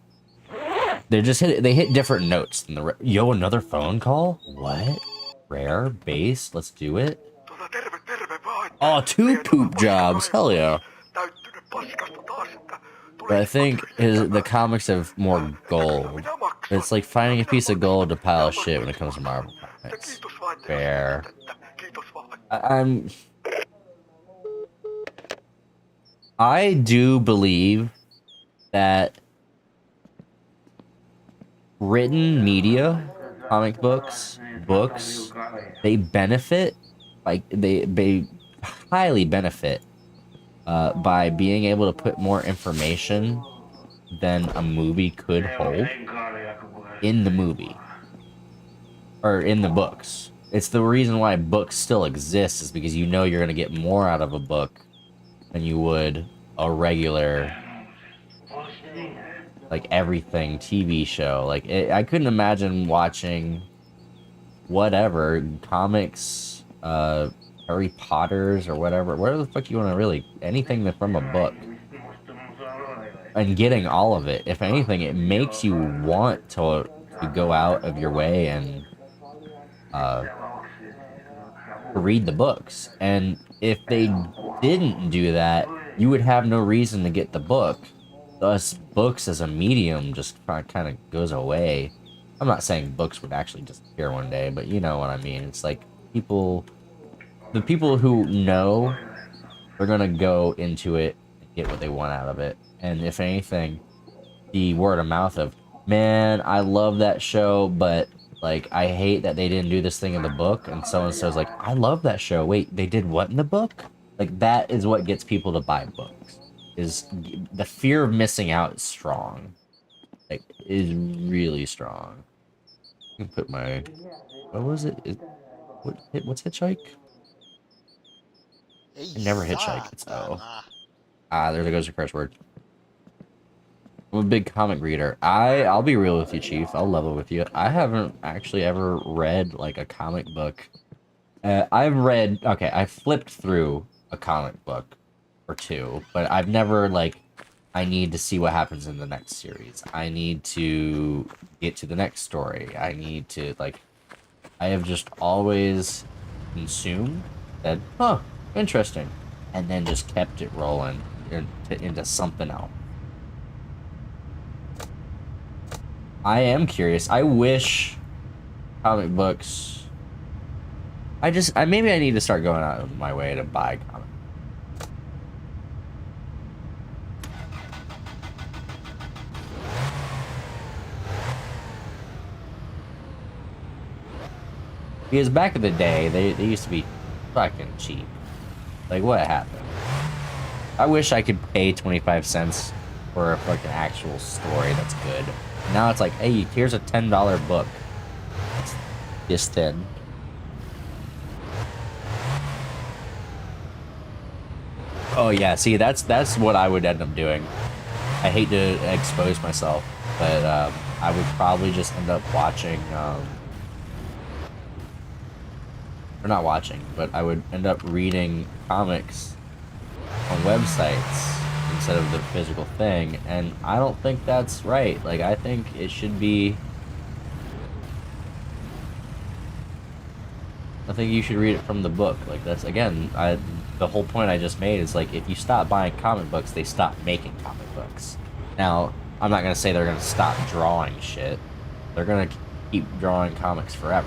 They hit different notes than the. Yo, another phone call? What? Rare base? Let's do it. Oh, 2 poop jobs. Hell yeah. But I think the comics have more gold. It's like finding a piece of gold to pile of shit when it comes to Marvel comics. Fair. I do believe that written media, comic books, they benefit, like they highly benefit by being able to put more information than a movie could hold in the movie or in the books. It's the reason why books still exist is because you know you're going to get more out of a book than you would a regular like everything, TV show. Like I couldn't imagine watching whatever comics, Harry Potter's or whatever the fuck you want to really anything that from a book, and getting all of it. If anything, it makes you want to go out of your way and read the books. And if they didn't do that, you would have no reason to get the book. Thus, books as a medium just kind of goes away. I'm not saying books would actually disappear one day, but you know what I mean. It's like the people who know are gonna go into it and get what they want out of it. And if anything, the word of mouth of, man, I love that show, but like I hate that they didn't do this thing in the book, and so and so's like, I love that show. Wait, they did what in the book? Like that is what gets people to buy books. Is the fear of missing out is strong. Like is really strong. I can put my what was it? What's hitchhike? I never hitchhike. It's O. Ah, there goes your curse word. I'm a big comic reader. I'll be real with you, Chief. I'll level with you. I haven't actually ever read like a comic book. I've flipped through a comic book or two, but I've never like, I need to see what happens in the next series. I need to get to the next story. I need to like, I have just always consumed that, huh, interesting, and then just kept it rolling into something else. I am curious. I wish comic books. Maybe I need to start going out of my way to buy comics. Because back in the day, they used to be fucking cheap. Like, what happened? I wish I could pay 25 cents for a fucking actual story that's good. Now it's like, hey, here's a $10 book. It's this thin. Oh yeah, see, that's what I would end up doing. I hate to expose myself, but I would probably just end up watching, or not watching, but I would end up reading comics on websites instead of the physical thing, and I don't think that's right. Like, I think it should be... I think you should read it from the book. Like, that's, again, the whole point I just made is, like, if you stop buying comic books, they stop making comic books. Now, I'm not gonna say they're gonna stop drawing shit. They're gonna keep drawing comics forever.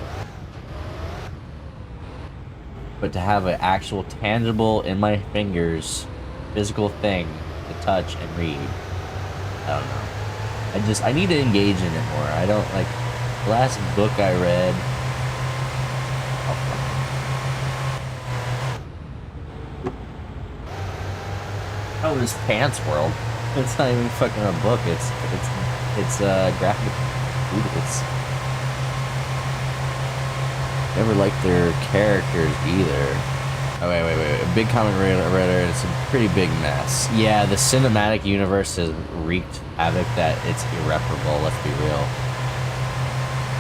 But to have an actual, tangible, in my fingers, physical thing to touch and read, I don't know. I need to engage in it more. I don't, like, the last book I read... Oh, this Pants World. It's not even fucking a book. It's graphic doodles. Never liked their characters either. Oh, wait. A big comic writer, it's a pretty big mess. Yeah, the cinematic universe has wreaked havoc that it's irreparable, let's be real.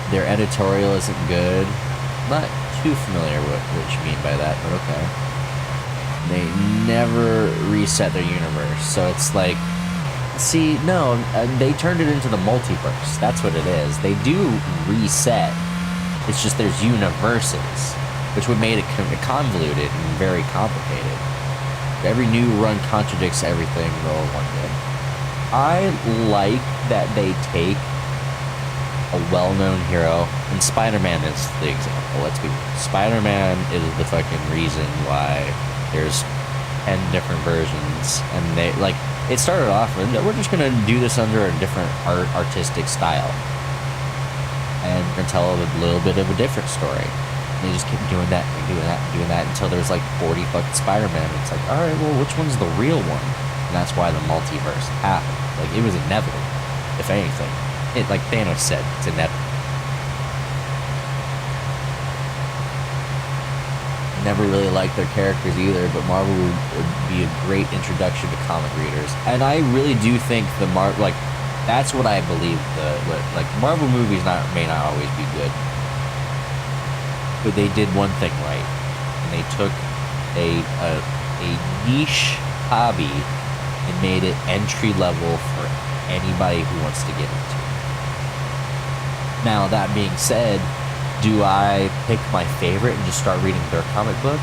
Their editorial isn't good. I'm not too familiar with what you mean by that, but okay. They never reset their universe, so it's like... See, no, they turned it into the multiverse. That's what it is. They do reset. It's just there's universes, which would make it convoluted and very complicated. Every new run contradicts everything in the old one did. I like that they take a well-known hero, and Spider-Man is the example. Let's be real. Spider-Man is the fucking reason why there's 10 different versions, and they, like, it started off with, we're just gonna do this under a different artistic style. And we're gonna tell a little bit of a different story. And they just keep doing that and doing that until there's like 40 fucking Spider-Man. It's like, alright, well, which one's the real one? And that's why the multiverse happened. Like, it was inevitable, if anything. It, like Thanos said, it's inevitable. Never really liked their characters either, but Marvel would be a great introduction to comic readers. And I really do think the That's what I believe. Like Marvel movies may not always be good, but they did one thing right, and they took a niche hobby and made it entry level for anybody who wants to get into it. Now that being said, do I pick my favorite and just start reading their comic books?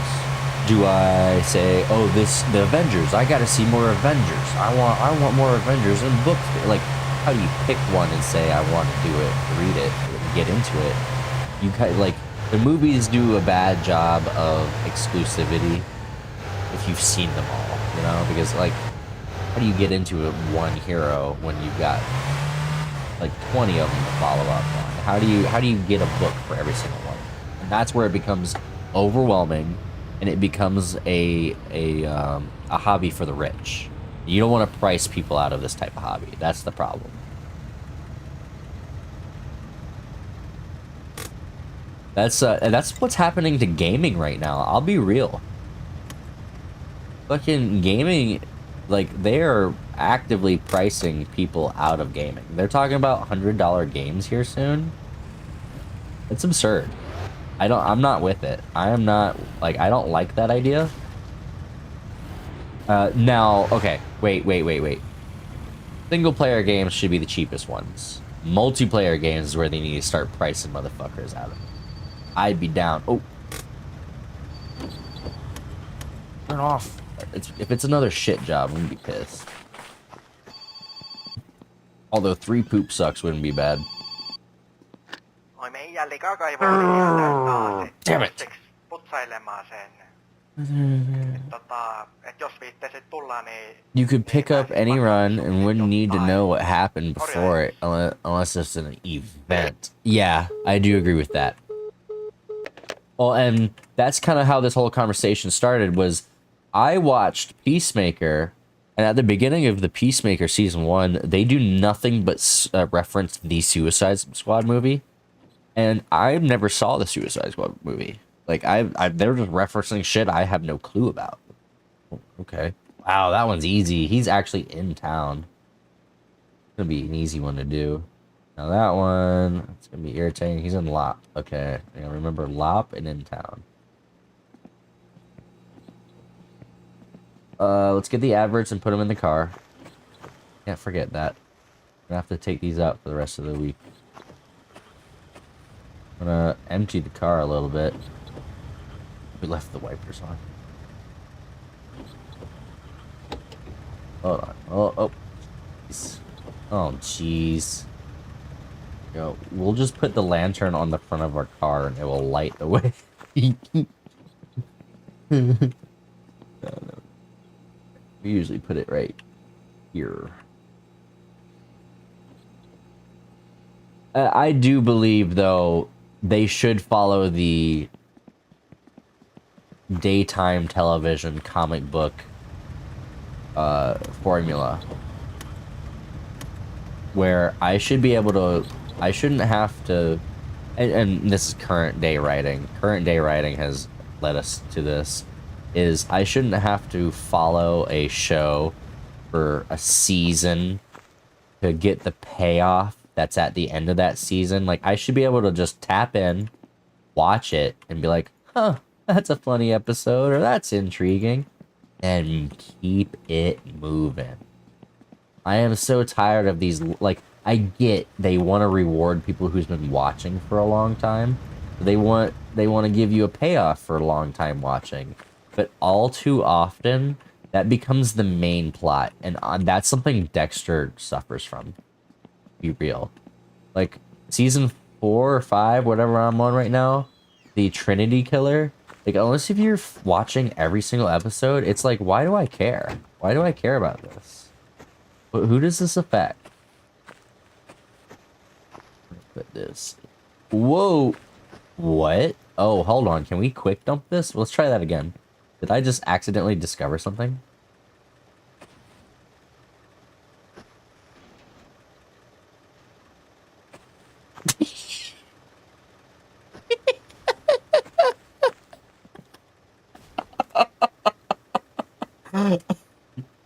Do I say, oh, the Avengers, I gotta see more Avengers. I want more Avengers in books. Like, how do you pick one and say I want to do it, read it, and get into it? You like, the movies do a bad job of exclusivity if you've seen them all, you know? Because like, how do you get into one hero when you've got like 20 of them to follow up on? How do you get a book for every single one? And that's where it becomes overwhelming, and it becomes a hobby for the rich. You don't want to price people out of this type of hobby. That's the problem. That's what's happening to gaming right now. I'll be real. Fucking gaming, like, they are actively pricing people out of gaming. They're talking about $100 games here soon. It's absurd. I'm not with it. I am not, like, I don't like that idea. Now, okay, wait. Single player games should be the cheapest ones. Multiplayer games is where they need to start pricing motherfuckers out of it. I'd be down. Oh. Turn off. If it's another shit job, I'm gonna be pissed. Although 3 poop sucks wouldn't be bad. Oi, me jällikaa kaivoon ihan täyttää Damn it. putsailemaan sen. Et jos viitteiset tullaan, niin... You could pick up any run and wouldn't need to know what happened before it unless it's an event. Yeah, I do agree with that. Well, and that's kind of how this whole conversation started, was I watched Peacemaker, and at the beginning of the Peacemaker season 1, they do nothing but reference the Suicide Squad movie, and I never saw the Suicide Squad movie. Like, they're just referencing shit I have no clue about. Okay. Wow, that one's easy. He's actually in town. It's gonna be an easy one to do. Now that one, it's gonna be irritating. He's in Lop. Okay, remember Lop and in town. Let's get the adverts and put them in the car. Can't forget that. I'm gonna have to take these out for the rest of the week. I'm gonna empty the car a little bit. We left the wipers on. Hold on. Oh. Jeez. Oh, jeez. Yo, we'll just put the lantern on the front of our car and it will light the way. No. We usually put it right here. I do believe, though, they should follow the daytime television comic book formula, where I should be able to, I shouldn't have to, and this is current day writing. Current day writing has led us to this, is I shouldn't have to follow a show for a season to get the payoff that's at the end of that season. Like, I should be able to just tap in, watch it, and be like, huh, that's a funny episode, or that's intriguing, and keep it moving. I am so tired of these, like, I get they want to reward people who's been watching for a long time. They want to give you a payoff for a long time watching. But all too often, that becomes the main plot. And that's something Dexter suffers from. Be real. Like, season 4 or 5, whatever I'm on right now, the Trinity Killer, like, unless if you're watching every single episode, it's like, why do I care? Why do I care about this? Who does this affect? Put this. Whoa. What? Oh, hold on. Can we quick dump this? Let's try that again. Did I just accidentally discover something?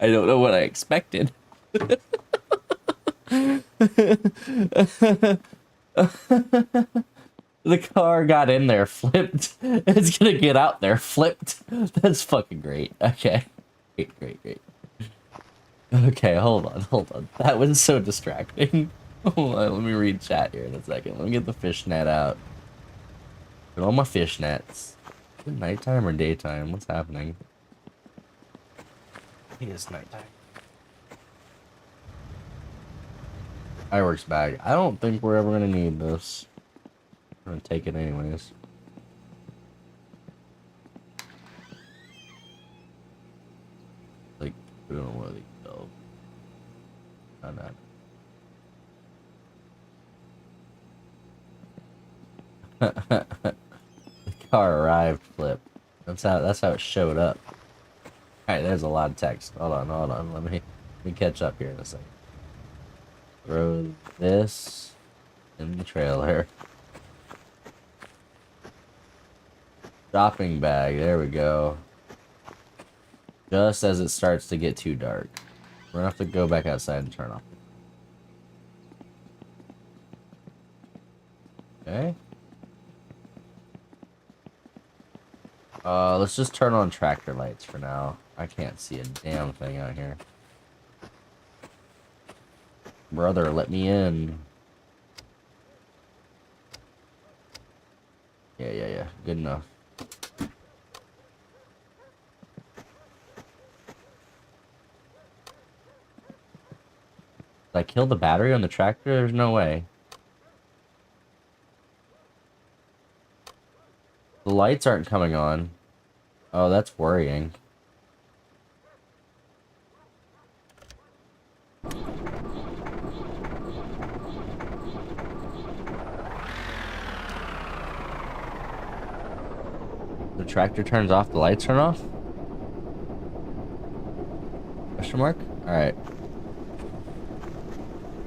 I don't know what I expected. The car got in there, flipped. It's gonna get out there, flipped. That's fucking great. Okay. Great. Okay, hold on. That was so distracting. Hold on, let me read chat here in a second. Let me get the fishnet out. Put all my fishnets. Is it nighttime or daytime? What's happening? I think it's nighttime. Fireworks bag. I don't think we're ever gonna need this. I'm gonna take it anyways. Like, we don't know what these go. Not. The car arrived, flip. That's how it showed up. Alright, there's a lot of text. Hold on. Let me catch up here in a second. Throw this in the trailer. Shopping bag, there we go. Just as it starts to get too dark. We're gonna have to go back outside and turn off. Okay. Let's just turn on tractor lights for now. I can't see a damn thing out here. Brother, let me in. Yeah. Good enough. Did I kill the battery on the tractor? There's no way. The lights aren't coming on. Oh, that's worrying. The tractor turns off, the lights turn off? Question mark? Alright.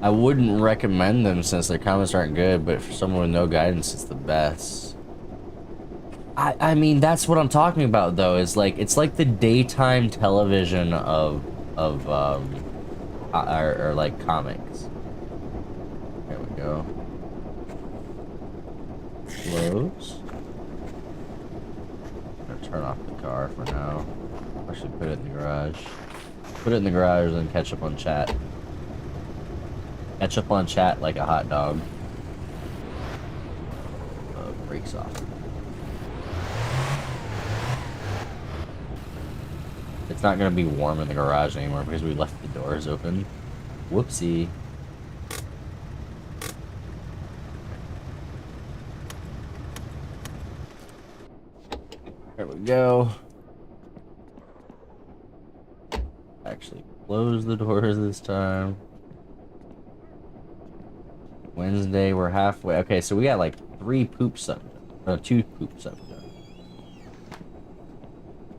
I wouldn't recommend them since their comments aren't good, but for someone with no guidance, it's the best. I mean, that's what I'm talking about, though, is like, it's like the daytime television of like comics. There we go. Close. I'm gonna turn off the car for now. Actually, put it in the garage. Put it in the garage and then catch up on chat. Catch up on chat like a hot dog. Brakes off. It's not gonna be warm in the garage anymore because we left the doors open. Whoopsie. There we go. Actually, close the doors this time. Wednesday, we're halfway. Okay, so we got like 3 poops up. Or 2 poops up.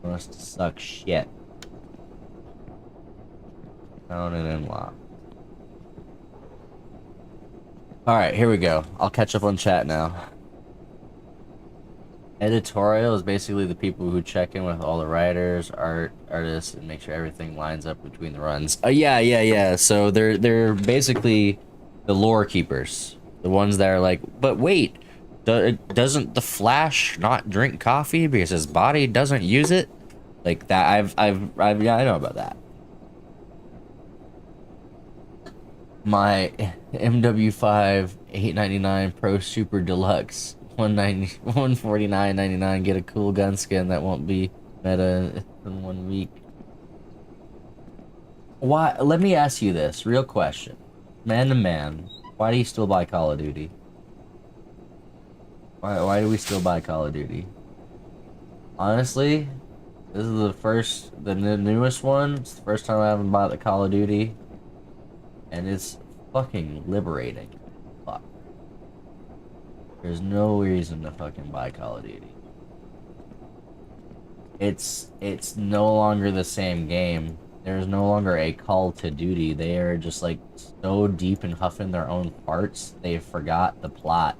Must suck shit. Down and in lock. Alright, here we go. I'll catch up on chat now. Editorial is basically the people who check in with all the writers, artists, and make sure everything lines up between the runs. Yeah. So they're basically the lore keepers. The ones that are like, but wait, doesn't the Flash not drink coffee because his body doesn't use it? Like that, yeah, I know about that. My MW5 $8.99 Pro Super Deluxe $149.99. Get a cool gun skin that won't be meta in 1 week. Why? Let me ask you this real question, man to man. Why do you still buy Call of Duty? Why do we still buy Call of Duty? Honestly, this is the newest one. It's the first time I haven't bought the Call of Duty, and it's fucking liberating. Fuck. There's no reason to fucking buy Call of Duty. It's no longer the same game. There's no longer a call to duty. They are just like so deep in huffing their own parts, they forgot the plot.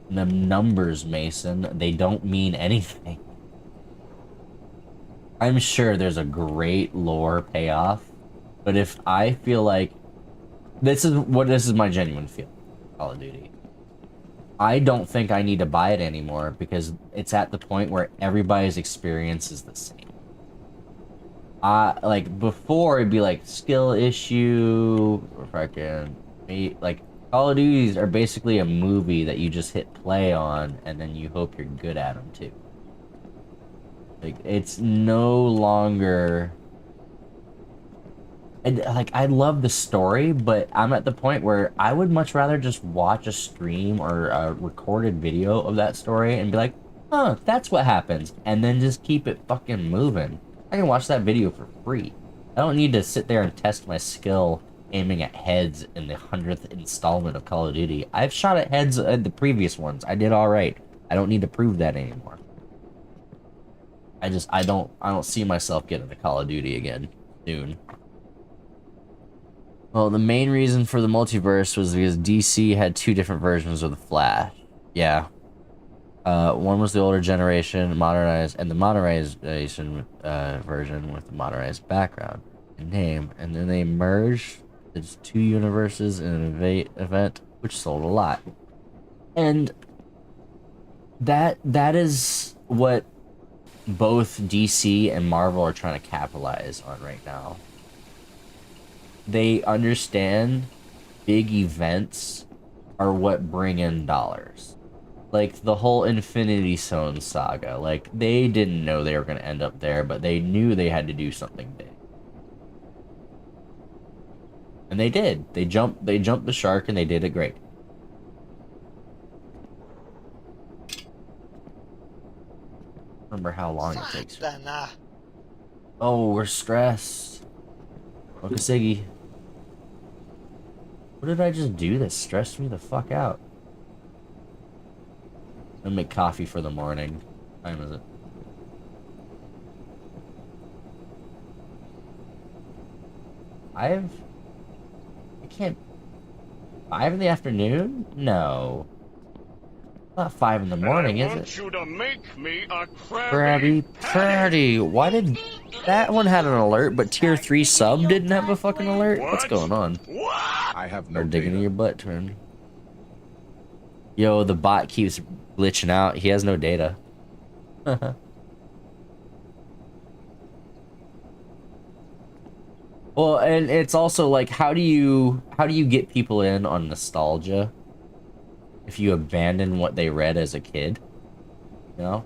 The numbers, Mason, they don't mean anything. I'm sure there's a great lore payoff, but if I feel like This is my genuine feeling. Call of Duty. I don't think I need to buy it anymore because it's at the point where everybody's experience is the same. Like before it'd be like skill issue or fucking like Call of Duties are basically a movie that you just hit play on and then you hope you're good at them too. Like it's no longer. And like I love the story, but I'm at the point where I would much rather just watch a stream or a recorded video of that story and be like, huh, that's what happens, and then just keep it fucking moving. I can watch that video for free. I don't need to sit there and test my skill aiming at heads in the 100th installment of Call of Duty. I've shot at heads at the previous ones. I did alright. I don't need to prove that anymore. I don't see myself getting to Call of Duty again soon. Well, the main reason for the multiverse was because DC had two different versions of the Flash. Yeah. One was the older generation, modernized, and the modernization version with the modernized background and name, and then they merged its two universes in an event, which sold a lot. And that is what both DC and Marvel are trying to capitalize on right now. They understand big events are what bring in dollars. Like the whole Infinity Stone saga. Like they didn't know they were going to end up there, but they knew they had to do something big. And they did. They jumped the shark and they did it great. Remember how long it takes. Oh, we're stressed. Okasegi. What did I just do that stressed me the fuck out? I'm gonna make coffee for the morning. What time is it? I can't. 5 in the afternoon? No. Not 5 in the morning, is it? You to make me a Krabby Patty. Why did that one had an alert, but tier 3 sub didn't have a fucking alert? What's going on? I have no Or digging in data. your butt, turn. Yo, the bot keeps glitching out. He has no data. Well, and it's also like, how do you get people in on nostalgia if you abandon what they read as a kid? You know?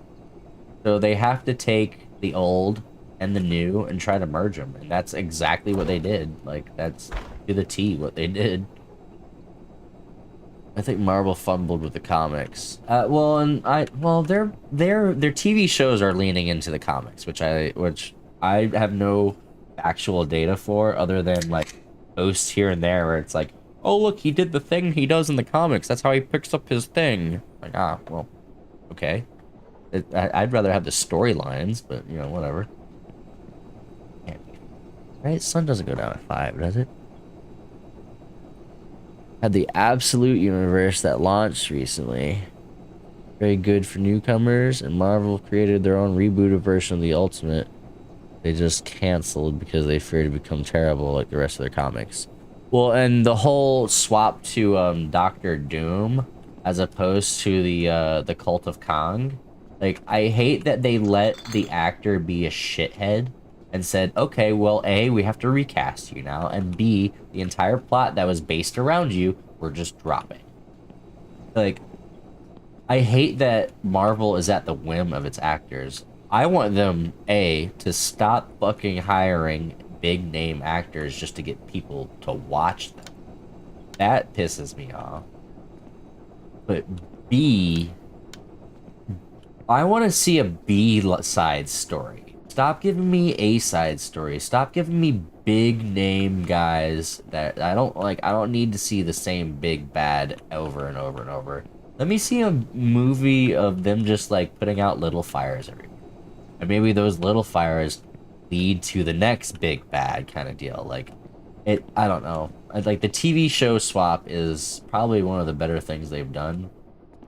So they have to take the old and the new and try to merge them, and that's exactly what they did. Like, that's to the T what they did. I think Marvel fumbled with the comics. Their TV shows are leaning into the comics, which I have no actual data for, other than like posts here and there where it's like, oh look, he did the thing he does in the comics. That's how he picks up his thing. Like, well, okay. I'd rather have the storylines, but you know, whatever. Right? Sun doesn't go down at 5, does it? Had the Absolute Universe that launched recently. Very good for newcomers, and Marvel created their own rebooted version of the Ultimate. They just canceled because they feared to become terrible like the rest of their comics. Well, and the whole swap to Doctor Doom as opposed to the Cult of Kang. Like, I hate that they let the actor be a shithead and said, okay, well, A, we have to recast you now, and B, the entire plot that was based around you, we're just dropping. Like, I hate that Marvel is at the whim of its actors. I want them, A, to stop fucking hiring big name actors just to get people to watch them. That pisses me off. But B, I want to see a B side story. Stop giving me A side stories. Stop giving me big name guys that I don't like. I don't need to see the same big bad over and over and over. Let me see a movie of them just like putting out little fires everywhere. And maybe those little fires lead to the next big bad kind of deal. Like, I don't know. Like, the TV show swap is probably one of the better things they've done.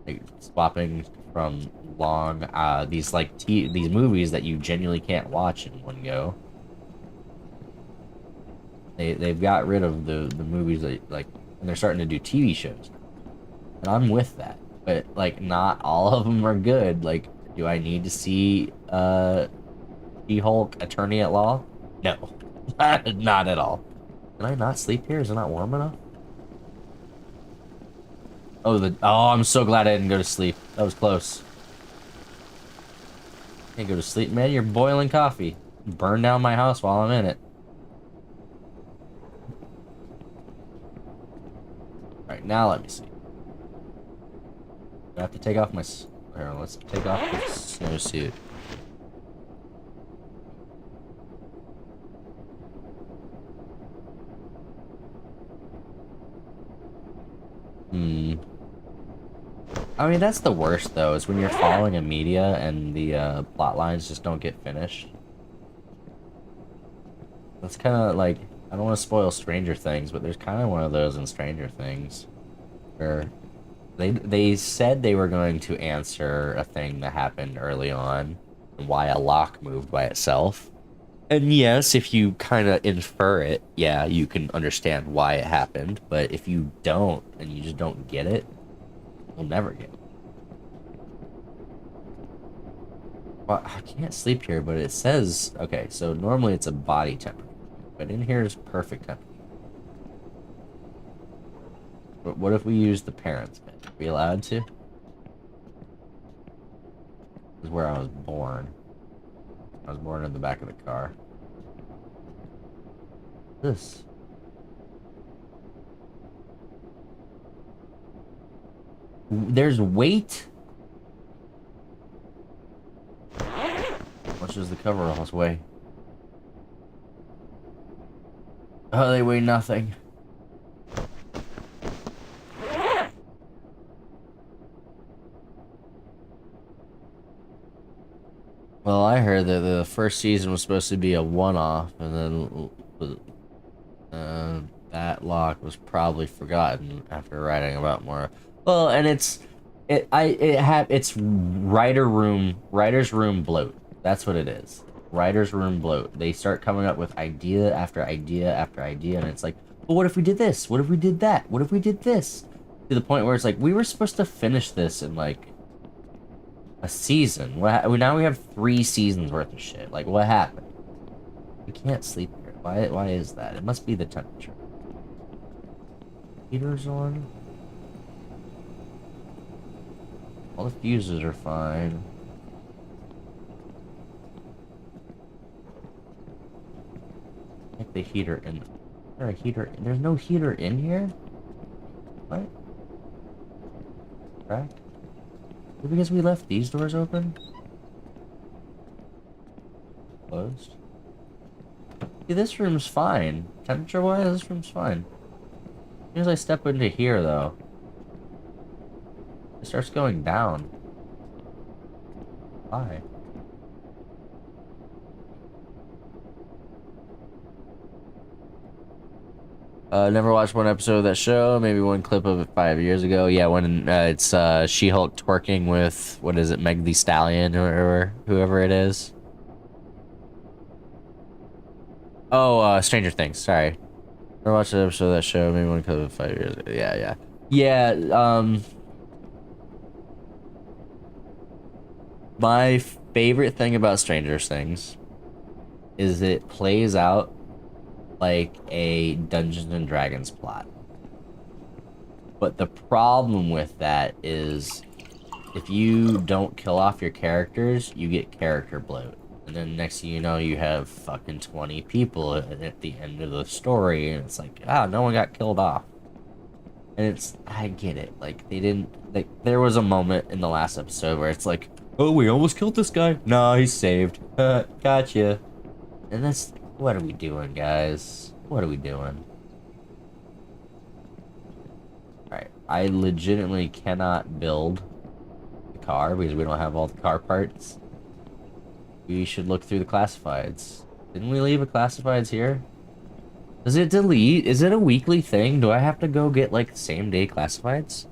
Like, swapping from long, these movies that you genuinely can't watch in one go. They've got rid of the movies that like, and they're starting to do TV shows, and I'm with that. But like, not all of them are good. Like, do I need to see She-Hulk Attorney at Law? No, not at all. Can I not sleep here? Is it not warm enough? Oh, I'm so glad I didn't go to sleep. That was close. Can't go to sleep, man. You're boiling coffee. Burn down my house while I'm in it. Alright, now let me see. I have to take off my... Here, let's take off the snowsuit. I mean, that's the worst, though, is when you're following a media and the plot lines just don't get finished. That's kind of like... I don't want to spoil Stranger Things, but there's kind of one of those in Stranger Things. Where they said they were going to answer a thing that happened early on, and why a lock moved by itself. And yes, if you kind of infer it, yeah, you can understand why it happened. But if you don't, and you just don't get it, you'll never get it. Well, I can't sleep here, but it says... Okay, so normally it's a body temperature. But in here is perfect temperature. But what if we use the parents' bed? Are we allowed to? This is where I was born. I was born in the back of the car. This. There's weight? How much does the coveralls weigh? Oh, they weigh nothing. Well, I heard that the first season was supposed to be a one-off, and then that lock was probably forgotten after writing about more. Well, and it's writer's room bloat. That's what it is. Writer's room bloat. They start coming up with idea after idea after idea, and it's like, but what if we did this? What if we did that? What if we did this? To the point where it's like, we were supposed to finish this in like a season. Now we have 3 seasons worth of shit. Like, what happened? We can't sleep here. Why is that? It must be the temperature. Heater's on. All the fuses are fine. Like the heater in. Is there a heater? There's no heater in here? What? Crack? Because we left these doors open? Closed? See, this room's fine. Temperature-wise, this room's fine. As soon as I step into here, though, it starts going down. Why? Never watched one episode of that show. Maybe one clip of it 5 years ago. Yeah, when it's She-Hulk twerking with, what is it, Meg Thee Stallion or whoever it is. Oh, Stranger Things. Sorry. Never watched an episode of that show. Maybe one clip of it 5 years ago. Yeah. My favorite thing about Stranger Things is it plays out like a Dungeons and Dragons plot. But the problem with that is if you don't kill off your characters, you get character bloat. And then next thing you know, you have fucking 20 people at the end of the story, and it's like, no one got killed off. And I get it. Like, they didn't, like, there was a moment in the last episode where it's like, oh, we almost killed this guy. Nah, he's saved. Gotcha. And that's, what are we doing, guys? What are we doing? Alright, I legitimately cannot build the car because we don't have all the car parts. We should look through the classifieds. Didn't we leave a classifieds here? Does it delete? Is it a weekly thing? Do I have to go get, like, same-day classifieds?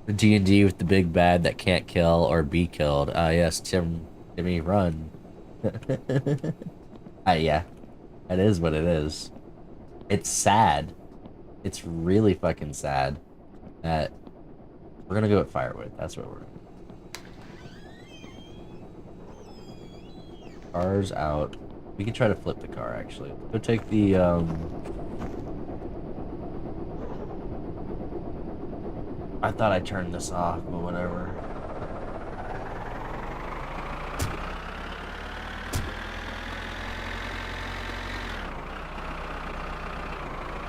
The D&D with the big bad that can't kill or be killed. Yes, Timmy, run. Yeah, that is what it is. It's sad. It's really fucking sad that we're gonna go with firewood. That's what we're gonna do. Car's out. We can try to flip the car, actually. Go take the, I thought I turned this off, but whatever.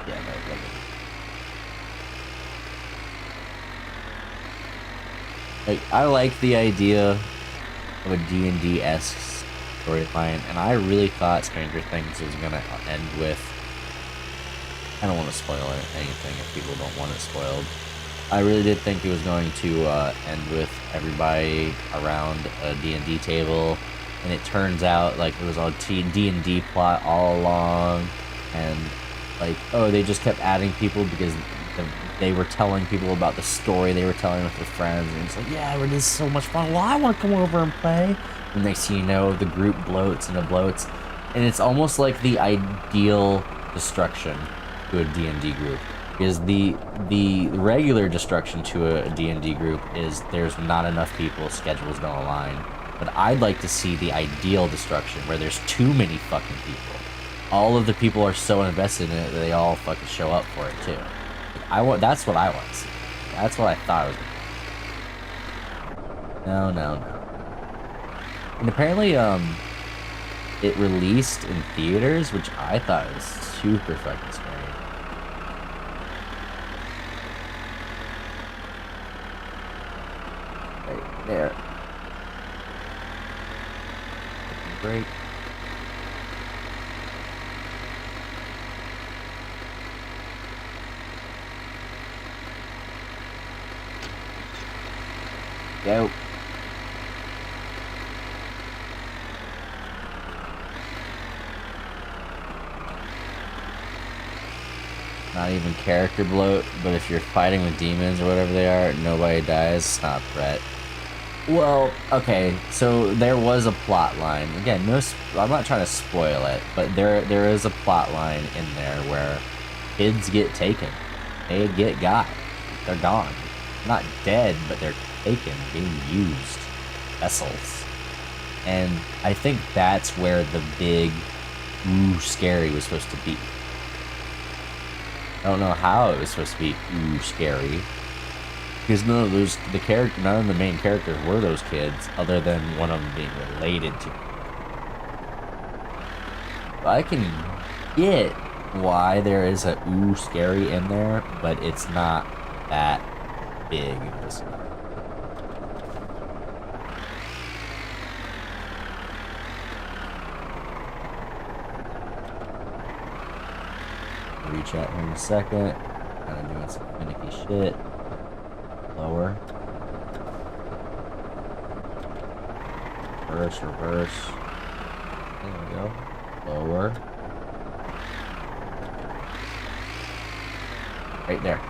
Yeah, no, like, I like the idea of a D&D-esque storyline, and I really thought Stranger Things was gonna end with... I don't want to spoil anything if people don't want it spoiled. I really did think it was going to end with everybody around a D&D table, and it turns out like it was a D&D plot all along, and like, oh, they just kept adding people because they were telling people about the story they were telling with their friends, and it's like, yeah, it is so much fun. Well, I want to come over and play. And next thing you know, the group bloats and it bloats, and it's almost like the ideal destruction to a D&D group. Because the regular destruction to a D&D group is there's not enough people, schedules don't align. But I'd like to see the ideal destruction where there's too many fucking people. All of the people are so invested in it that they all fucking show up for it too. That's what I want to see. That's what I thought it was gonna be. No. And apparently, it released in theaters, which I thought was super fucking scary. Right there. Great. Go. Not even character bloat, but if you're fighting with demons or whatever they are, nobody dies, it's not a threat. Well, okay, so there was a plot line. Again, I'm not trying to spoil it, but there is a plot line in there where kids get taken. They get got. They're gone. Not dead, but they're taken, being used. Vessels. And I think that's where the big ooh scary was supposed to be. I don't know how it was supposed to be ooh scary. Because none of the main characters were those kids, other than one of them being related to. I can get why there is a ooh scary in there, but it's not that big. Reach out here in a second. Kind of doing some finicky shit. Lower. Reverse. There we go. Lower. Right there.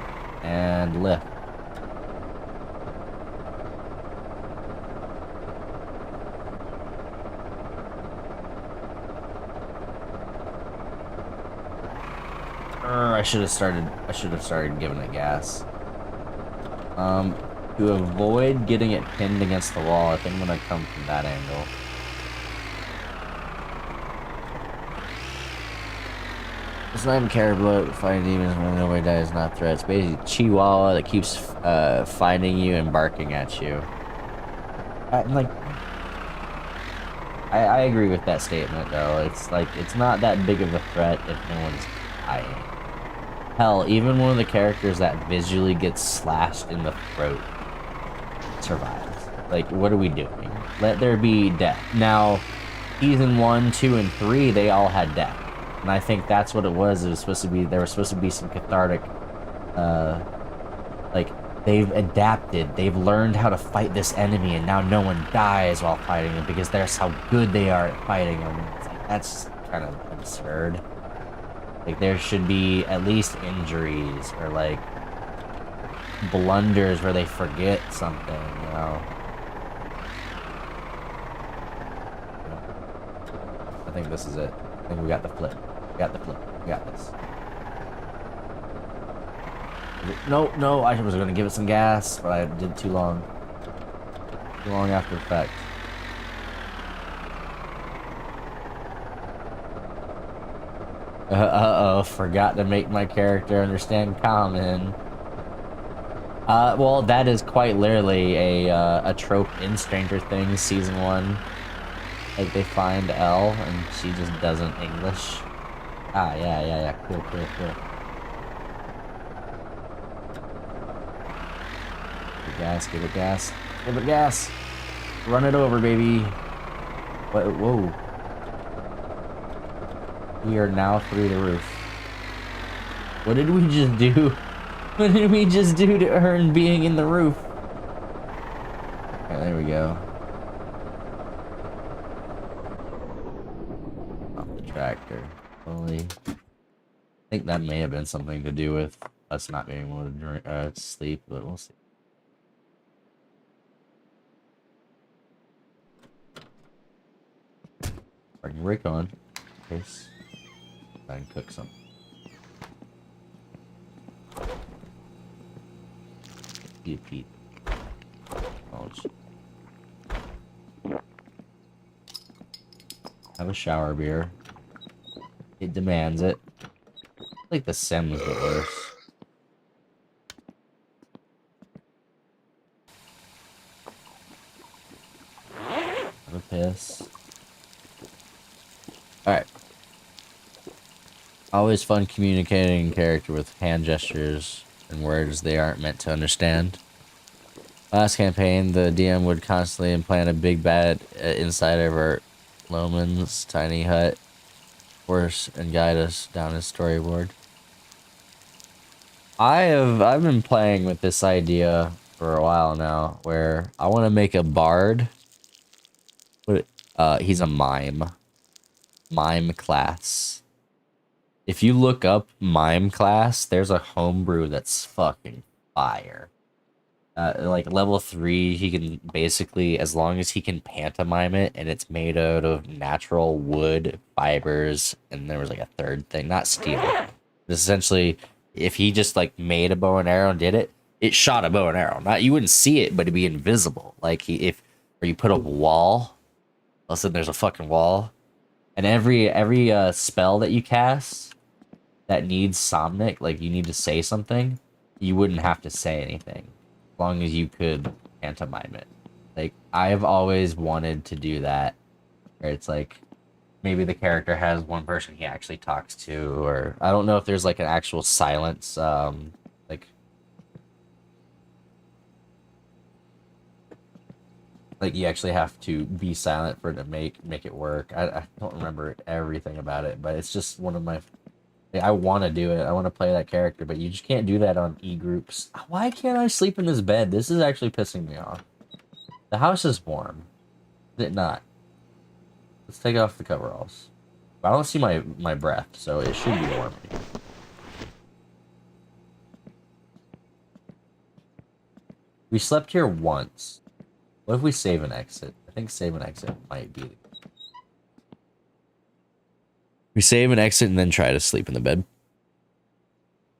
And lift. I should have started giving it gas. To avoid getting it pinned against the wall, I think I'm gonna come from that angle. It's not even caribou fighting demons when nobody dies, not threats. Basically, Chihuahua that keeps finding you and barking at you. I agree with that statement though. It's like it's not that big of a threat if no one's dying. Hell, even one of the characters that visually gets slashed in the throat survives. Like, what are we doing? Let there be death. Now, season 1, 2, and 3, they all had death. And I think that's what it was. It was supposed to be, there was supposed to be some cathartic, like, they've adapted. They've learned how to fight this enemy, and now no one dies while fighting them because that's how good they are at fighting them. It's like, that's kind of absurd. Like, there should be at least injuries, or like, blunders where they forget something, you know. I think this is it. I think we got the flip. We got the flip. We got this. No, I was gonna give it some gas, but I did too long. Too long after effect. Uh-oh, forgot to make my character understand common. Well, that is quite literally a trope in Stranger Things season 1. Like, they find Elle, and she just doesn't English. Ah, yeah, cool. Give it gas. Run it over, baby. Whoa. We are now through the roof. What did we just do? What did we just do to earn being in the roof? Okay, there we go. Off the tractor. Holy. I think that may have been something to do with us not being able to drink, sleep, but we'll see. Bring Rick on. In case I can cook something. You Pete. Oh, have a shower beer. It demands it. I think the Sims get worse. Have a piss. Alright. Always fun communicating in character with hand gestures and words they aren't meant to understand. Last campaign, the DM would constantly implant a big bad inside of our Loman's tiny hut, course, and guide us down his storyboard. I've been playing with this idea for a while now, where I want to make a bard. He's a mime class. If you look up mime class, there's a homebrew that's fucking fire. Like level 3, he can basically, as long as he can pantomime it, and it's made out of natural wood fibers, and there was like a third thing, not steel. But essentially, if he just like made a bow and arrow and did it, it shot a bow and arrow. Not, you wouldn't see it, but it'd be invisible. Like or you put up a wall, all of a sudden there's a fucking wall, and every spell that you cast that needs Somnic, like you need to say something, you wouldn't have to say anything. As long as you could pantomime it. Like, I've always wanted to do that. Where it's like, maybe the character has one person he actually talks to, or I don't know if there's like an actual silence, like you actually have to be silent for it to make it work. I don't remember everything about it, but it's just one of my... I want to do it. I want to play that character, but you just can't do that on e-groups. Why can't I sleep in this bed? This is actually pissing me off. The house is warm. Is it not? Let's take off the coveralls. I don't see my breath, so it should be warm. We slept here once. What if we save and exit? I think save and exit might be... We save and exit and then try to sleep in the bed.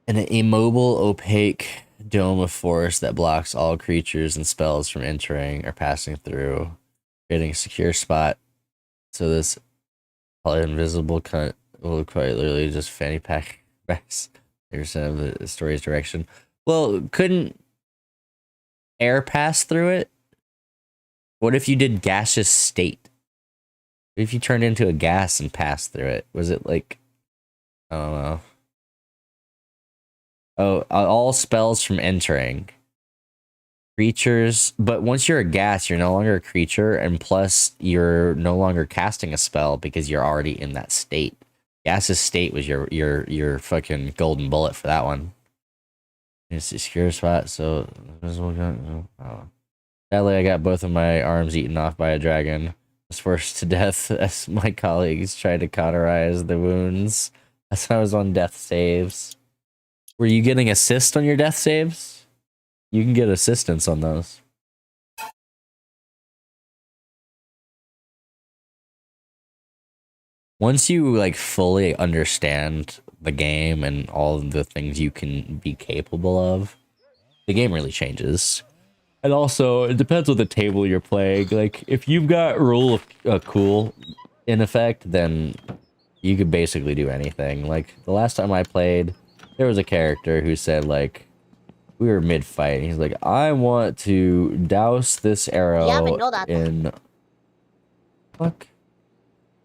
An immobile, opaque dome of force that blocks all creatures and spells from entering or passing through, creating a secure spot. So this probably invisible cunt will quite literally just fanny pack backs 30% of the story's direction. Well, couldn't air pass through it? What if you did gaseous state? If you turned into a gas and passed through it, was it like, I don't know. Oh, all spells from entering. Creatures, but once you're a gas, you're no longer a creature, and plus you're no longer casting a spell because you're already in that state. Gas's state was your fucking golden bullet for that one. It's a secure spot, so sadly I got both of my arms eaten off by a dragon. Was forced to death as my colleagues tried to cauterize the wounds as I was on death saves. Were you getting assist on your death saves? You can get assistance on those. Once you like fully understand the game and all of the things you can be capable of, the game really changes. And also, it depends on the table you're playing. Like, if you've got Rule of Cool in effect, then you could basically do anything. Like, the last time I played, there was a character who said, like, we were mid-fight, and he's like, I want to douse this arrow in... Fuck.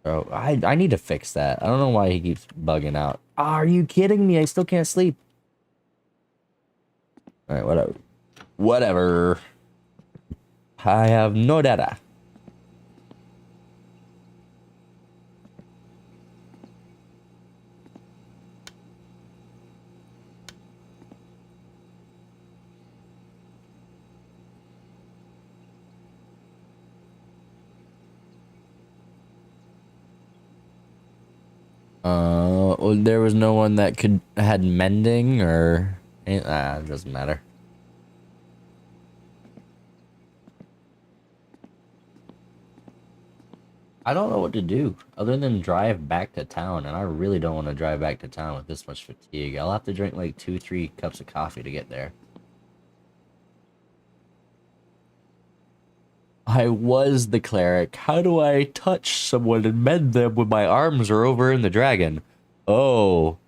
Bro, I need to fix that. I don't know why he keeps bugging out. Are you kidding me? I still can't sleep. Alright, whatever. Whatever. I have no data. Well, there was no one that had mending or it doesn't matter. I don't know what to do other than drive back to town, and I really don't want to drive back to town with this much fatigue. I'll have to drink like 2-3 cups of coffee to get there. I was the cleric. How do I touch someone and mend them when my arms are over in the dragon? Oh.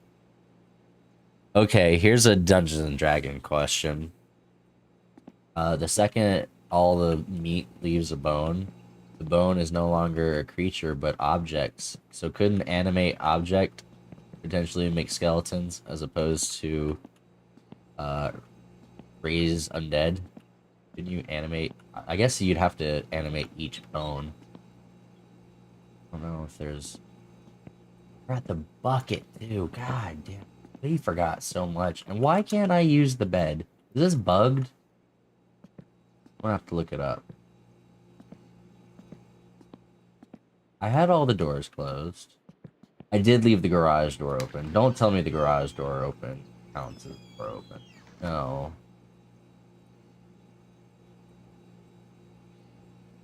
Okay, here's a Dungeons and Dragon question. The second all the meat leaves a bone, the bone is no longer a creature, but objects. So could an animate object potentially make skeletons as opposed to raise undead? Can you animate? I guess you'd have to animate each bone. I don't know if there's... We're at the bucket, too. God damn. We forgot so much. And why can't I use the bed? Is this bugged? I'm gonna have to look it up. I had all the doors closed. I did leave the garage door open. Don't tell me the garage door open counts as door open. No.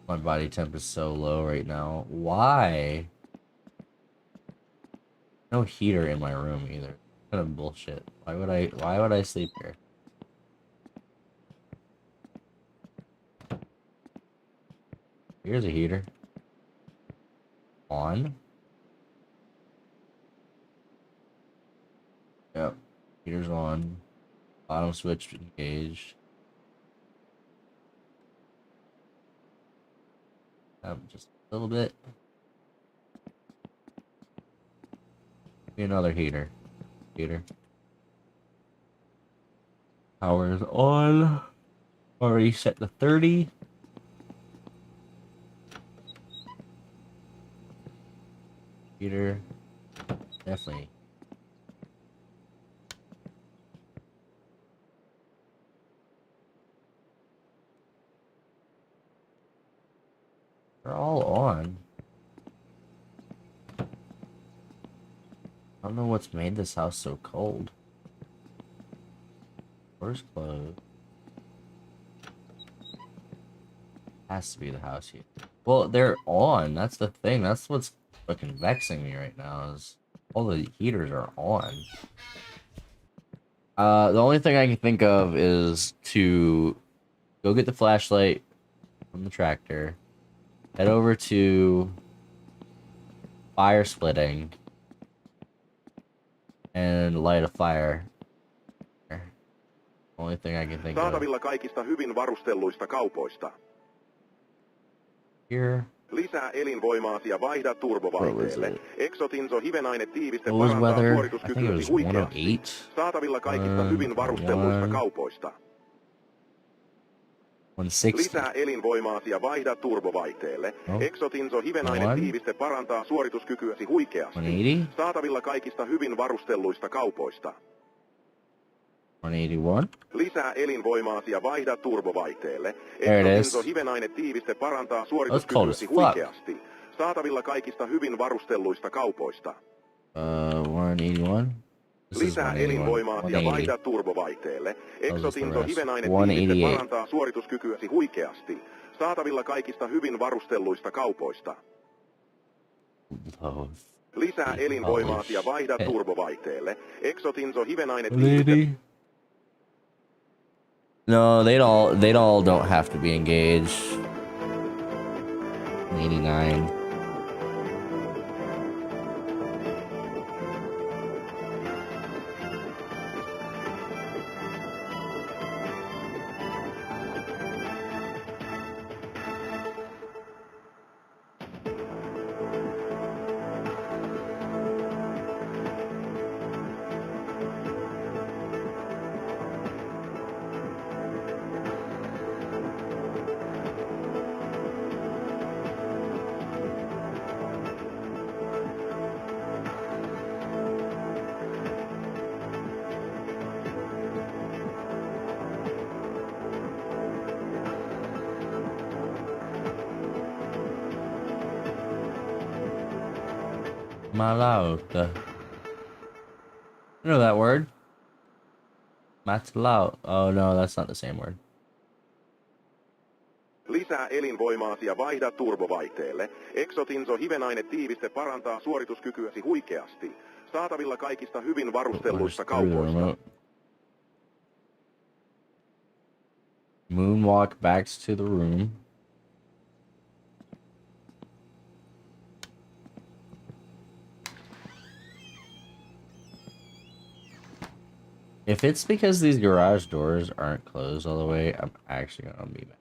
My body temp is so low right now. Why? No heater in my room either. What kind of bullshit. Why would I sleep here? Here's a heater. On. Yep. Heater's on. Bottom switch engaged. Just a little bit. Be another heater. Power is on. Already set to 30. Heater. Definitely. They're all on. I don't know what's made this house so cold. Doors closed. Has to be the house here. Well, they're on. That's the thing. That's what's fucking vexing me right now is all the heaters are on. The only thing I can think of is to go get the flashlight from the tractor, head over to fire splitting, and light a fire. Only thing I can think of. Saatavilla kaikista hyvin varustelluista kaupoista. Here. Lisää elinvoimaasi ja vaihda turbovaihteelle. Exotinso hivenainetiiviste What was parantaa weather? I think it suorituskykyäsi was huikeasti. 108. Saatavilla kaikista hyvin varustelluista kaupoista. 160. Lisää elinvoimaasi ja vaihda turbovaihteelle. Exotinso hivenainetiiviste parantaa suorituskykyäsi huikeasti. 180. Saatavilla kaikista hyvin varustelluista kaupoista. 181. Lisää elinvoimaasi ja vaihda turbovaihteelle. There it is. Exotinso hivenainetiiviste parantaa suorituskykyäsi huikeasti. Saatavilla kaikista hyvin varustelluista kaupoista. 181. This is Lisää 181. elinvoimaasi ja 180. vaihda turbovaihteelle. Exotinso rest. hivenaine 188. tiiviste parantaa suorituskykyäsi huikeasti. Saatavilla kaikista hyvin varustelluista kaupoista. Oh. Lisää elinvoimaasi ja vaihda shit. turbovaihteelle. Exotinso hivenaine tiiviste... Lady. No, they'd all don't have to be engaged. 89. Malauta. I know that word. Matlau. Oh no, that's not the same word. Lisää elinvoimaasi ja vaihda turbovaihteelle. Exotinso hivenaine tiiviste parantaa suorituskykyäsi huikeasti. Saatavilla kaikista hyvin varustelluista kaupoista. Moonwalk back to the room. If it's because these garage doors aren't closed all the way, I'm actually gonna be mad.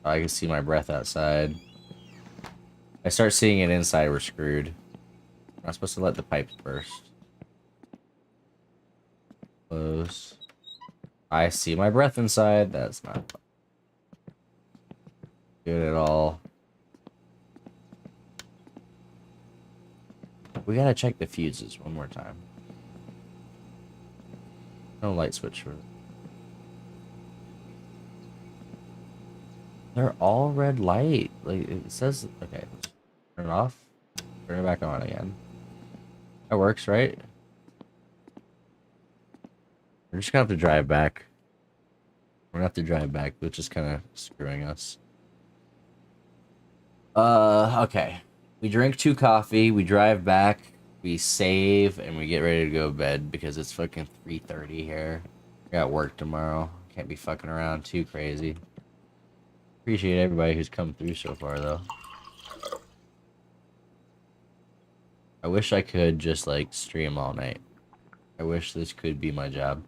I can see my breath outside. I start seeing it inside, we're screwed. I'm not supposed to let the pipes burst. Close. I see my breath inside. That's not good at all. We gotta check the fuses one more time. No light switch for. They're all red light. Like it says. Okay, let's turn it off. Turn it back on again. That works, right? We're just gonna have to drive back. We're gonna have to drive back, which is kind of screwing us. Okay. We drink 2 coffee, we drive back, we save, and we get ready to go to bed because it's fucking 3:30 here. I got work tomorrow. Can't be fucking around too crazy. Appreciate everybody who's come through so far, though. I wish I could just, like, stream all night. I wish this could be my job.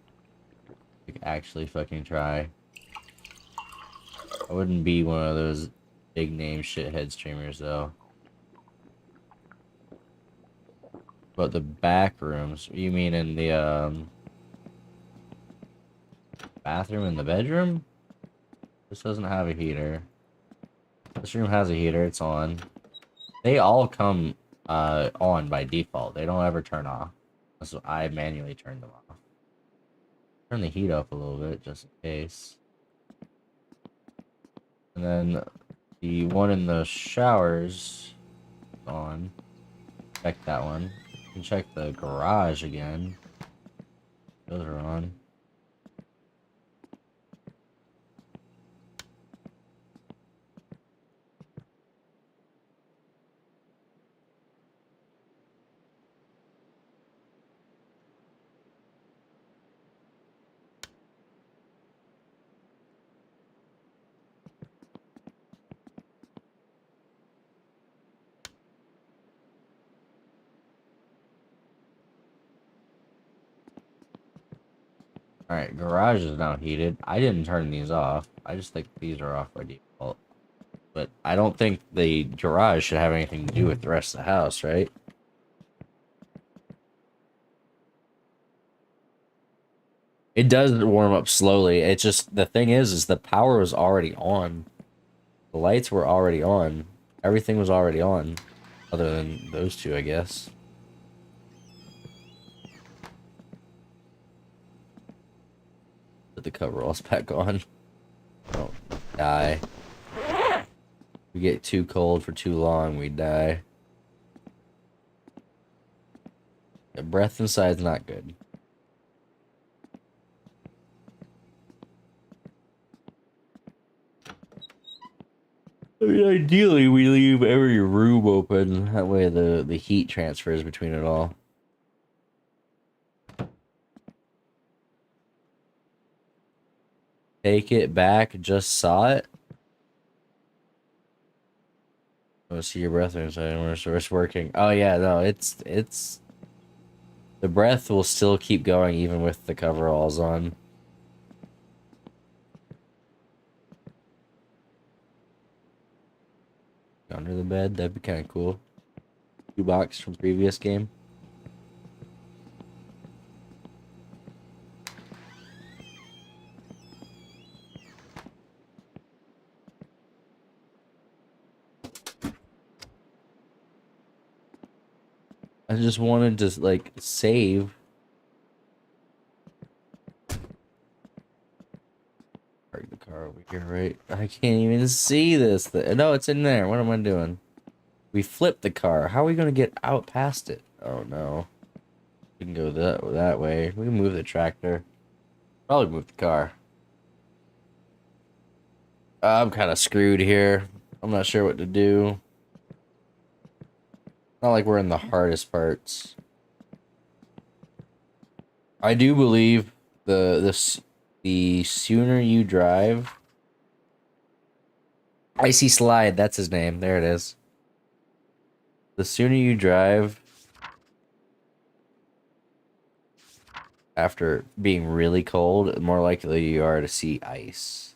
Like, actually fucking try. I wouldn't be one of those big name shithead streamers, though. But the back rooms, you mean in the bathroom and the bedroom? This doesn't have a heater. This room has a heater, it's on. They all come on by default. They don't ever turn off. So I manually turn them off. Turn the heat up a little bit just in case. And then the one in the showers is on. Check that one. You can check the garage again. Those are on. Alright, garage is now heated. I didn't turn these off. I just think these are off by default. But I don't think the garage should have anything to do with the rest of the house, right? It does warm up slowly. It's just, the thing is the power was already on. The lights were already on. Everything was already on. Other than those two, I guess. Put the coveralls back on. Don't die. We get too cold for too long, we die. The breath inside's not good. I mean, ideally, we leave every room open. That way the heat transfers between it all. Take it back, just saw it. Let's see your breath inside. It's working. Oh yeah, no, it's the breath will still keep going even with the coveralls on. Under the bed, that'd be kind of cool. Shoebox from previous game. I just wanted to like save. Park the car over here, right? I can't even see this. No, it's in there. What am I doing? We flipped the car. How are we gonna get out past it? Oh no. We can go that way. We can move the tractor. Probably move the car. I'm kind of screwed here. I'm not sure what to do. Not like we're in the hardest parts. I do believe the sooner you drive. Icy Slide, that's his name. There it is. The sooner you drive after being really cold, the more likely you are to see ice.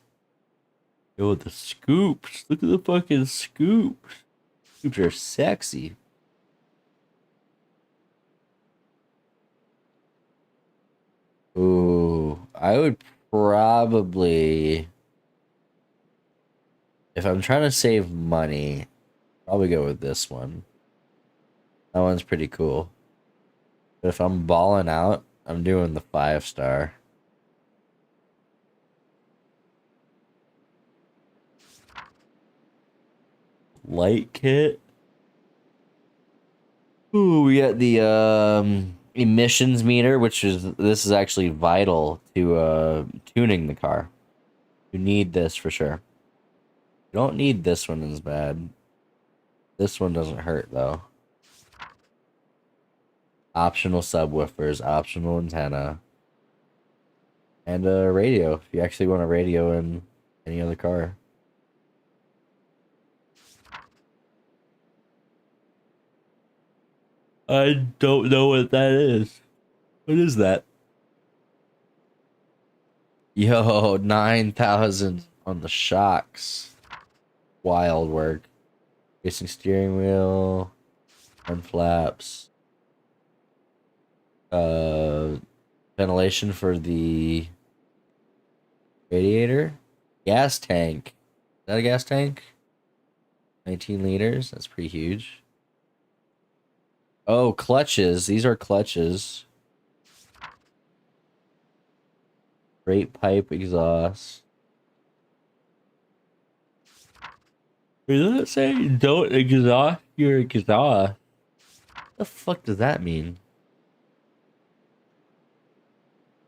Yo, the scoops. Look at the fucking scoops. Scoops are sexy. Ooh, I would probably, if I'm trying to save money, probably go with this one. That one's pretty cool. But if I'm balling out, I'm doing the 5-star. Light kit. Ooh, we got the emissions meter, this is actually vital to tuning the car. You need this for sure. You don't need this one as bad. This one doesn't hurt though. Optional subwoofers, optional antenna, and a radio if you actually want a radio in any other car. I don't know what that is. What is that? Yo, 9,000 on the shocks. Wild work. Racing steering wheel. Front flaps. Ventilation for the radiator. Gas tank. Is that a gas tank? 19 liters. That's pretty huge. Oh, clutches. These are clutches. Straight pipe exhaust. Does it say don't exhaust your exhaust? What the fuck does that mean?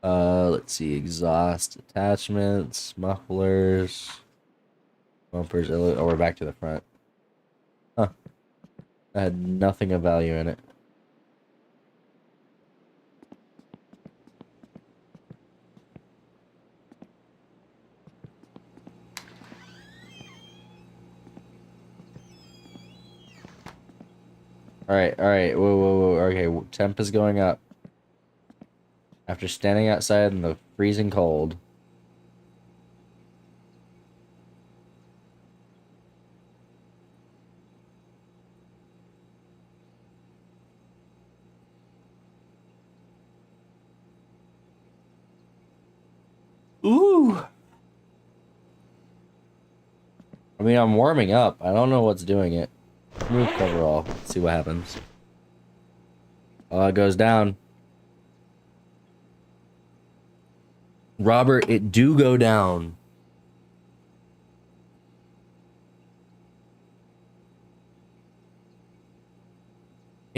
Let's see. Exhaust attachments, mufflers, bumpers. Oh, we're back to the front. Huh. That had nothing of value in it. Alright, alright. Whoa. Okay, temp is going up. After standing outside in the freezing cold. Ooh! I mean, I'm warming up. I don't know what's doing it. Move coverall. Let's see what happens. Oh, it goes down. Robert, it do go down.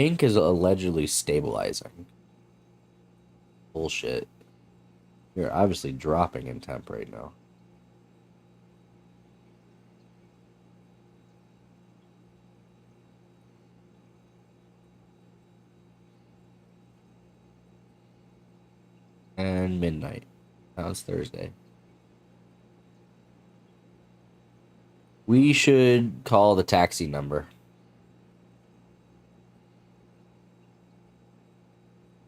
Ink is allegedly stabilizing. Bullshit. You're obviously dropping in temp right now. And midnight. Now it's Thursday. We should call the taxi number.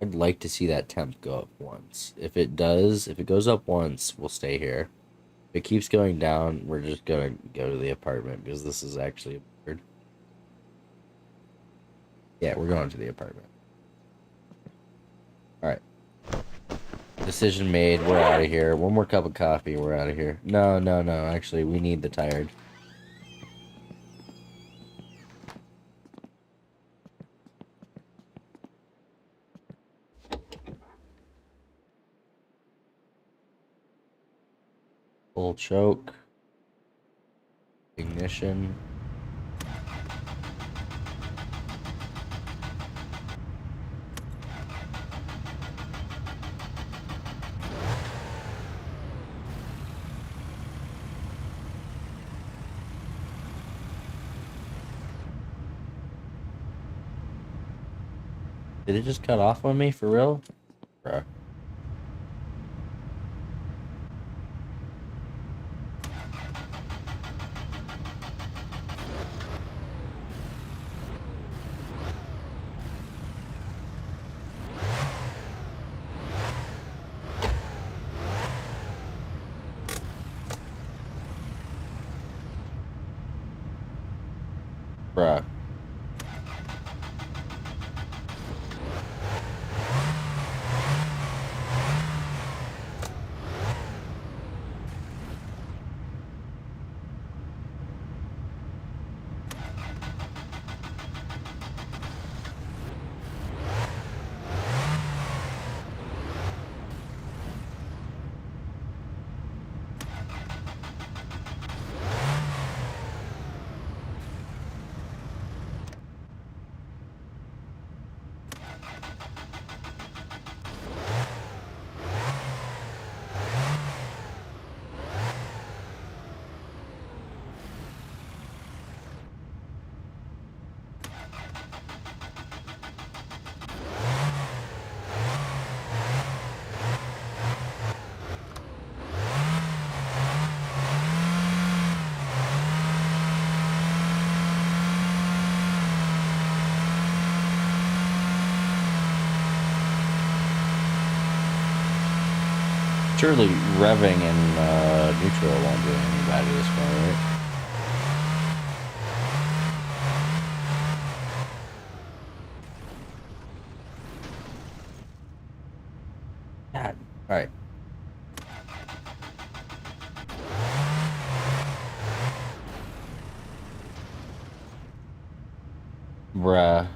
I'd like to see that temp go up once. If it does, if it goes up once, we'll stay here. If it keeps going down, we're just gonna go to the apartment because this is actually weird. Yeah, we're going to the apartment. Alright. Decision made. We're out of here. One more cup of coffee. We're out of here. No. Actually, we need the tired. Full choke. Ignition. Did it just cut off on me for real? Bruh. Bruh. Surely revving in neutral won't do any bad to this car, right? God. Alright. Bruh.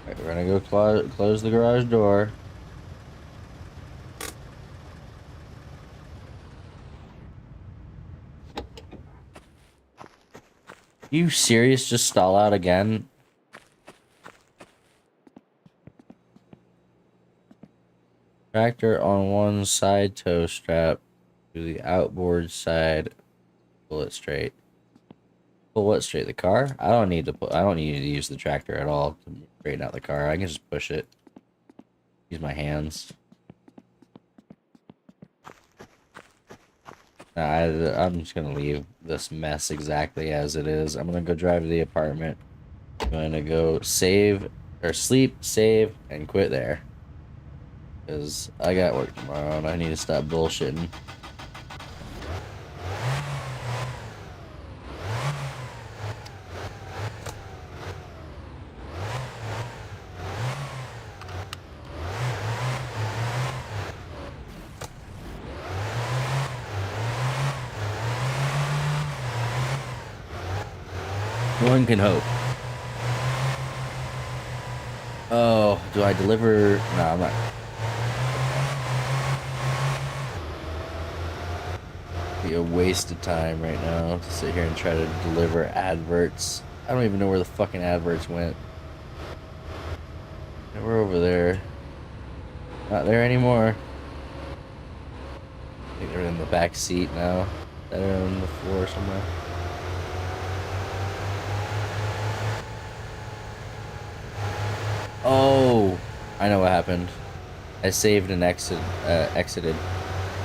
Alright, we're gonna go close the garage door. You serious? Just stall out again? Tractor on one side, toe strap to the outboard side. Pull it straight. Pull what straight? The car? I don't need to use the tractor at all to straighten out the car. I can just push it. Use my hands. I'm just gonna leave this mess exactly as it is. I'm gonna go drive to the apartment. I'm gonna go save Or sleep, save, and quit there. Because I got work tomorrow and I need to stop bullshitting. One can hope. Oh, do I deliver? No, I'm not. Be a waste of time right now to sit here and try to deliver adverts. I don't even know where the fucking adverts went. They were over there. Not there anymore. I think they're in the back seat now. They're on the floor somewhere. Oh, I know what happened. I saved and exited.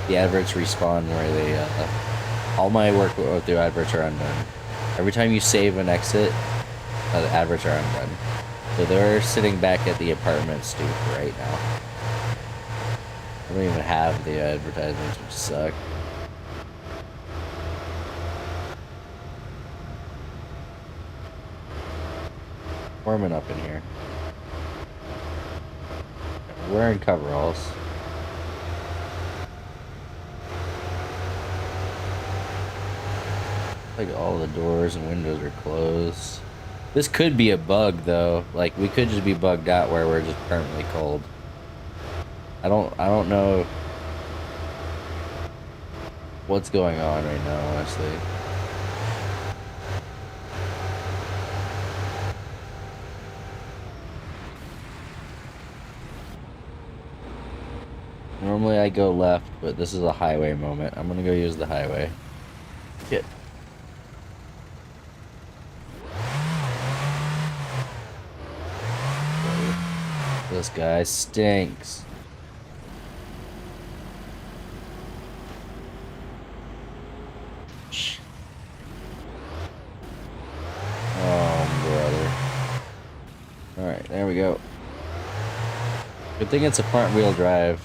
The adverts respawn where they, all my work with the adverts are undone. Every time you save and exit, the adverts are undone. So they're sitting back at the apartment stoop right now. I don't even have the advertisements, which suck. Warming up in here. Wearing coveralls. Like all the doors and windows are closed. This could be a bug though. Like we could just be bugged out where we're just permanently cold. I don't know what's going on right now, honestly. Normally I go left, but this is a highway moment. I'm gonna go use the highway. Shit. This guy stinks. Oh, brother. Alright, there we go. Good thing it's a front wheel drive.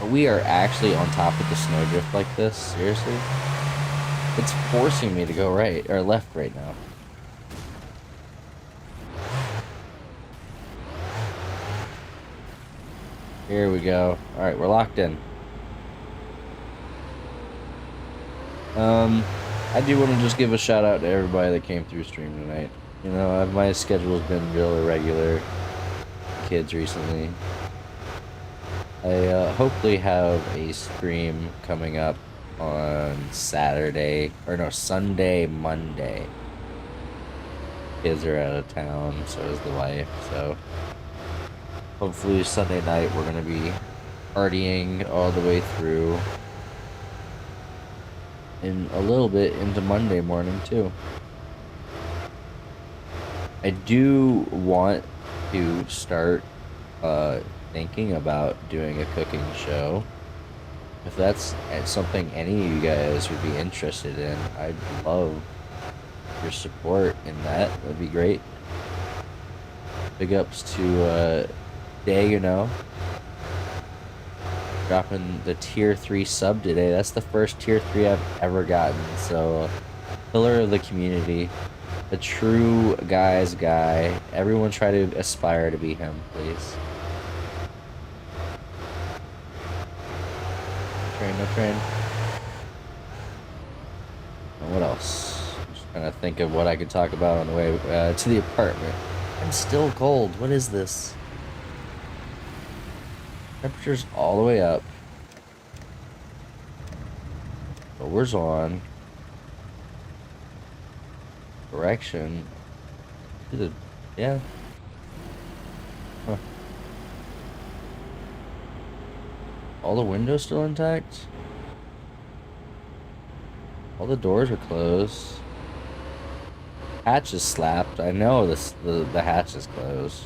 We are actually on top of the snowdrift like this? Seriously? It's forcing me to go right or left right now. Here we go. Alright, we're locked in. I do want to just give a shout out to everybody that came through stream tonight. You know, my schedule's been real irregular. Kids recently. I hopefully have a stream coming up on Saturday, or no, Sunday, Monday. Kids are out of town, so is the wife, so hopefully Sunday night we're gonna be partying all the way through, and a little bit into Monday morning too. I do want to start thinking about doing a cooking show. If that's something any of you guys would be interested in, I'd love your support in that. That'd be great. Big ups to Day, you know, dropping the tier 3 sub today. That's the first tier 3 I've ever gotten, so pillar of the community, a true guy's guy. Everyone try to aspire to be him, please. No train. And what else? Just trying to think of what I could talk about on the way to the apartment. I'm still cold. What is this? Temperature's all the way up. Doors on. Direction. Yeah. Huh. All the windows still intact? All the doors are closed. Hatch is slapped. I know the hatch is closed.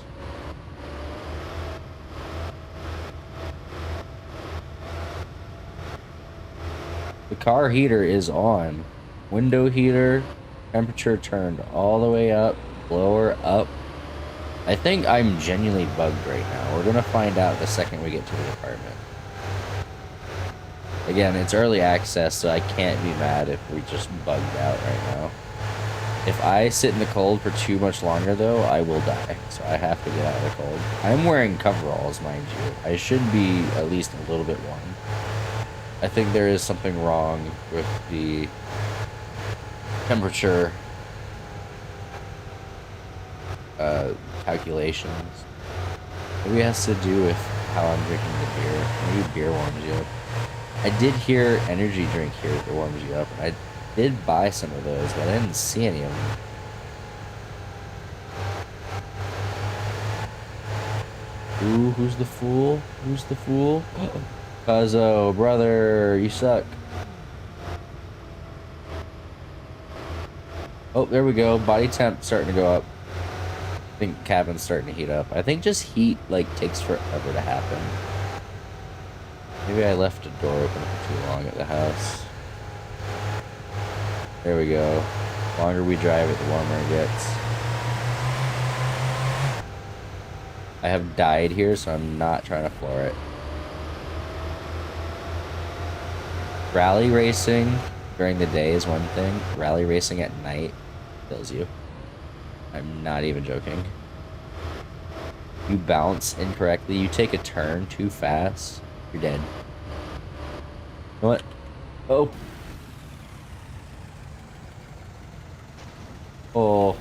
The car heater is on. Window heater, temperature turned all the way up, blower up. I think I'm genuinely bugged right now. We're gonna find out the second we get to the apartment. Again, it's early access, so I can't be mad if we just bugged out right now. If I sit in the cold for too much longer, though, I will die. So I have to get out of the cold. I'm wearing coveralls, mind you. I should be at least a little bit warm. I think there is something wrong with the temperature calculations. Maybe it has to do with how I'm drinking the beer. Maybe beer warms you up. I did hear energy drink here that warms you up. I did buy some of those, but I didn't see any of them. Ooh, who's the fool? Who's the fool? Cuzzo, brother, you suck. Oh, there we go. Body temp starting to go up. I think cabin's starting to heat up. I think just heat, like, takes forever to happen. Maybe I left a door open for too long at the house. There we go. The longer we drive it, the warmer it gets. I have died here, so I'm not trying to floor it. Rally racing during the day is one thing. Rally racing at night kills you. I'm not even joking. You bounce incorrectly. You take a turn too fast. You're dead. What? Oh. Oh.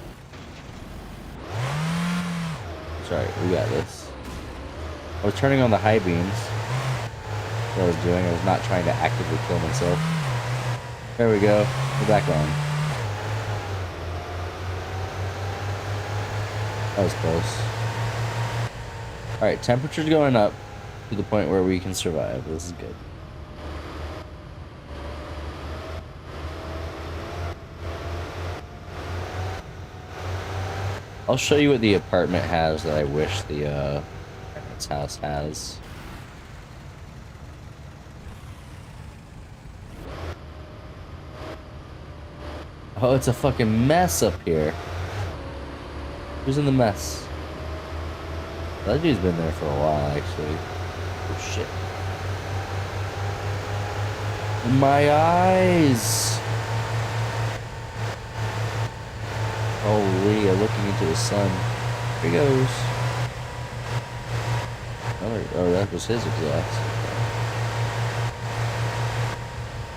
Sorry, we got this. I was turning on the high beams. That's what I was doing. I was not trying to actively kill myself. There we go. We're back on. That was close. Alright, temperature's going up to the point where we can survive. This is good. I'll show you what the apartment has that I wish the parents' house has. Oh, it's a fucking mess up here. Who's in the mess? That dude's been there for a while, actually. Oh, shit. My eyes! Holy, I'm looking into the sun. Here he goes. Oh, that was his exhaust.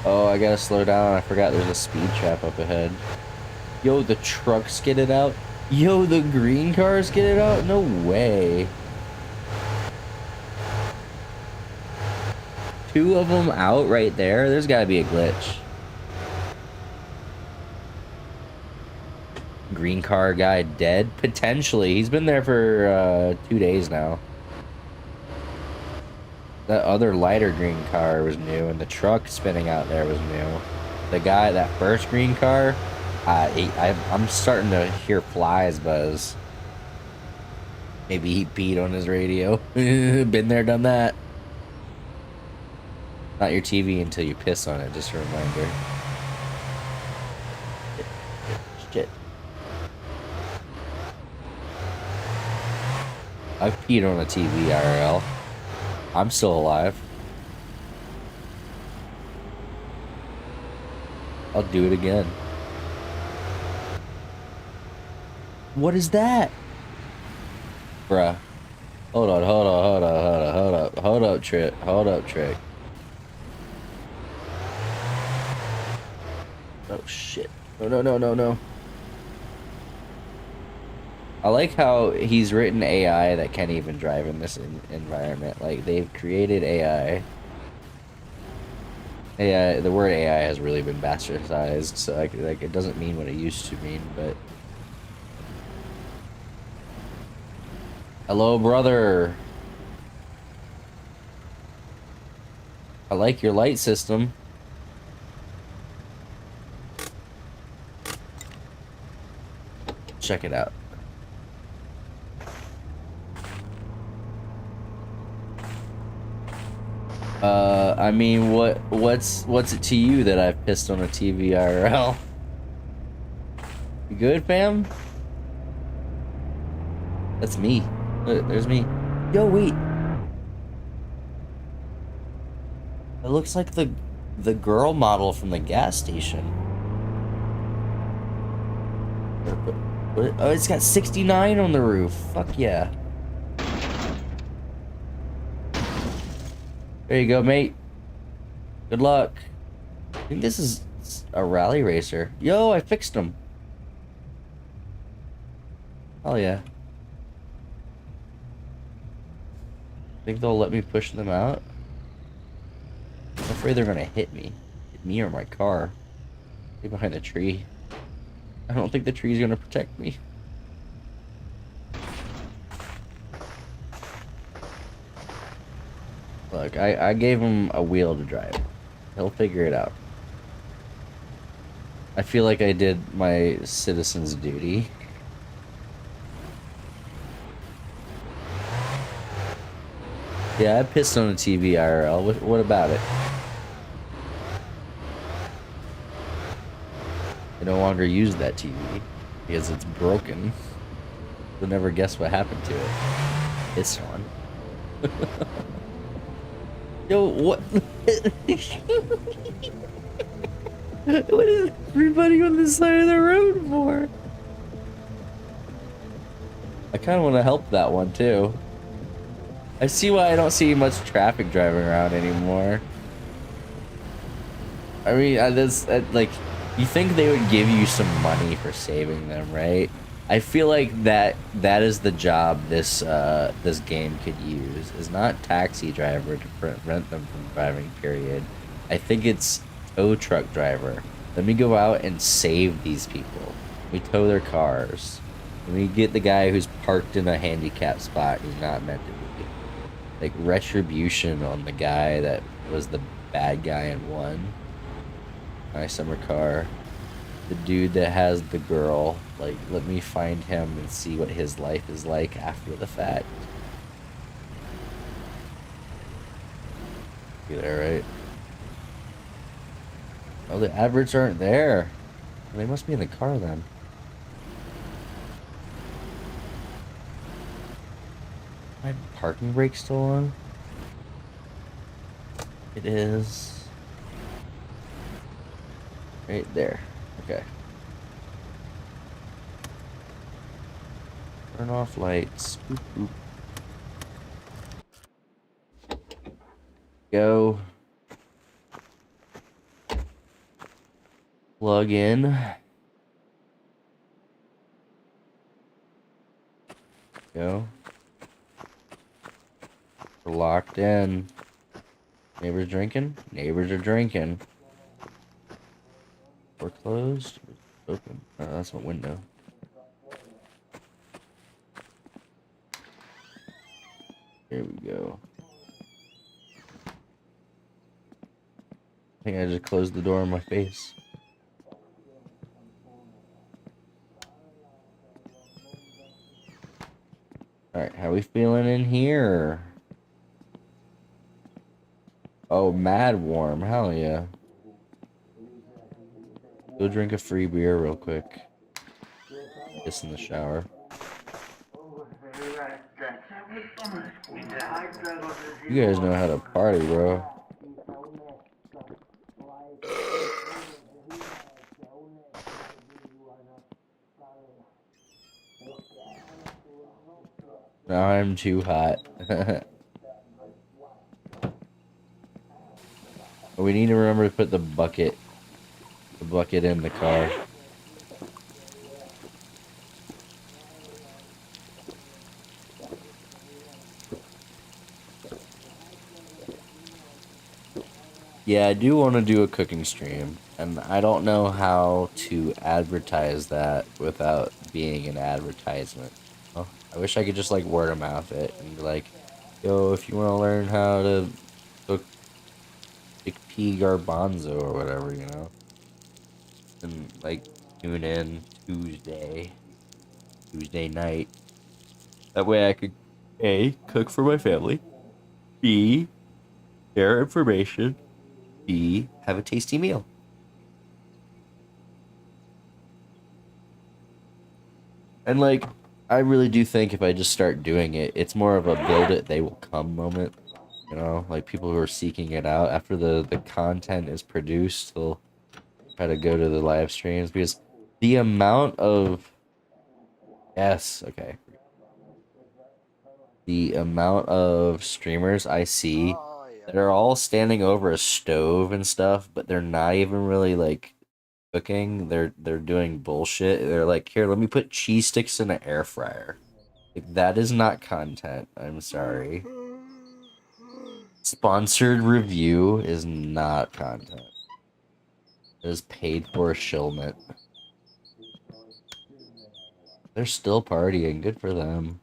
Oh, I gotta slow down. I forgot there's a speed trap up ahead. Yo, the truck's getting out. Yo, the green car's getting out? No way. Two of them out right there? There's gotta be a glitch. Green car guy dead? Potentially. He's been there for 2 days now. That other lighter green car was new, and the truck spinning out there was new. The guy, that first green car, I'm starting to hear flies buzz. Maybe he peed on his radio. Been there, done that. Not your TV until you piss on it, just a reminder. Shit. I've peed on a TV IRL. I'm still alive. I'll do it again. What is that? Bruh. Hold on, hold up, Trick. Hold up, Trick. Oh, shit. No. I like how he's written AI that can't even drive in this environment. Like, they've created AI. AI, the word AI has really been bastardized, so like it doesn't mean what it used to mean, but... Hello, brother. I like your light system. Check it out. I mean, what's it to you that I've pissed on a TV IRL? You good, fam? That's me. Look, there's me. Yo, wait. It looks like the girl model from the gas station. Oh, it's got 69 on the roof. Fuck yeah. There you go, mate. Good luck. I think this is a rally racer. Yo, I fixed him. Oh yeah. Think they'll let me push them out? I'm afraid they're gonna hit me. Hit me or my car. Stay behind the tree. I don't think the tree's gonna protect me. Look, I gave him a wheel to drive. He'll figure it out. I feel like I did my citizen's duty. Yeah, I pissed on a TV IRL. What about it? I no longer use that TV because it's broken. You'll never guess what happened to it. It's on. Yo, what? What is everybody on the side of the road for? I kind of want to help that one too. I see why I don't see much traffic driving around anymore. I mean, like, you think they would give you some money for saving them, right? I feel like that is the job this this game could use. Is not taxi driver to prevent them from driving, period. I think it's tow truck driver. Let me go out and save these people. We tow their cars. Let me get the guy who's parked in a handicapped spot who's not meant to be. Like retribution on the guy that was the bad guy in one. My summer car. The dude that has the girl. Like, let me find him and see what his life is like after the fact. You there, right? Oh, the adverts aren't there. They must be in the car then. My parking brake still on? It is. Right there. Okay. Turn off lights. Boop, boop. Go. Plug in. Go. We're locked in. Neighbors drinking? Neighbors are drinking. Door closed? Open. Oh, that's a window. Here we go. I think I just closed the door in my face. Alright, how we feeling in here? Oh, mad warm. Hell yeah. Go drink a free beer real quick. Piss in the shower. You guys know how to party, bro. Now I'm too hot. We need to remember to put the bucket in the car. Yeah, I do want to do a cooking stream, and I don't know how to advertise that without being an advertisement. Oh, I wish I could just like word of mouth it and be like, yo, if you want to learn how to cook chickpea garbanzo or whatever, you know, and like tune in Tuesday night. That way I could A, cook for my family, B, share information, B, have a tasty meal. And like, I really do think if I just start doing it, it's more of a build it, they will come moment. You know, like people who are seeking it out after the content is produced, they'll try to go to the live streams because the amount of okay. The amount of streamers I see that are all standing over a stove and stuff, but they're not even really like cooking. They're doing bullshit. They're like, here, let me put cheese sticks in an air fryer. Like, that is not content. I'm sorry. Sponsored review is not content. It is paid for shillment. They're still partying. Good for them.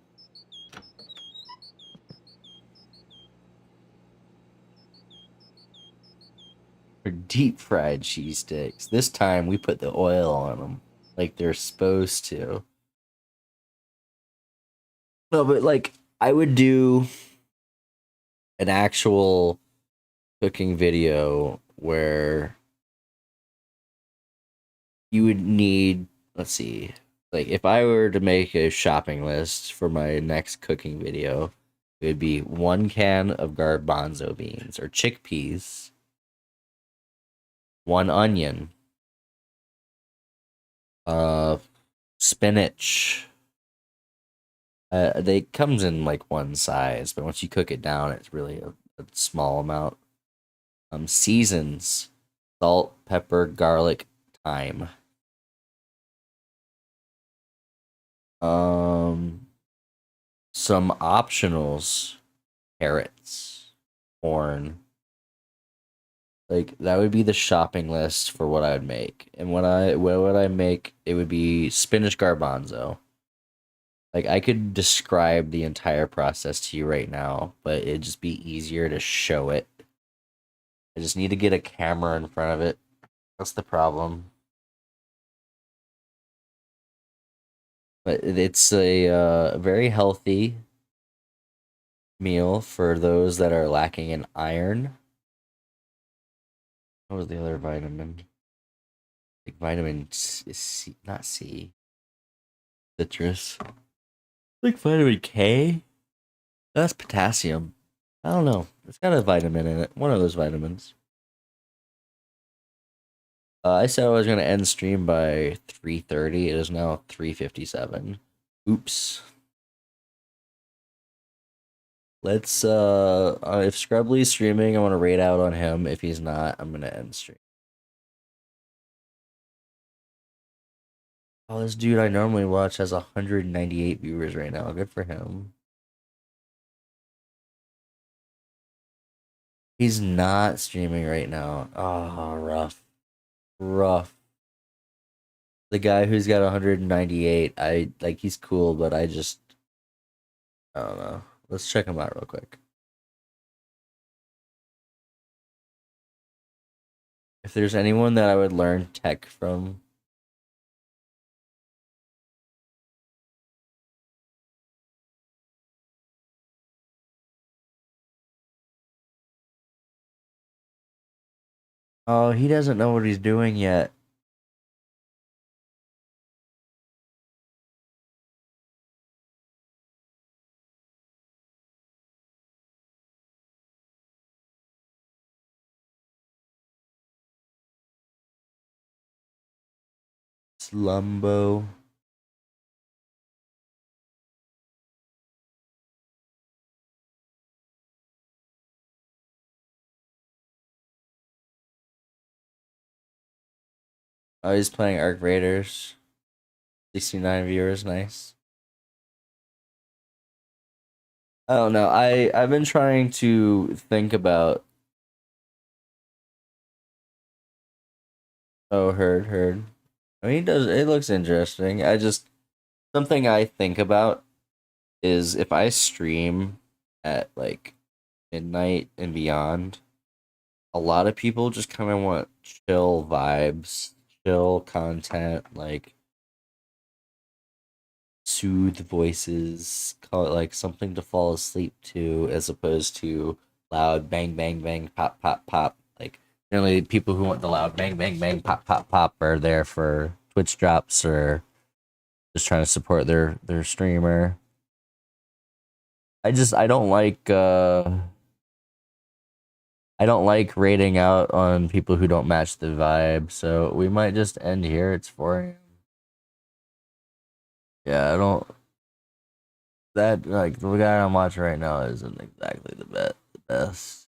For deep fried cheese sticks. This time we put the oil on them like they're supposed to. No, but like I would do an actual cooking video where you would need, let's see, like if I were to make a shopping list for my next cooking video, it would be 1 can of garbanzo beans or chickpeas, 1 onion, spinach. They comes in like one size, but once you cook it down, it's really a small amount. Seasons, salt, pepper, garlic, thyme. Some optionals, carrots, corn. Like that would be the shopping list for what I would make. And what would I make? It would be spinach garbanzo. Like I could describe the entire process to you right now, but it'd just be easier to show it. I just need to get a camera in front of it. That's the problem. But it's a very healthy meal for those that are lacking in iron. What was the other vitamin? Like vitamin C, not C. Citrus. Like vitamin K? That's potassium. I don't know. It's got a vitamin in it. One of those vitamins. I said I was gonna end stream by 3:30. It is now 3:57. Oops. Let's if Scrubbly's streaming, I want to raid out on him. If he's not, I'm gonna end stream. Oh, this dude I normally watch has 198 viewers right now. Good for him. He's not streaming right now. Oh, rough. Rough. The guy who's got 198, I like he's cool, but I don't know. Let's check him out real quick. If there's anyone that I would learn tech from. Oh, he doesn't know what he's doing yet. Slumbo. Oh, he's playing Arc Raiders. 69 viewers, nice. I don't know. I've been trying to think about. Oh, heard. I mean, he does. It looks interesting. Something I think about is if I stream at like midnight and beyond, a lot of people just kind of want chill vibes, chill content, like soothe voices, call it like something to fall asleep to, as opposed to loud bang bang bang pop pop pop. Like generally people who want the loud bang bang bang pop pop pop are there for Twitch drops or just trying to support their streamer. I don't like rating out on people who don't match the vibe, so we might just end here. It's 4 a.m. Yeah, I don't that like the guy I'm watching right now isn't exactly the best.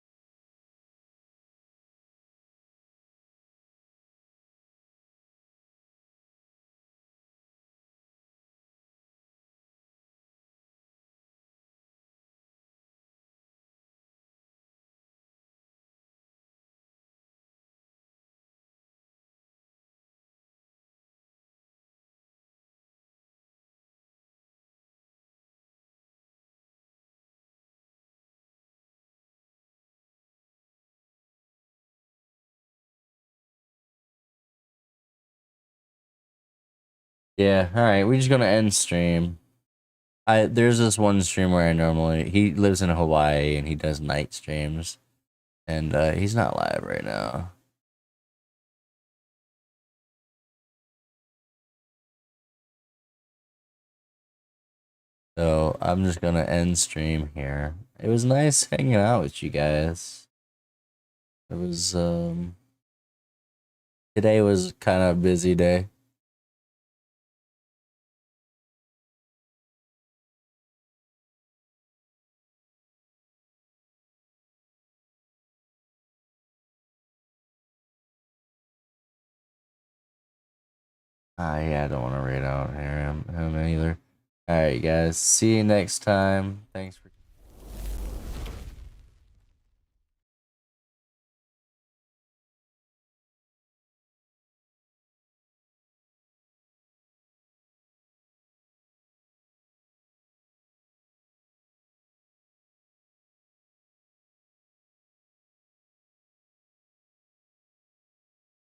Yeah, alright, we're just gonna end stream. There's this one streamer I normally he lives in Hawaii and he does night streams. And he's not live right now. So I'm just gonna end stream here. It was nice hanging out with you guys. It was today was kind of a busy day. Yeah, I don't want to read out here him either. All right, guys. See you next time. Thanks for.